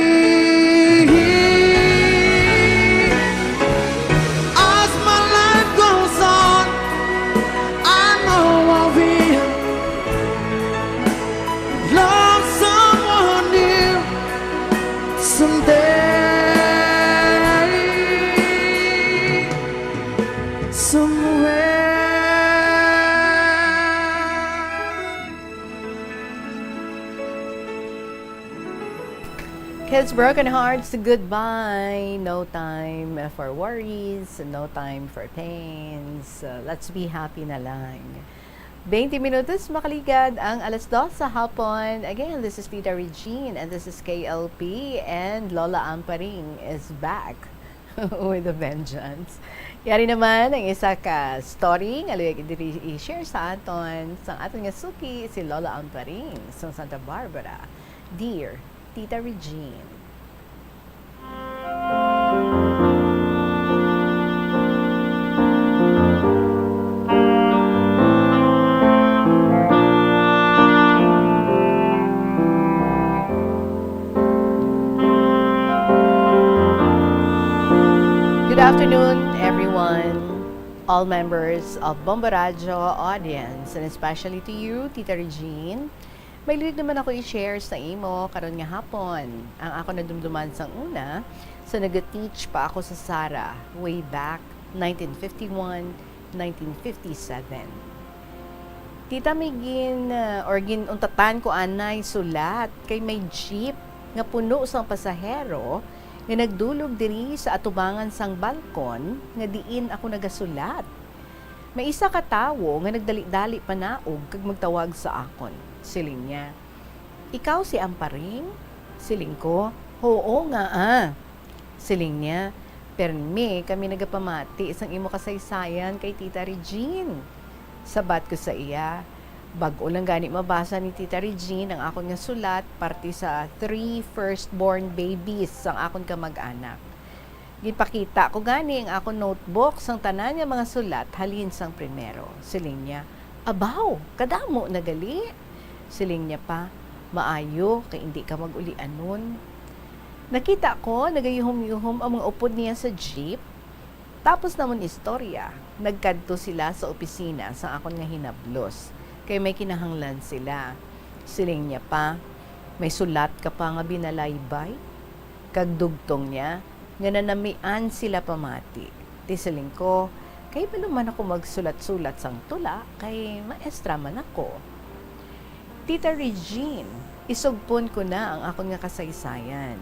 As my life goes on, I know I'll be love someone new someday, somewhere. Kids, broken hearts, goodbye. No time for worries, no time for pains. Let's be happy na lang. 20 minutos makaligad ang 2:00 sa hapon. Again, this is Tita Regine and this is KLP and Lola Amparing is back with a vengeance. Yari naman ang isa ka story nga luwag i-share sa aton sa aton nga suki si Lola Amparing sa Santa Barbara. Dear Tita Regine. Good afternoon, everyone, all members of Bombo Radio audience, and especially to you, Tita Regine. May lilig naman ako i-share sa imo karon nga hapon. Ang ako nadumduman sang una, sa nag-teach pa ako sa Sara way back 1951, 1957. Tita, may untatan ko anay sulat kay may jeep nga puno sang pasahero nga nagdulog diri sa atubangan sang balkon nga diin ako nagasulat. May isa ka tawo nga nagdali-dali panaog kag magtawag sa akon. Siling niya, ikaw si Amparing? Siling ko, oo nga Siling niya, permi kami nagapamati isang imo kasaysayan kay Tita Regine. Sabat ko sa iya, bago lang gani mabasa ni Tita Regine ang akon nga sulat parte sa 3 firstborn babies sang akon ka mag-anak. Gipakita ko gani ang akon notebook sang tanan nga mga sulat halin sang primero. Siling niya, abaw, kadamo na gali. Siling niya pa, maayo kay hindi ka mag-ulian nun. Nakita ko, nagayuhom-yuhom ang mga upod niya sa jeep. Tapos naman istorya, nagkadto sila sa opisina sa akon nga hinablos. Kay may kinahanglan sila. Siling niya pa, may sulat ka pa nga binalaybay. Kagdugtong niya, nga nanamian sila pamati. Ti siling ko, kay paluman ako magsulat-sulat sang tula, kay maestra man ako. Tita Regine, isugpon ko na ang akong nga kasaysayan.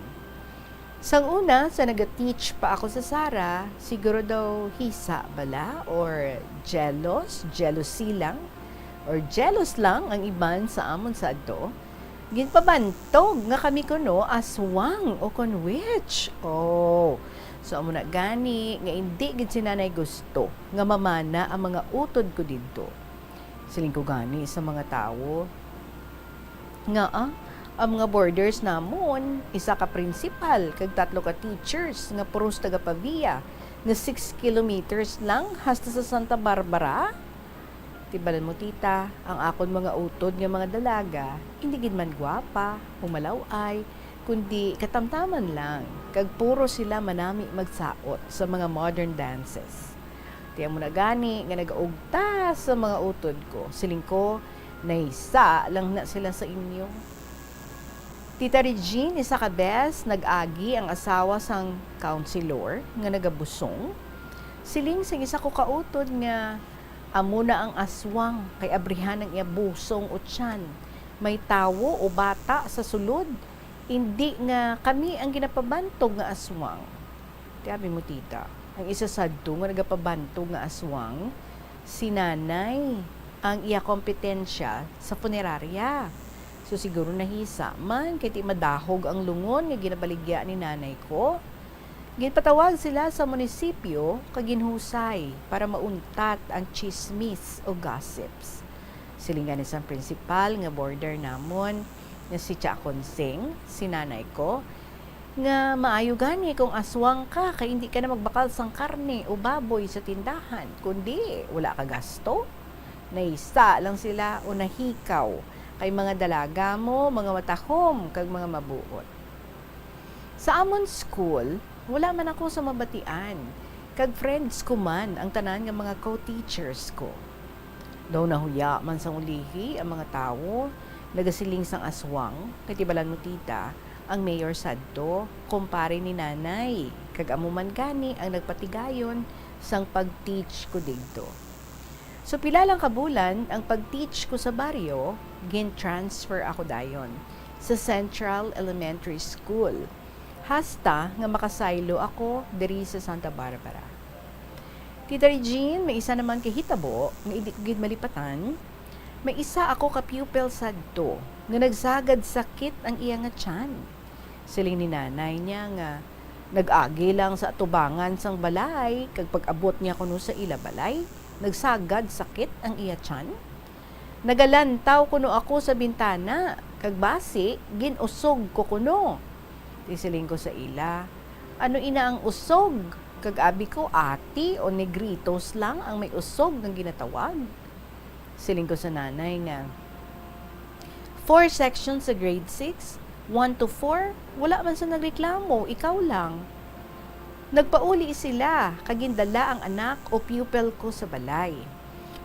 Sang una, sa nag-teach pa ako sa Sara, siguro daw hisa bala or jealousy lang, or jealous lang ang iban sa amon sa adto. Ginpabantog nga kami kuno aswang o kon witch. Oh, so amo na gani nga hindi gid sinanay gusto nga mamana ang mga utod ko didto. Siling ko gani sa mga tawo nga ang mga borders namon, isa ka principal, kag 3 ka teachers, nga puros taga Pavia, nga 6 kilometers lang hasta sa Santa Barbara. Tibalan mo tita, ang akon mga utod nga mga dalaga, hindi gid man gwapa, humalaway, kundi katamtaman lang, kag puro sila manami magsaot sa mga modern dances. Tiyan mo na gani, nga nag-augta sa mga utod ko, siling ko, naisa lang na sila sa inyo. Tita Regine, isa ka bes, nag-agi ang asawa sang counselor nga nagabusong. Siling sang isa ko kautod nga amo na ang aswang kay abrihan ng iabusong o tiyan. May tawo o bata sa sulod. Hindi nga kami ang ginapabantog nga aswang. Tiyabi mo tita, ang isa sadto nga nagapabantog nga aswang, si nanay. ang iya kompetensya sa punerarya. So siguro nahisa man kay ti madahog ang lungon nga ginabaligya ni nanay ko. Ginpatawag sila sa munisipyo kaginhusay para mauntat ang chismis o gossips. Silingan isang principal nga border namon nga si Cha Consing, si nanay ko, nga maayo gani kung aswang ka kay hindi ka na magbakal sang karne o baboy sa tindahan, kundi wala ka gasto. Naisa lang sila o nahikaw kay mga dalaga mo, mga matahom, kag mga mabuot. Sa amon school, wala man ako sa mabatian, kag friends ko man ang tanan nga mga co-teachers ko. Daw nahuya man sang ulihi ang mga tawo, nagasiling sang aswang, kay tibalan mo tita, ang mayor sadto, kumpare ni nanay, kag amo man gani ang nagpatigayon sang pag-teach ko dito. So pila lang kabulan ang pag-teach ko sa baryo, gin-transfer ako dayon sa Central Elementary School. Hasta nga makasaylo ako diri sa Santa Barbara. Tita Regine, may isa naman kay hitabo, nga hindi ko gid malipatan. May isa ako ka pupil sadto nga nagsagad sakit ang iya nga tiyan. Siling ni nanay niya nga nag-agi lang sa atubangan sang balay, kag pag-abot niya kuno sa ila balay, nagsagad sakit ang iya tiyan. Nagalantaw kuno ako sa bintana, kag basi ginusog ko kuno. Isiling ko sa ila, ano ina ang usog? Kag abi ko ati o negritos lang ang may usog ng ginatawag. Siling ko sa nanay nga, 4 sections sa grade 6, 1 to 4, wala man sa nagreklamo, ikaw lang. Nagpauli sila, kagindala ang anak o pupil ko sa balay.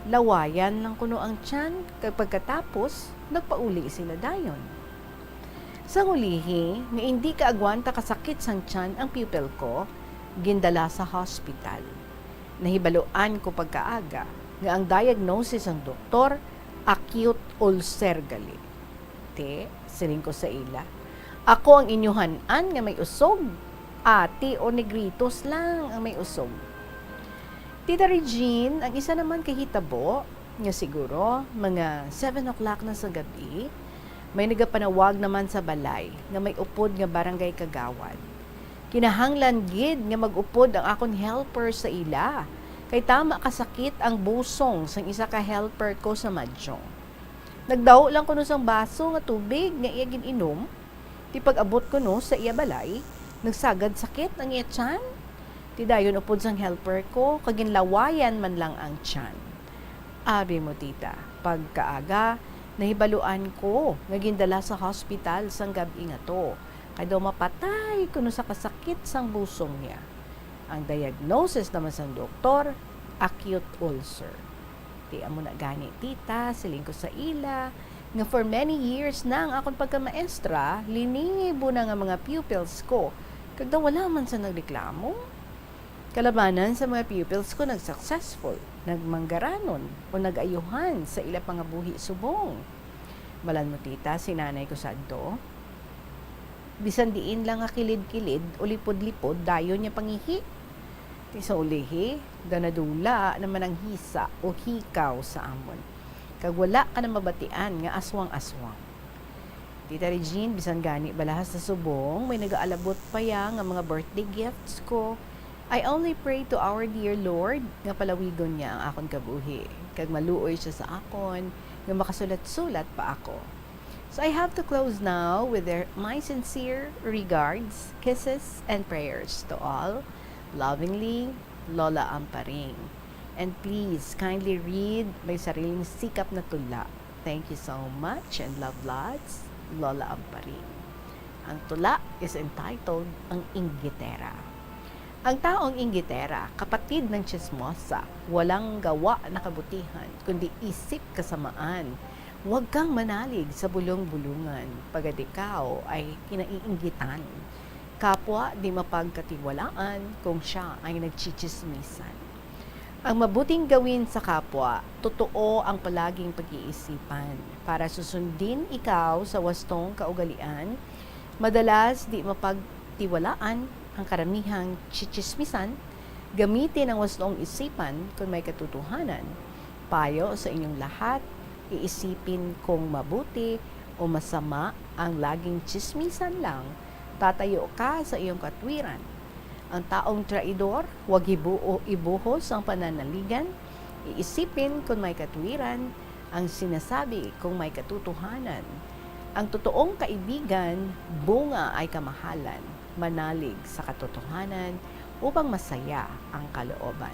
Lawayan lang kuno ang tiyan, pagkatapos, nagpauli sila dayon. Sa ulihi, nga hindi kaagwanta kasakit sang tiyan ang pupil ko, gindala sa hospital. Nahibaluan ko pagkaaga, nga ang diagnosis ng doktor, acute ulcer gali. Siling ko sa ila, ako ang inyuhanan nga may usog, ati o negritos lang ang may usog. Tita Regine, ang isa naman kay hitabo, nga siguro, mga 7 o'clock na sa gabi, may nagapanawag naman sa balay nga may upod nga barangay kagawad. Kinahanglan gid nga mag-upod ang akon helper sa ila, kay tama kasakit ang busong sang isa ka helper ko sa Madjong. Nagdaho lang kuno sang baso nga tubig nga iya gininom, ti pag-abot kuno sa iya balay, nagsagad sakit ang iya tiyan. Ti dayon upod sang helper ko, kaginlawayan man lang ang tiyan. Abi mo tita, pagkaaga, nahibaluan ko, nga gindala sa hospital sang gabi nga to. Kay daw mapatay kuno sa kasakit sang busong niya. Ang diagnosis naman sang doktor, acute ulcer. Ti amo na gani tita, siling ko sa ila, nga for many years na ang akong pagkamaestra, linibo na nga mga pupils ko, kag daw wala man sa nagreklamo. Kalabanan sa mga pupils ko nag-successful, nagmanggaranon o nag-ayuhan sa ila pang buhi subong. Balan mo tita, si nanay ko sadto, bisan diin lang nga kilid-kilid o lipod-lipod, dayon niya pangihi. Sa ulihi, danadula naman ang hisa o hikaw sa amon. Kag wala ka na mabatian nga aswang-aswang. Tita Regine, bisan gani balahas sa subong, may nagaalabot pa ya nga mga birthday gifts ko. I only pray to our dear Lord nga palawigon niya ang akon kabuhi. Kag maluoy siya sa akon, nga makasulat-sulat pa ako. So I have to close now with my sincere regards, kisses, and prayers to all. Lovingly, Lola Amparing. And please, kindly read my sariling sikap na tula. Thank you so much and love lots, Lola Amparing. Ang tula is entitled Ang Inggitera. Ang taong inggitera, kapatid ng chismosa, walang gawa na kabutihan, kundi isip kasamaan. Huwag kang manalig sa bulong-bulungan, pagad ikaw ay kinaiinggitan. Kapwa di mapagkatiwalaan kung siya ay nagchichismisan. Ang mabuting gawin sa kapwa, totoo ang palaging pag-iisipan. Para susundin ikaw sa wastong kaugalian, madalas di mapagtiwalaan ang karamihang chichismisan, gamitin ang wastong isipan kung may katotohanan payo sa inyong lahat, iisipin kung mabuti o masama ang laging tsismisan lang, tatayo ka sa iyong katwiran. Ang taong traidor, huwag ibuhos ang pananaligan, iisipin kung may katwiran, ang sinasabi kung may katotohanan. Ang totoong kaibigan, bunga ay kamahalan, manalig sa katotohanan upang masaya ang kalooban.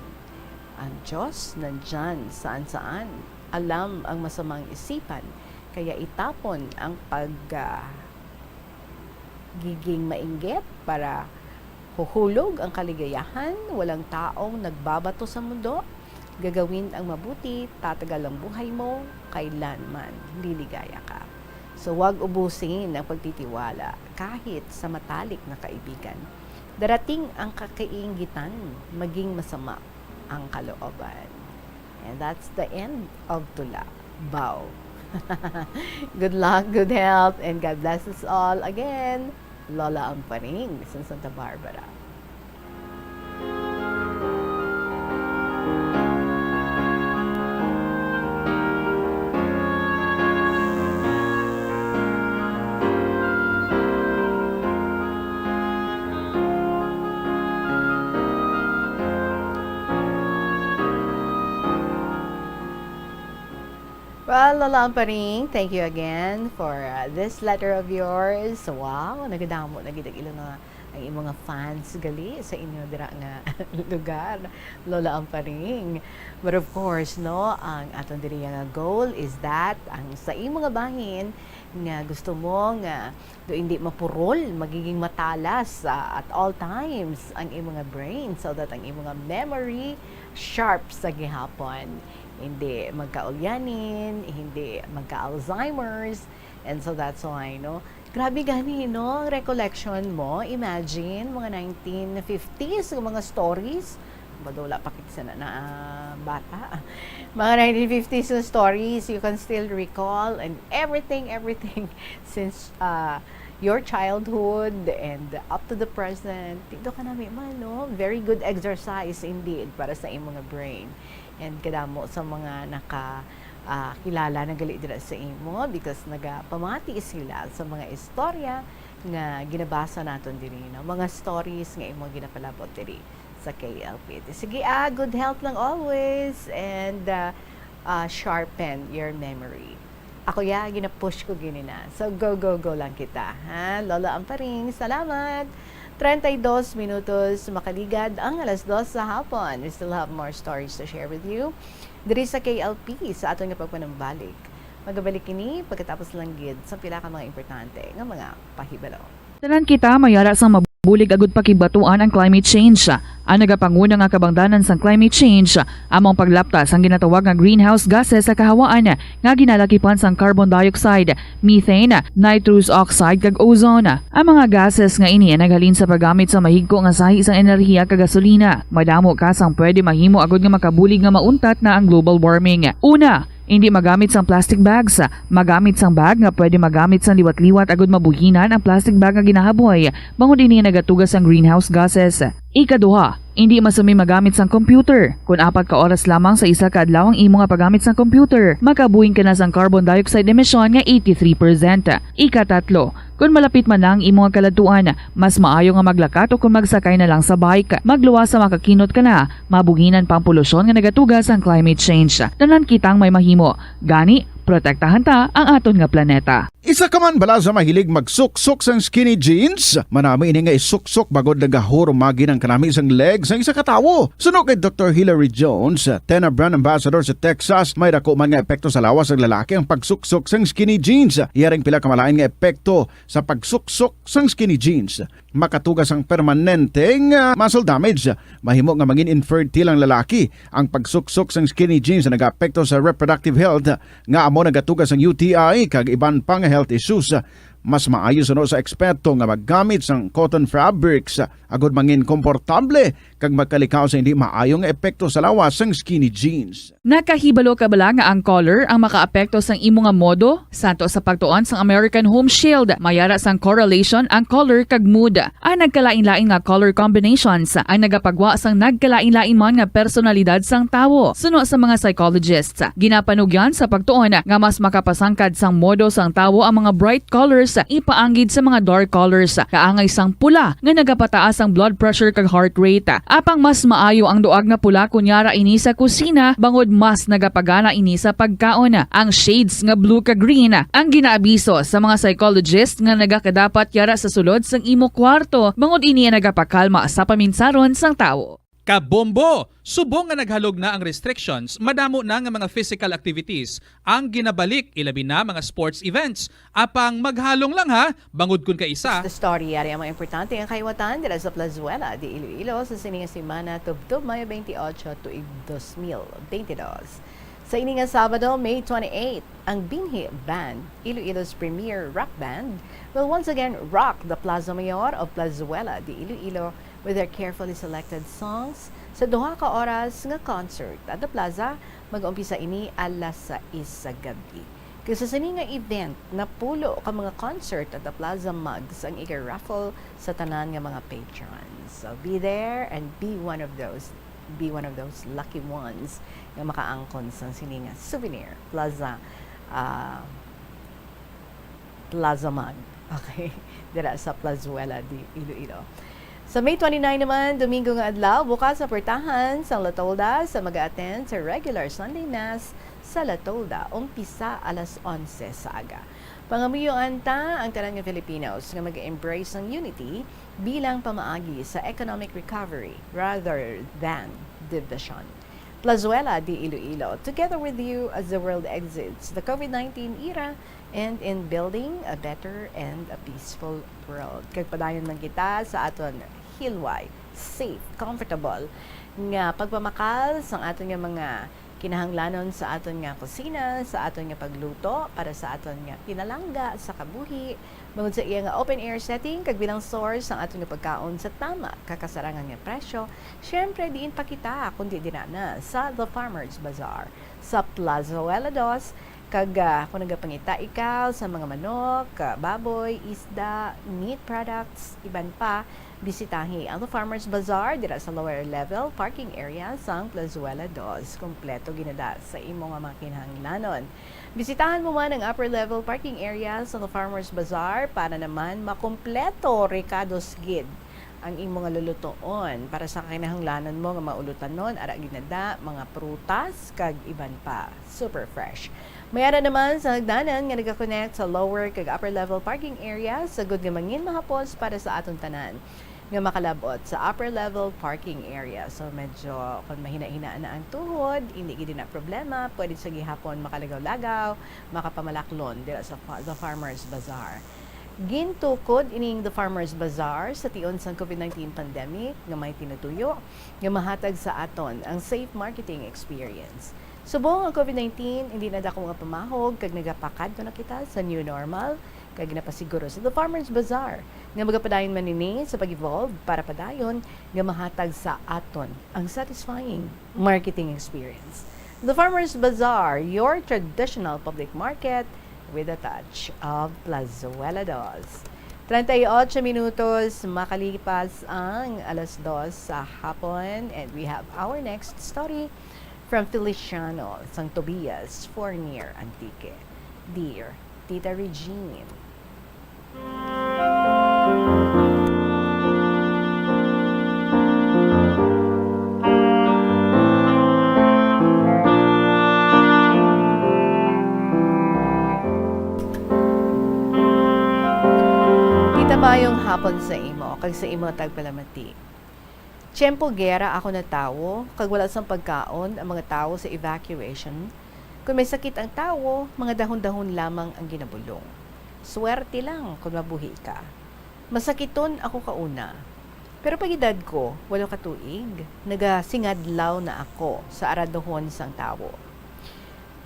Ang Diyos nandyan saan-saan, alam ang masamang isipan, kaya itapon ang giging mainggit para huhulog ang kaligayahan, walang taong nagbabato sa mundo, gagawin ang mabuti, tatagal ang buhay mo, kailanman liligaya ka. So huwag ubusin ang pagtitiwala kahit sa matalik na kaibigan. Darating ang kakaingitan, maging masama ang kalooban. And that's the end of Tula. Bow. Good luck, good health, and God bless us all. Again, Lola Amparing sa Santa Barbara. Well, Lola Amparing, thank you again for this letter of yours. Wow, nagadamo, nagidagilo na ang imong mga fans gali sa inyo dira nga lugar, Lola Amparing. But of course, no, ang aton diri nga goal is that ang sa imong mga bahin nga gusto mo nga do hindi mapurol, magiging matalas at all times ang imong mga brain so that ang imong mga memory sharp sa gihapon. Hindi magkaulyanin, hindi magka-Alzheimer's, and so that's why, no? Grabe gani, no? Recollection mo, imagine, mga 1950s, mga stories, badula pa kita na bata. Mga 1950s na stories, you can still recall, and everything since your childhood and up to the present, dito ka namin man, no? Very good exercise indeed para sa imong brain. And kadamo sa mga kilala na gali dira sa imo because nagapamati sila sa mga istorya nga ginabasa naton diri, no? Mga stories nga imo ginapalabot diri sa KLP. Sige, good health lang always and sharpen your memory. Ako gina-push ko gini na. So go lang kita, ha? Lola Amparing, salamat. 32 minutos makaligad ang alas 2 sa hapon. We still have more stories to share with you. Diri sa KLP sa aton nga pagpanumbalik. Magabalik kini pagkatapos lang gid sa pila ka mga importante nga mga pahibalo. Tanan kita mayara sa mabulig agud pakibatuan ang climate change. Ang nagapanguna nga kabangdanan sang climate change among paglaptas ang ginatawag nga greenhouse gases sa kahawaan nga ginalakipan sang carbon dioxide, methane, nitrous oxide kag ozone. Ang mga gases nga ini naghalin sa paggamit sa mahigko nga sahi sang enerhiya kag gasolina. Madamo ka sang pwede mahimo agud nga makabulig nga mauntat na ang global warming. Una, hindi magamit sang plastic bags. Magamit sang bag nga pwede magamit sang liwat-liwat agud mabuhinan ang plastic bag nga ginahaboy. Bangod ini nagatugas ang greenhouse gases. Ikaduha, hindi masumi magamit sang computer. Kung 4 ka oras lamang sa isa ka adlaw ang imo nga paggamit sang computer, makabuhing ka na sang carbon dioxide emission nga 83%. Ikatatlo, kung malapit man lang imo nga kaladtuan, mas maayo nga maglakat o kung magsakay na lang sa bike. Magluwas sa makakinot ka na, mabuhinan pang polusyon nga nagatugas ang climate change. Tanan kitang may mahimo. Gani, protektahan ta ang aton nga planeta. Isa ka man bala sa mahilig magsuksok sang skinny jeans? Manami ini nga isuksok bagod nagahuro magi ng kanami sang legs ang isa ka tawo. Suno kay Dr. Hilary Jones, 10 brand ambassador sa Texas, may dako man nga epekto sa lawas ng lalaki ang pagsuksok sang skinny jeans. Iyaring pila kamalain nga epekto sa pagsuksok sang skinny jeans. Makatugas ang permanenteng muscle damage. Mahimo nga mangin infertile ang lalaki. Ang pagsuksok sang skinny jeans na nag-apekto sa reproductive health nga amo nagatugas ang UTI kag iban pang health issues. Mas maayo sa eksperto nga maggamit sang cotton fabrics agud mangin komportable kag magkalikaw sa hindi maayong epekto sa lawas sang skinny jeans. Nakahibalo ka bala nga ang color ang makaapekto sang imo nga modo? Santo sa pagtuon sang American Home Shield, mayara sang correlation ang color kag mood. Ang nagkalain-lain nga color combinations ang nagapagwa sang nagkalain-lain man nga personalidad sang tawo. Suno sa mga psychologists, ginapanugyan sa pagtuon nga mas makapasangkad sang modo sang tawo ang mga bright colors ipaanggid sa mga dark colors. Kaangay sang pula nga nagapataas ang blood pressure kag heart rate. Apang mas maayo ang duag nga pula kunyara ini sa kusina bangod mas nagapagana ini sa pagkaon. Ang shades nga blue kag green ang ginaabiso sa mga psychologist nga nagakadapat yara sa sulod sang imo kwarto bangod ini nagapakalma sa paminsaron sang tawo. Kabombo! Subong nga naghalog na ang restrictions, madamo na nga mga physical activities ang ginabalik, ilabi na mga sports events. Apang maghalong lang ha, bangod kun ka isa. The story yari ang mga importante ang kaiwatan dila sa Plazuela de Iloilo sa sininga semana tubtob Mayo 28 to 2022. Sa ini nga Sabado, May 28, ang Binhi Band, Iloilo's premier rock band, will once again rock the Plaza Mayor of Plazuela de Iloilo with their carefully selected songs sa duha ka oras nga concert at the plaza. Mag-umpisa ini alas 6 sa gabi. Kasi sa nga event na pulo ka mga concert at the plaza mugs ang i-raffle sa tanan nga mga patrons. So be there and be one of those lucky ones nga makaangkon sa sininga souvenir plaza mug. Okay, dira sa Plazuela de Iloilo. Sa May 29 naman, Domingo nga adlaw, bukas sa portahan sa La Tolda sa mag-attend sa regular Sunday Mass sa La Tolda, umpisa alas 11 sa aga. Pangamuyuan ta ang tanan nga Filipinos nga mag-embrace ng unity bilang pamaagi sa economic recovery rather than division. Plazuela de Iloilo, together with you as the world exits the COVID-19 era and in building a better and a peaceful world. Kagpadayon man kita sa aton hilway, safe, comfortable nga pagpamakal sa aton nga mga kinahanglanon sa aton nga kusina, sa aton nga pagluto, para sa aton nga pinalangga sa kabuhi, bangod sa iya nga open air setting, kag bilang source ang aton nga pagkaon sa tama, kakasarangan nga presyo. Syempre, diin pa kita, kundi dinana sa The Farmers Bazaar sa Plazuela 2, kag kung nagapangita ikaw sa mga manok, baboy, isda, meat products, iban pa, bisitahi ang The Farmers Bazaar dira sa lower level parking area sa Plazuela 2. Kompleto ginada sa imo nga mga kinahanglanon. Bisitahan mo man ang upper level parking area sa The Farmers Bazaar para naman makompleto Ricardo's Gid ang imo nga lulutoon para sa kinahanglanon mo nga maulutanon ara ginada mga prutas kag iban pa. Super fresh. Mayara naman sa hagdanan nga nagka-connect sa lower kag upper level parking area sa good nga mangin mahapos para sa aton tanan nga makalabot sa upper level parking area. So medyo kung mahina-hinaan na ang tuhod, hindi gid na problema, pwede sa gihapon makalagaw-lagaw, makapamalaklon dira sa The Farmers Bazaar. Gintukod ining The Farmers Bazaar sa tion sa COVID-19 pandemic nga may tinutuyo nga mahatag sa aton ang safe marketing experience. Subong ang COVID-19, hindi na dako nga pamahog kag nagapakad ko na kita sa new normal kag ginapasiguro sa The Farmers Bazaar nga magapadayon man nini sa pag-evolve para padayon nga mahatag sa aton ang satisfying marketing experience. The Farmers Bazaar, your traditional public market with a touch of Plazuela 2. 38 minutos makalipas ang alas 2 sa hapon, and we have our next story from Feliciano Sang Tobias, Fournier Antique. Dear Tita Regine. Tita mayong hapon sa imo, kag sa imo tagpalamati. Tiyempo gera ako na tawo, kag wala sang pagkaon ang mga tawo sa evacuation. Kung may sakit ang tawo, mga dahon-dahon lamang ang ginabulong. Swerte lang kung mabuhi ka. Masakiton ako kauna. Pero pag edad ko, 8 katuig, nagasingadlaw na ako sa aradohon sang tawo.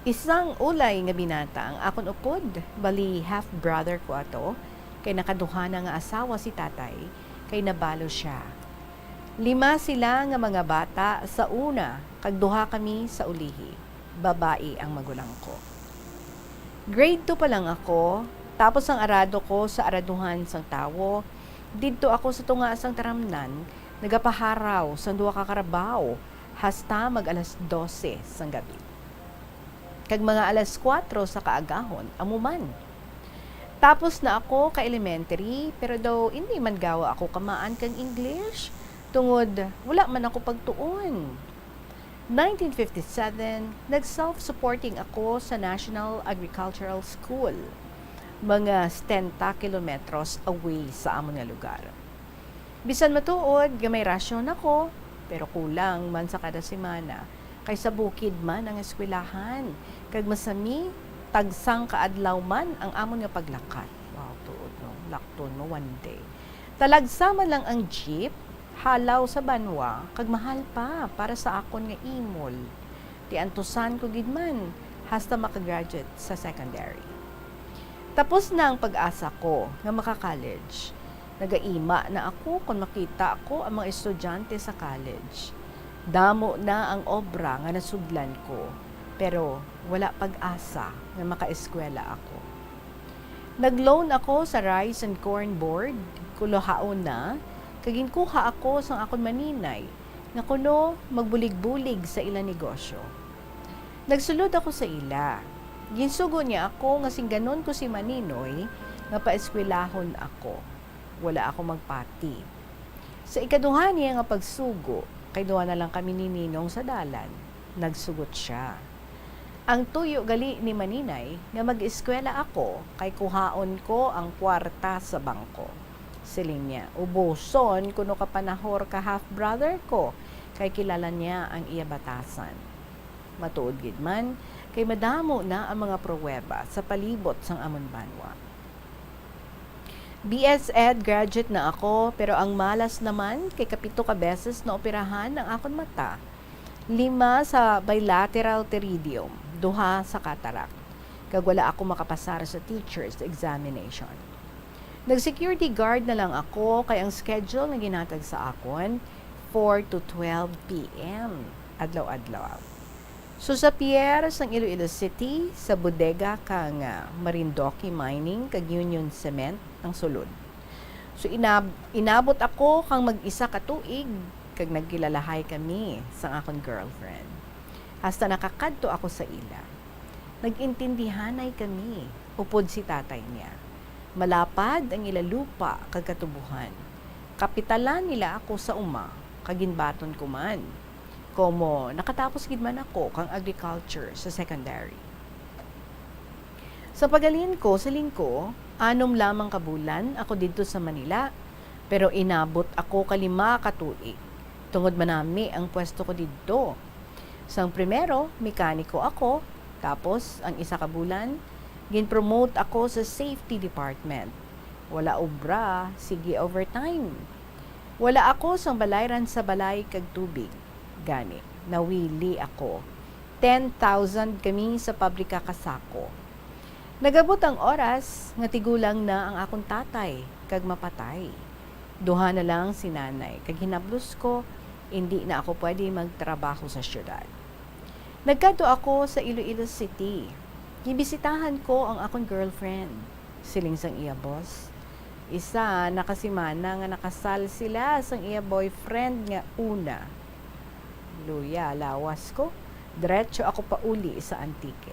Isang ulay nga binata ang akon upod, bali half-brother ko ato, kay nakaduha na nga asawa si tatay, kay nabalo siya. 5 sila nga mga bata sa una, kag duha kami sa ulihi. Babae ang magulang ko. Grade 2 pa lang ako, tapos ang arado ko sa araduhan sang tawo. Didto ako sa tunga sang taramnan, nagapaharaw sa duha ka karabaw, hasta mag alas 12 sang gabi. Kag mga alas 4 sa kaagahon, amuman. Tapos na ako ka elementary, pero daw hindi man gawa ako kamaan kang English, tungod wala man ako pagtuon. 1957, nag-self-supporting ako sa National Agricultural School, mga 10 kilometros away sa amon nga lugar. Bisan matuod, gamay rasyon ako, pero kulang man sa kada semana, kay sa bukid man ang eskwelahan, kag masami, tagsang kaadlaw man ang amon nga paglakat. Wow, tuod no, lakton mo one day. Talagsama lang ang jeep, halaw sa banwa, kag mahal pa para sa akon nga imol. Di antusan ko gid man, hasta makagraduate sa secondary. Tapos na ang pag-asa ko nga maka-college. Nagaima na ako kung makita ako ang mga estudyante sa college. Damo na ang obra nga nasudlan ko, pero wala pag-asa nga maka-eskwela ako. Nag-loan ako sa Rice and Corn Board, kulohaon na, kaginkuha ako sang akon maninay, nga kuno magbulig-bulig sa ila negosyo. Nagsulod ako sa ila. Ginsugo niya ako nga singganon ko si Maninoy nga paeskwelahon ako. Wala ako magpati. Sa ikaduha niya nga pagsugo, kay duha na lang kami ni Ninong sa dalan, nagsugot siya. Ang tuyo gali ni Maninay nga mag-eskwela ako, kay kuhaon ko ang kwarta sa bangko. Siling niya, ubuson kuno ka panahor ka half-brother ko, kay kilala niya ang iya batasan. Matuod gid man, kay madamo na ang mga pruweba sa palibot sang amon banwa. BS Ed graduate na ako, pero ang malas naman kay kapito ka beses na operahan ang akon mata. 5 sa bilateral pterygium, 2 sa cataract. Kag wala ako makapasar sa teacher's examination. Nag-security guard na lang ako, kay ang schedule na ginatag sa akon 4 to 12 p.m. adlaw-adlaw. So sa pier sang Iloilo City, sa bodega kang Marindoki Mining kag Union Cement ang sulod. So inabot ako kang mag-isa ka tuig kag nagkilalahay kami sa akong girlfriend. Hasta nakakadto ako sa ila. Nag-intindihanay kami, upod si tatay niya. Malapad ang ila lupa kag katubuhan. Kapitalan nila ako sa uma, kaginbaton ko man. Como nakatapos gid man ako kang agriculture sa secondary. Sa pagalin ko sa lingko, 6 lamang kabulan ako dito sa Manila, pero inabot ako ka 5 ka tuig. Tungod manami ang pwesto ko dito. Sang primero, mekaniko ako, tapos ang 1 ka bulan, gin-promote ako sa safety department. Wala obra, sige overtime. Wala ako sang balayran sa balay kag tubig. Gani, nawili ako. 10,000 kami sa pabrika kasako. Nagabot ang oras, nga tigulang na ang akong tatay, kag mapatay. 2 na lang si nanay, kag hinablos ko, hindi na ako pwede magtrabaho sa syudad. Nagkadto ako sa Iloilo City. Gibisitahan ko ang akong girlfriend, siling sang iya boss. Isa, nakasimana nga nakasal sila sang iya boyfriend nga una. Luya, lawas ko. Diretso ako pa uli sa Antique.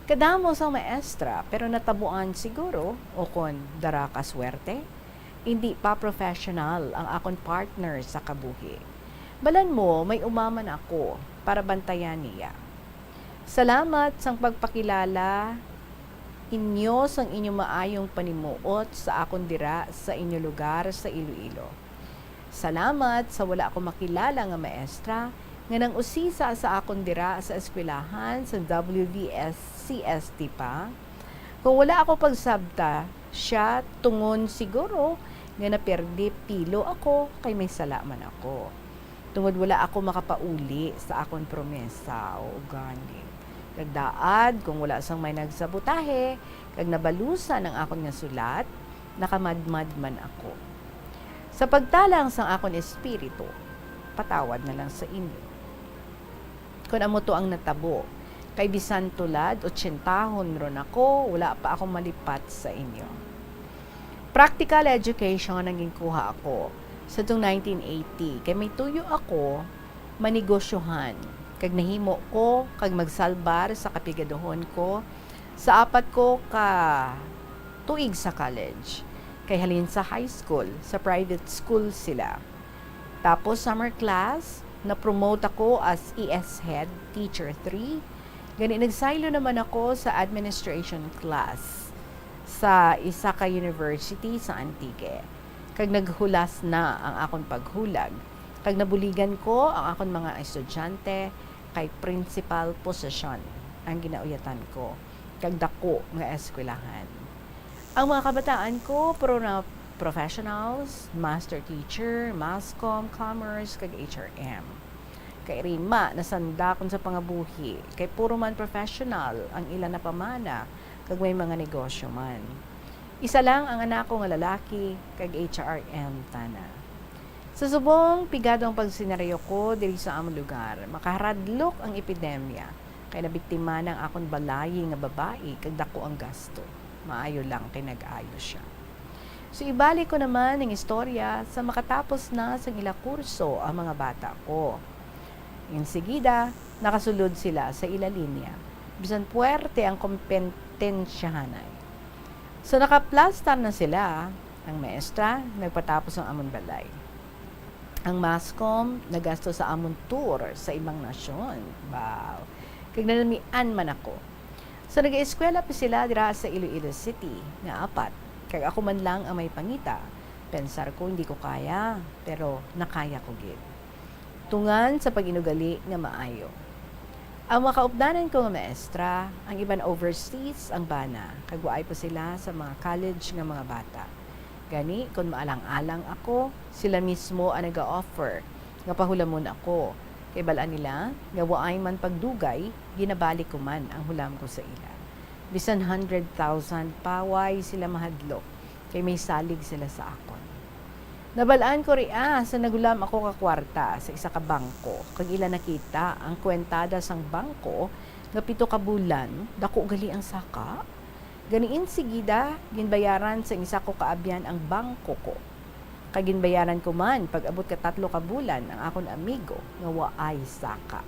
Kadamo sang maestra, pero natabuan siguro, o kon dara ka swerte, hindi pa professional ang akong partner sa kabuhi. Balan mo, may umaman ako para bantayan niya. Salamat sang pagpakilala inyo sang inyong maayong panimuot sa akong dira sa inyo lugar sa Iloilo. Salamat sa wala ako makilala nga maestra nga nang usisa sa akong dira sa eskwelahan sa WVS-CST pa. Kung wala ako pagsabta, siya tungon siguro nga naperdi pilo ako kay may salaman ako. Tungod wala ako makapauli sa akong promesa o gani. Nagdaad kung wala sang may nagsabutahe, kag nabalusan ang akong nga sulat, nakamadmad man ako. Sa pagtalang sang akon espiritu, patawad na lang sa inyo. Kung amo to ang natabo, kay bisan tulad, 80 ron ako, wala pa akong malipat sa inyo. Practical education ang ginkuha ako sa 1980, kay may tuyo ako manegosyohan, kag nahimo ko, kag magsalbar sa kapigaduhon ko, sa 4 ko ka tuig sa college, kay halin sa high school, sa private school sila. Tapos summer class, na-promote ako as ES Head Teacher 3. Gani nagsaylo naman ako sa administration class sa isa ka university sa Antique. Kag naghulas na ang akong paghulag. Kag nabuligan ko ang akong mga estudyante kay principal position ang ginauyatan ko. Kag dako nga eskwelahan. Ang mga kabataan ko puro na professionals, master teacher, mass comm, commerce, kag HRM. Kay Rima, nasanda kon sa pangabuhi. Kay puro man professional ang ilan na pamana, kag may mga negosyo man. Isa lang ang anak ko nga lalaki, kag HRM tana. Sa subong, pigado ang pagsenaryo ko diri sa among lugar. Makaharadlok ang epidemya, kay nabiktima ng akong balayi nga babae, kag dako ang gasto. Maayo lang kay nag-ayo siya. So ibalik ko naman ang istorya sa makatapos na sa ila kurso ang mga bata ko. Insigida, nakasulod sila sa ila linya. Bisan puwerte ang kompetensyahanay. So nakaplastar na sila, ang maestra nagpatapos ng amon balay. Ang mascom nagasto sa amon tour sa ibang nasyon. Wow. Kag nanamian man ako. So nag-eskwela pa sila dira sa Iloilo City nga 4. Kag ako man lang ang may pangita. Pensar ko hindi ko kaya, pero nakaya ko gid. Tungan sa pag-inugali nga maayo. Ang makaupdanan ko nga maestra, ang iban overseas ang bana. Kagwaay pa sila sa mga college nga mga bata. Gani, kung maalang-alang ako, sila mismo ang nag-offer nga pahulamon ako. Kay balaan nila, nga waay man pagdugay, ginabalik ko man ang hulam ko sa ila. Bisan 100,000 paway sila mahadlok, kay may salig sila sa akon. Nabalaan ko ria sa nagulam ako ka kwarta sa isa ka bangko, kag ila nakita ang kwentada sang bangko nga 7 ka bulan, dako gali ang saka. Ganiin sigida, ginbayaran sa isa ko kaabyan ang bangko ko. Kag ginbayaran ko man pag abot ka 3 ka bulan ang akon amigo nga waay saka.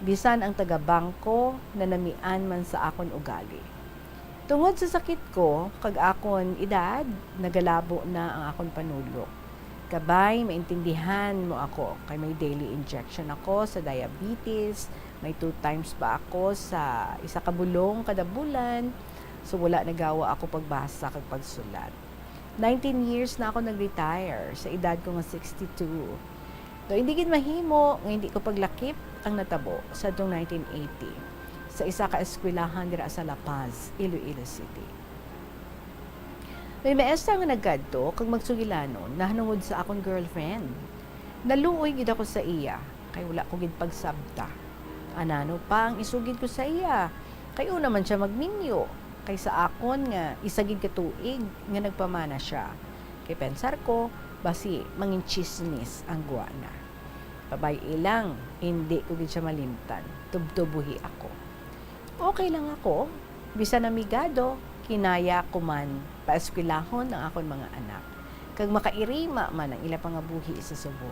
Bisan ang taga-bangko na namian man sa akon ugali. Tungod sa sakit ko, kag akon edad, nagalabo na ang akon panulok. Kabay, maintindihan mo ako, kay may daily injection ako sa diabetes, may 2 times pa ako sa isa ka bulong kada bulan, so wala nagawa ako pagbasa kag pagsulat. 19 years na ako nag-retire sa edad ko nga 62. So, hindi gid mahimo nga hindi ko paglakip ang natabo sa 1980 sa isa ka eskwelahan dira sa La Paz, Iloilo City. May maestra nga nagkadto kag magsugilanon nahanungod sa akong girlfriend. Naluoy gid ako sa iya kay wala ko gid pagsabta. Anano pa ang isugid ko sa iya kay una man siya magminyo kay sa akon nga isa gid ka tuig nga nagpamana siya. Kay pensar ko basi mangin chismis ang guana. Pabay ilang, hindi ko gid siya malimtan. Tubtubuhi ako. Okay lang ako. Bisan amigado, kinaya ko man paeskwelahon ang akon mga anak. Kag makairima man ang ila pangabuhi sa Subo.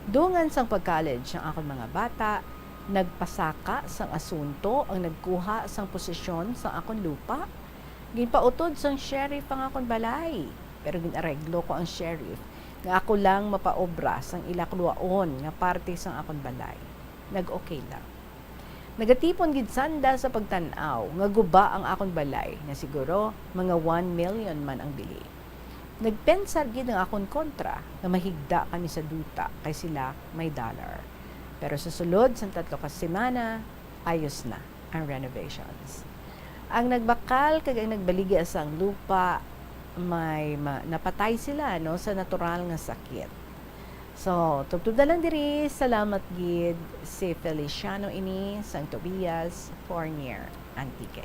Dungan sang pag-college ang akon mga bata, nagpasaka sang asunto ang nagkuha sang posisyon sang akon lupa. Ginpautod sang sheriff ang akon balay. Pero ginareglo ko ang sheriff nga ako lang mapaobra sang ilakluaon nga parte sang akon balay. Nag-okay lang. Nagatipon gid sanda sa pagtan-aw nga guba ang akon balay na siguro mga 1 million man ang bili. Nagpensar gid ang akon kontra nga mahigda kami sa duta kay sila may dollar. Pero sa sulod sang 3 ka semana, ayos na ang renovations. Ang nagbakal kag ang nagbaligi sang lupa may napatay sila no sa natural nga sakit. So, tugtudalan diri, salamat gid si Feliciano ini sang Tobias Fournier Antique.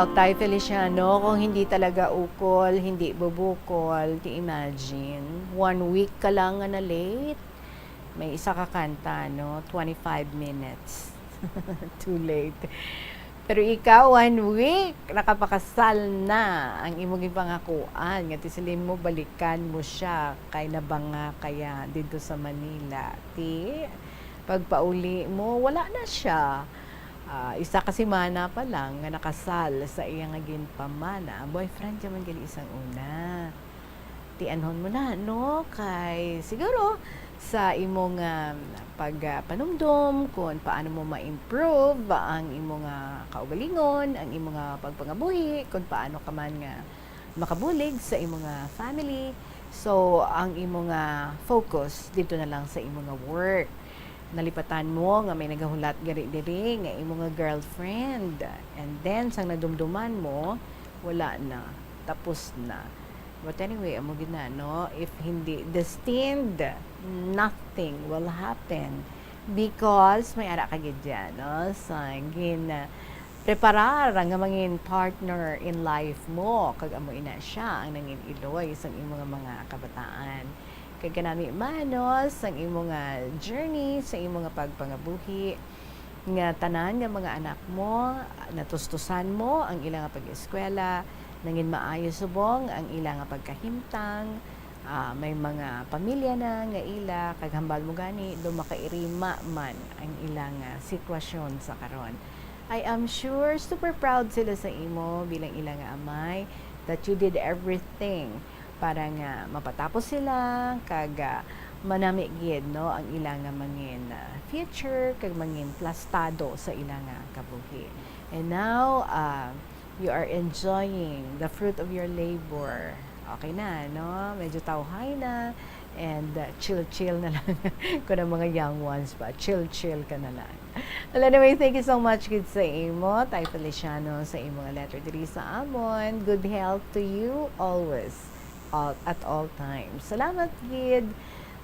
Tay Feliciano, kung hindi talaga ukol, hindi bubukol, imagine, 1 week ka lang na late. May isa ka kanta, no? 25 minutes. Too late. Pero ikaw, 1 week, nakapakasal na ang imong ipangakuan. Nga tisilin mo, balikan mo siya kay nabanga kaya dito sa Manila. Pagpauli mo, wala na siya. Isa kasi mana pa lang nga nakasal sa iyang ginpamana. Boyfriend ka man gali isang una. Tianhon mo na, no? Kay siguro sa imong pagpanumdum kung paano mo ma-improve ang imong kaugalingon, ang imong pagpangabuhi, kung paano ka man nga makabulig sa imong family. So, ang imong focus dito na lang sa imong work. Nalipatan mo nga may nagahulat gari-diri nga imong girlfriend. And then, sang nadumduman mo, wala na. Tapos na. But anyway, amo gina, no? If hindi destined, nothing will happen because may ara ka gid dyan, no? Sa preparar nga mangin partner in life mo kag amo ina siya ang nangin iloy sa imong mga kabataan. Kay kanami manos ang imong journey sa imong pagpangabuhi nga tanan nga mga anak mo natustusan mo ang ilang pag-eskwela nangin maayo subong ang ilang pagkahimtang. May mga pamilya na nga ila kag hambal mo gani do makairima man ang ilang sitwasyon sa karon. I am sure super proud sila sa imo bilang ilang amay that you did everything para nga mapatapos sila kag manami gid, no, ang ilang mangin future kag mangin plastado sa ilang kabuhi. And now you are enjoying the fruit of your labor. Okay na, no? Medyo tauhay na and chill na lang. Kung ang mga young ones pa, chill ka na lang. Well, anyway, thank you so much gid sa imo, Tay Feliciano, sa imong letter diri sa amon. Good health to you always, at all times. Salamat gid.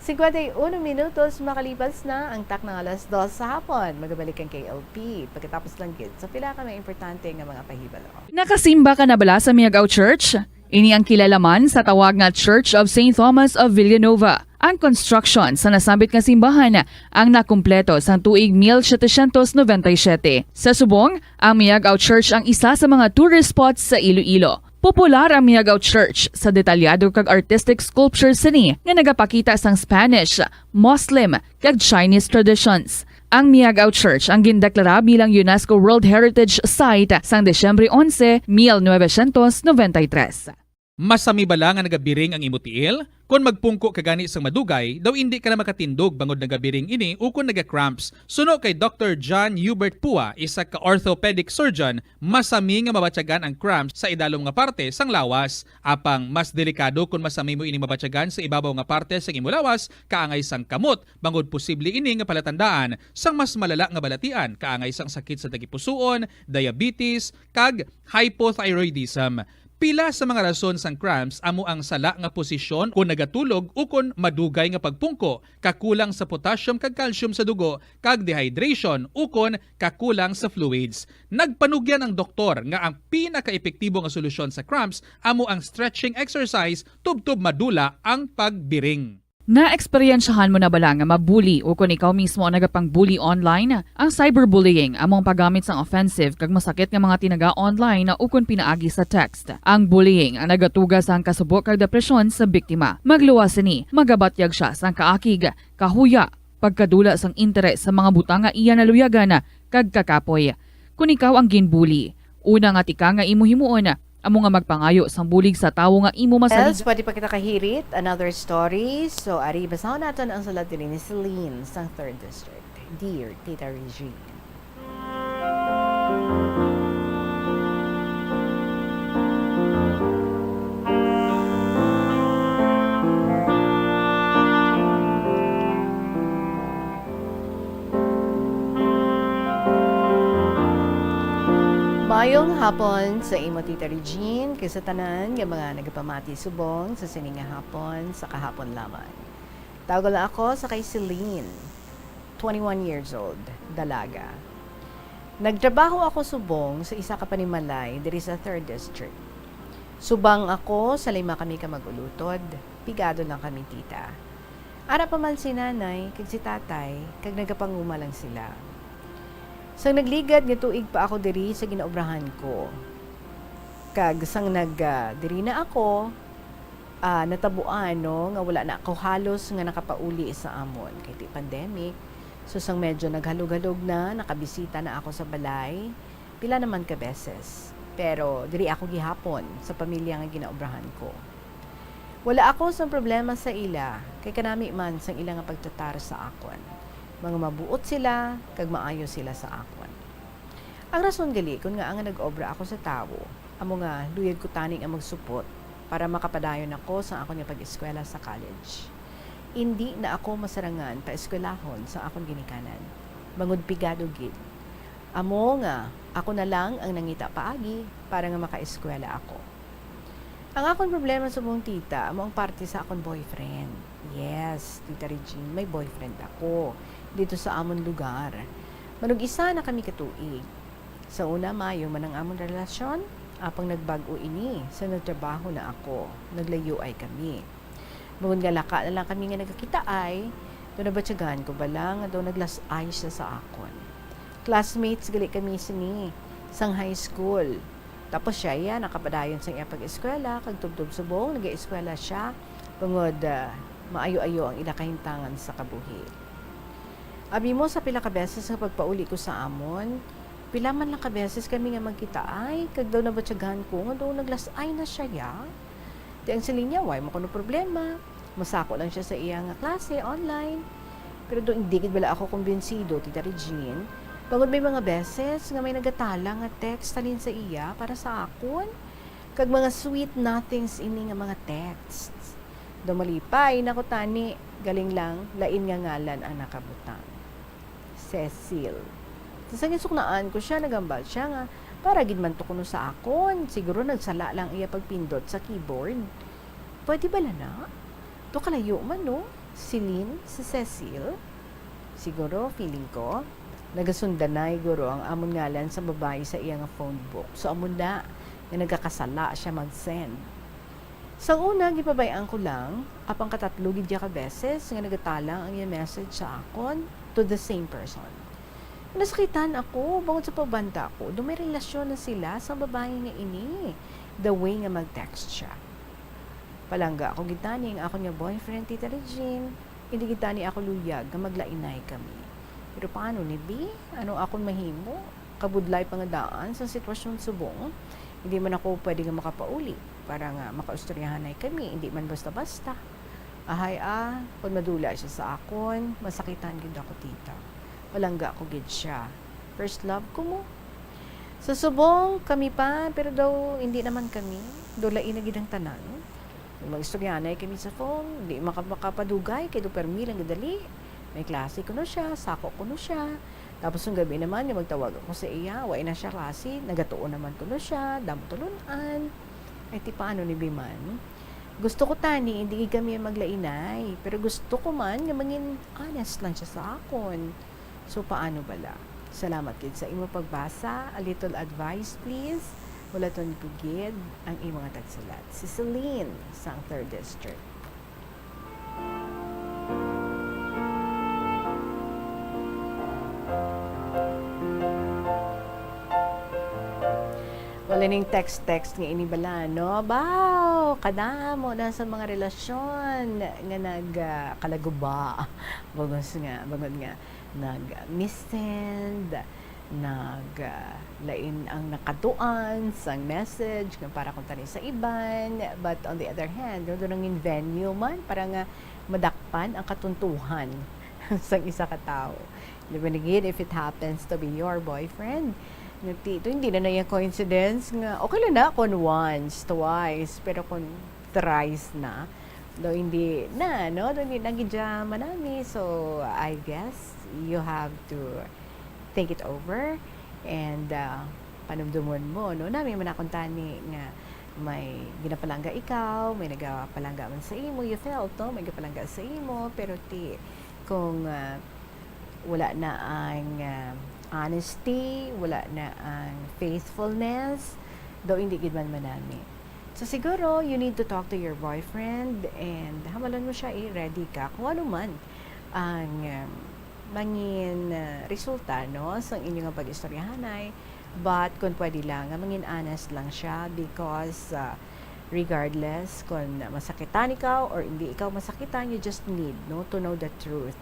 51 minutos makalipas na ang tak ng alas 2 sa hapon. Magabalik ang KLP. Pagkatapos lang gid sa pila ka may importante nga mga pahibalo. Nakasimba ka na bala sa Miagao Church? Ini ang kilalaman sa tawag nga Church of St. Thomas of Villanova. Ang construction sa nasambit nga simbahan ang nakumpleto sa tuig 1797. Sa subong, ang Miagao Church ang isa sa mga tourist spots sa Iloilo. Popular ang Miagao Church sa detalyado kag artistic sculptures sini nga nagapakita sang Spanish, Muslim kag Chinese traditions. Ang Miagao Church ang gindeklara bilang UNESCO World Heritage Site sang Desyembre 11, 1993. Masami bala nga nagabiring ang imutiil? Kung magpungko ka gani sang madugay, daw hindi ka na makatindog bangod nagabiring ini o kung naga-cramps. Suno kay Dr. John Hubert Pua, isa ka orthopedic surgeon, masami nga mabatyagan ang cramps sa idalom nga parte sang lawas. Apang mas delikado kung masami mo ini mabatyagan sa ibabaw nga parte sang imulawas, kaangay sang kamot, bangod posible ini nga palatandaan sang mas malala nga balatian, kaangay sang sakit sa tagipusoon, diabetes, kag hypothyroidism. Pila sa mga rason sang cramps amo ang sala nga posisyon kung nagatulog o kung madugay nga pagpungko, kakulang sa potassium kag calcium sa dugo, kag dehydration o kung kakulang sa fluids. Nagpanugyan ang doktor nga ang pinaka-epektibo nga solusyon sa cramps amo ang stretching exercise tubtob madula ang pagbiring. Na-eksperyensyahan mo na bala nga mabuli o kung ikaw mismo ang nagapang-bully online? Ang cyberbullying among paggamit sang offensive kag masakit nga mga tinaga online na ukon pinaagi sa text. Ang bullying ang nagatuga sang kasubok kag depresyon sa biktima. Magluwas ni, magabatyag siya sang kaakig, kahuya, pagkadula sang interes sa mga butang nga iya naluyagan kag kakapoy. Kung ikaw ang ginbully, una nga tika nga imo himuon, amo nga magpangayo sang bulig sa tawo nga imo masalig. Pwede pa kita kahirit, another story. So, ari, basahan natin ang salat din ni Celine sa 3rd District. Dear Tita Regine. Mayong hapon sa imo Tita Regine, kay sa tanan nga mga nagapamati subong sa sining nga hapon sa kahapon lamang. Tawag lang ako sa kay Celine, 21 years old, dalaga. Nagtrabaho ako subong sa isa ka panimalay diri sa 3rd District. Subang ako sa 5 kami ka magulutod, pigado lang kami tita. Ara pa man si nanay, kag si tatay, kag nagapanguma lang sila. Sang nagligad nga tuig pa ako diri sa ginaobrahan ko. Kag sang diri na ako, natabuan no, nga wala na ako halos nga nakapauli sa amon kay ti pandemic. So sang medyo naghalog-halog na, nakabisita na ako sa balay, pila naman ka beses. Pero diri ako gihapon sa pamilya nga ginaobrahan ko. Wala ako sa problema sa ila, kay kanami man sang ila nga pagtatar sa akon. Mga mabuot sila, kag maayo sila sa akon. Ang rason gali kun nga ang nag-obra ako sa tawo, amo nga luyag ko taning ang magsupot para makapadayon ako sa akon nga pag-eskwela sa college. Hindi na ako masarangan pa eskwelahon sa akong ginikanan. Bangod pigado gid. Amo nga, ako na lang ang nangita paagi para nga makaeskwela ako. Ang akong problema sa mong tita, amo ang parte sa akong boyfriend. Yes, Tita Regine, may boyfriend ako dito sa amon lugar. Manug-isa na kami katuig. Sa una, Mayo man ang amon relasyon, apang nagbag-o ini sa nagtrabaho na ako. Naglayo ay kami. Bukod nga laka na lang kami nga nagkakita ay, doon nabatsagan ko ba lang, doon naglas eyes na sa akon. Classmates gali kami sini, sang high school. Tapos siya, nakapadayon sa iya pag-eskwela, kag tubtub subong, nag-eskwela siya, bungod maayo-ayo ang ilakahintangan sa kabuhi. Abi mo sa pila ka beses nga pagpauli ko sa amon, pila man lang ka beses kami nga magkita ay, kag daw nabatsagan ko, nga doon naglas eye na siya ya. Di ang sa linya, why mo kuno problema. Masako lang siya sa iya nga klase, online. Pero doon hindi bala ako kumbinsido, Tita Regine. Bangod may mga beses nga may nagatala nga text tanin sa iya para sa akon. Kag mga sweet nothings ini nga mga texts. Dumalipay, nako tani, galing lang, lain nga ngalan ang nakabutang. Cecil. Sa gisuknaan ko siya, nagambal siya nga, para gid man to kuno sa akon. Siguro nagsala lang iya pagpindot sa keyboard. Pwede ba na? To kalayo man no? Si Lynn, si Cecil. Siguro, feeling ko, nagasundan na iguro ang amon ngalan sa babae sa iya nga phone book. So amon na nagkakasala siya mag-send. Sa una, gipabayaan ko lang, apang katatlo gid ka beses nga nagatalang ang iya message sa akon to the same person. Nasakitan ako, bangod sa pagbanta ko, doon may relasyon na sila sa babae nga ini. The way nga mag-text siya. Palangga ako gitani ang ako niya boyfriend, Tita Regine. Hindi gitani ako luyag nga maglainay kami. Pero paano ni B? Ano akong mahimo? Kabudlay pangadaan sa sitwasyon subong. Hindi man ako pwede nga makapauli para nga makaustoryahanay kami. Hindi man basta-basta. Ahay kung madula siya sa akon, masakitan gid ako, tita. Palangga ako gid siya. First love ko mo. Sa subong, kami pa, pero daw hindi naman kami. Dulain na gid ang tanan. Mag-istoryanay kami sa phone, hindi makapadugay, kay do permi lang gadali. May klase ko no siya, sako ko no siya. Tapos yung gabi naman, yung magtawag ako sa iya, way na siya klase, nagatuon naman ko no siya, damtulunan. Ay ti paano ni Biman? Gusto ko tani, hindi kami maglainay, pero gusto ko man nga mangin honest lang siya sa akon. So paano bala? Salamat kid sa imo pagbasa. A little advice please. Wala ton bugid ang imong tagsulat. Si Celine sa 3rd District. Wala ning text nga inibala, no? Baw, kadamo na sa mga relasyon nga nagkalaguba. Bagod nga, nag-missend, naglain ang nakatuan sa message nga para kung tani sa iban. But on the other hand, doon ang venue man para nga madakpan ang katuntuhan sa isa ka tao. Libanigid if it happens to be your boyfriend. Ito, hindi na yung coincidence nga, okay lang na kung once, twice, pero kung thrice na, do hindi na, no? Do hindi nagidya manami. So, I guess, you have to think it over and panumdumon mo, no? Nami manakuntani nga may ginapalangga ikaw, may nagapalangga man sa imo, you felt, no? May gapalangga sa imo, pero kung wala na ang honesty, wala na ang faithfulness, though hindi gid man manami. So siguro, you need to talk to your boyfriend and hamalan mo siya, ready ka kung ano man ang mangin resulta, no, sa inyong pag-istoryahanay. But kung pwede lang, mangin honest lang siya because regardless kung masakitan ikaw or hindi ikaw masakitan, you just need, no, to know the truth.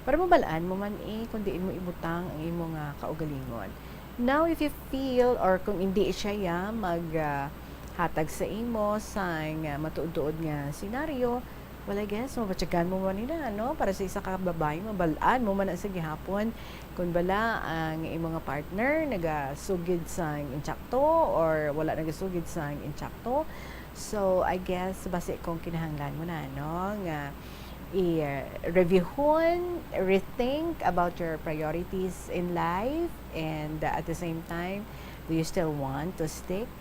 Para mabalaan mo man kung diin mo ibutang ang imong kaugalingon. Now, if you feel or kung hindi siya hatag sa imo sa matuod-tuod nga senaryo, well, I guess, mapatsagan mo man nila, no? Para sa isa ka babae, mabalaan mo man ang sige hapon kung bala ang imong partner nagasugid sa intsakto or wala nagasugid sa intsakto. So, I guess, base kung kinahanglan mo na, no? Nga, i-reviewon, rethink about your priorities in life, and at the same time, do you still want to stick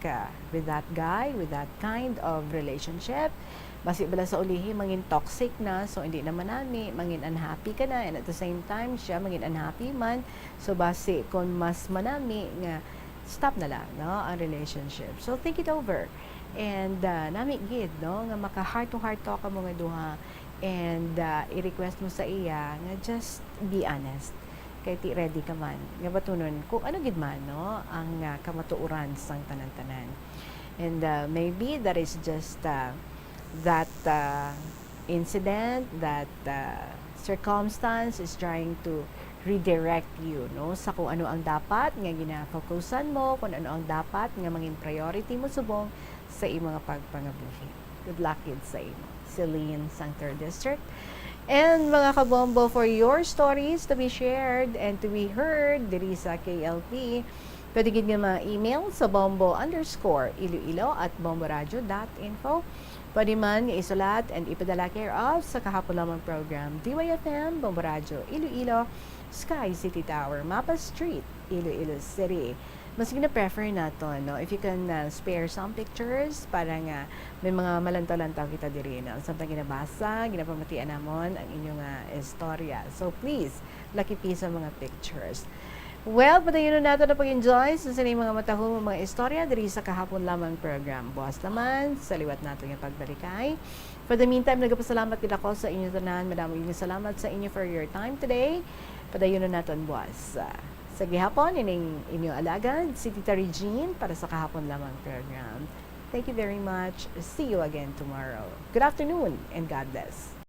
with that guy, with that kind of relationship? Basi bala sa ulihi, mangin toxic na, so hindi naman nami, mangin unhappy ka na, and at the same time, siya mangin unhappy man, so basi kung mas manami, nga, stop na lang, no, ang relationship. So, think it over. And nami gid, no, nga maka heart-to-heart talk ka mo nga duha, and i-request mo sa iya, nga just be honest. Kay ti ready ka man, nga batunon, kung ano gid man, no, ang kamatuuran sang tanan-tanan. And maybe that is just that incident, that circumstance is trying to redirect you, no, sa kung ano ang dapat nga gina-focusan mo, kung ano ang dapat nga mangin priority mo subong sa imong pagpangabuhi. Good luck yun sa imo. Celine, sang 3rd District. And mga kabombo, for your stories to be shared and to be heard diri sa KLP, pwede gid nga ma-email sa bombo_iloilo@bomboradio.info. Pwede man nga isulat and ipadala care of sa kahapon lamang program DYFM, Bombo Radio, Iloilo, Sky City Tower, Mapa Street, Iloilo City. Mas gina-prefer nato, no, if you can spare some pictures para nga may mga malantaw-lantaw kita diri, no, samtang ginabasa, ginapamatian namon ang inyong istorya. So please, lucky piece ang mga pictures. Well, patayon na nato na pag-enjoy sa mga matahong mga istorya diri sa kahapon lamang program. Boss naman, sa liwat nato yung pagbalikay. For the meantime, nagpasalamat din ako sa inyo tanan. Madami yung salamat sa inyo for your time today. Patayon na nato, boss. Sa gihapon, inyong alagad, si Tita Regine para sa kahapon lamang program. Thank you very much. See you again tomorrow. Good afternoon and God bless.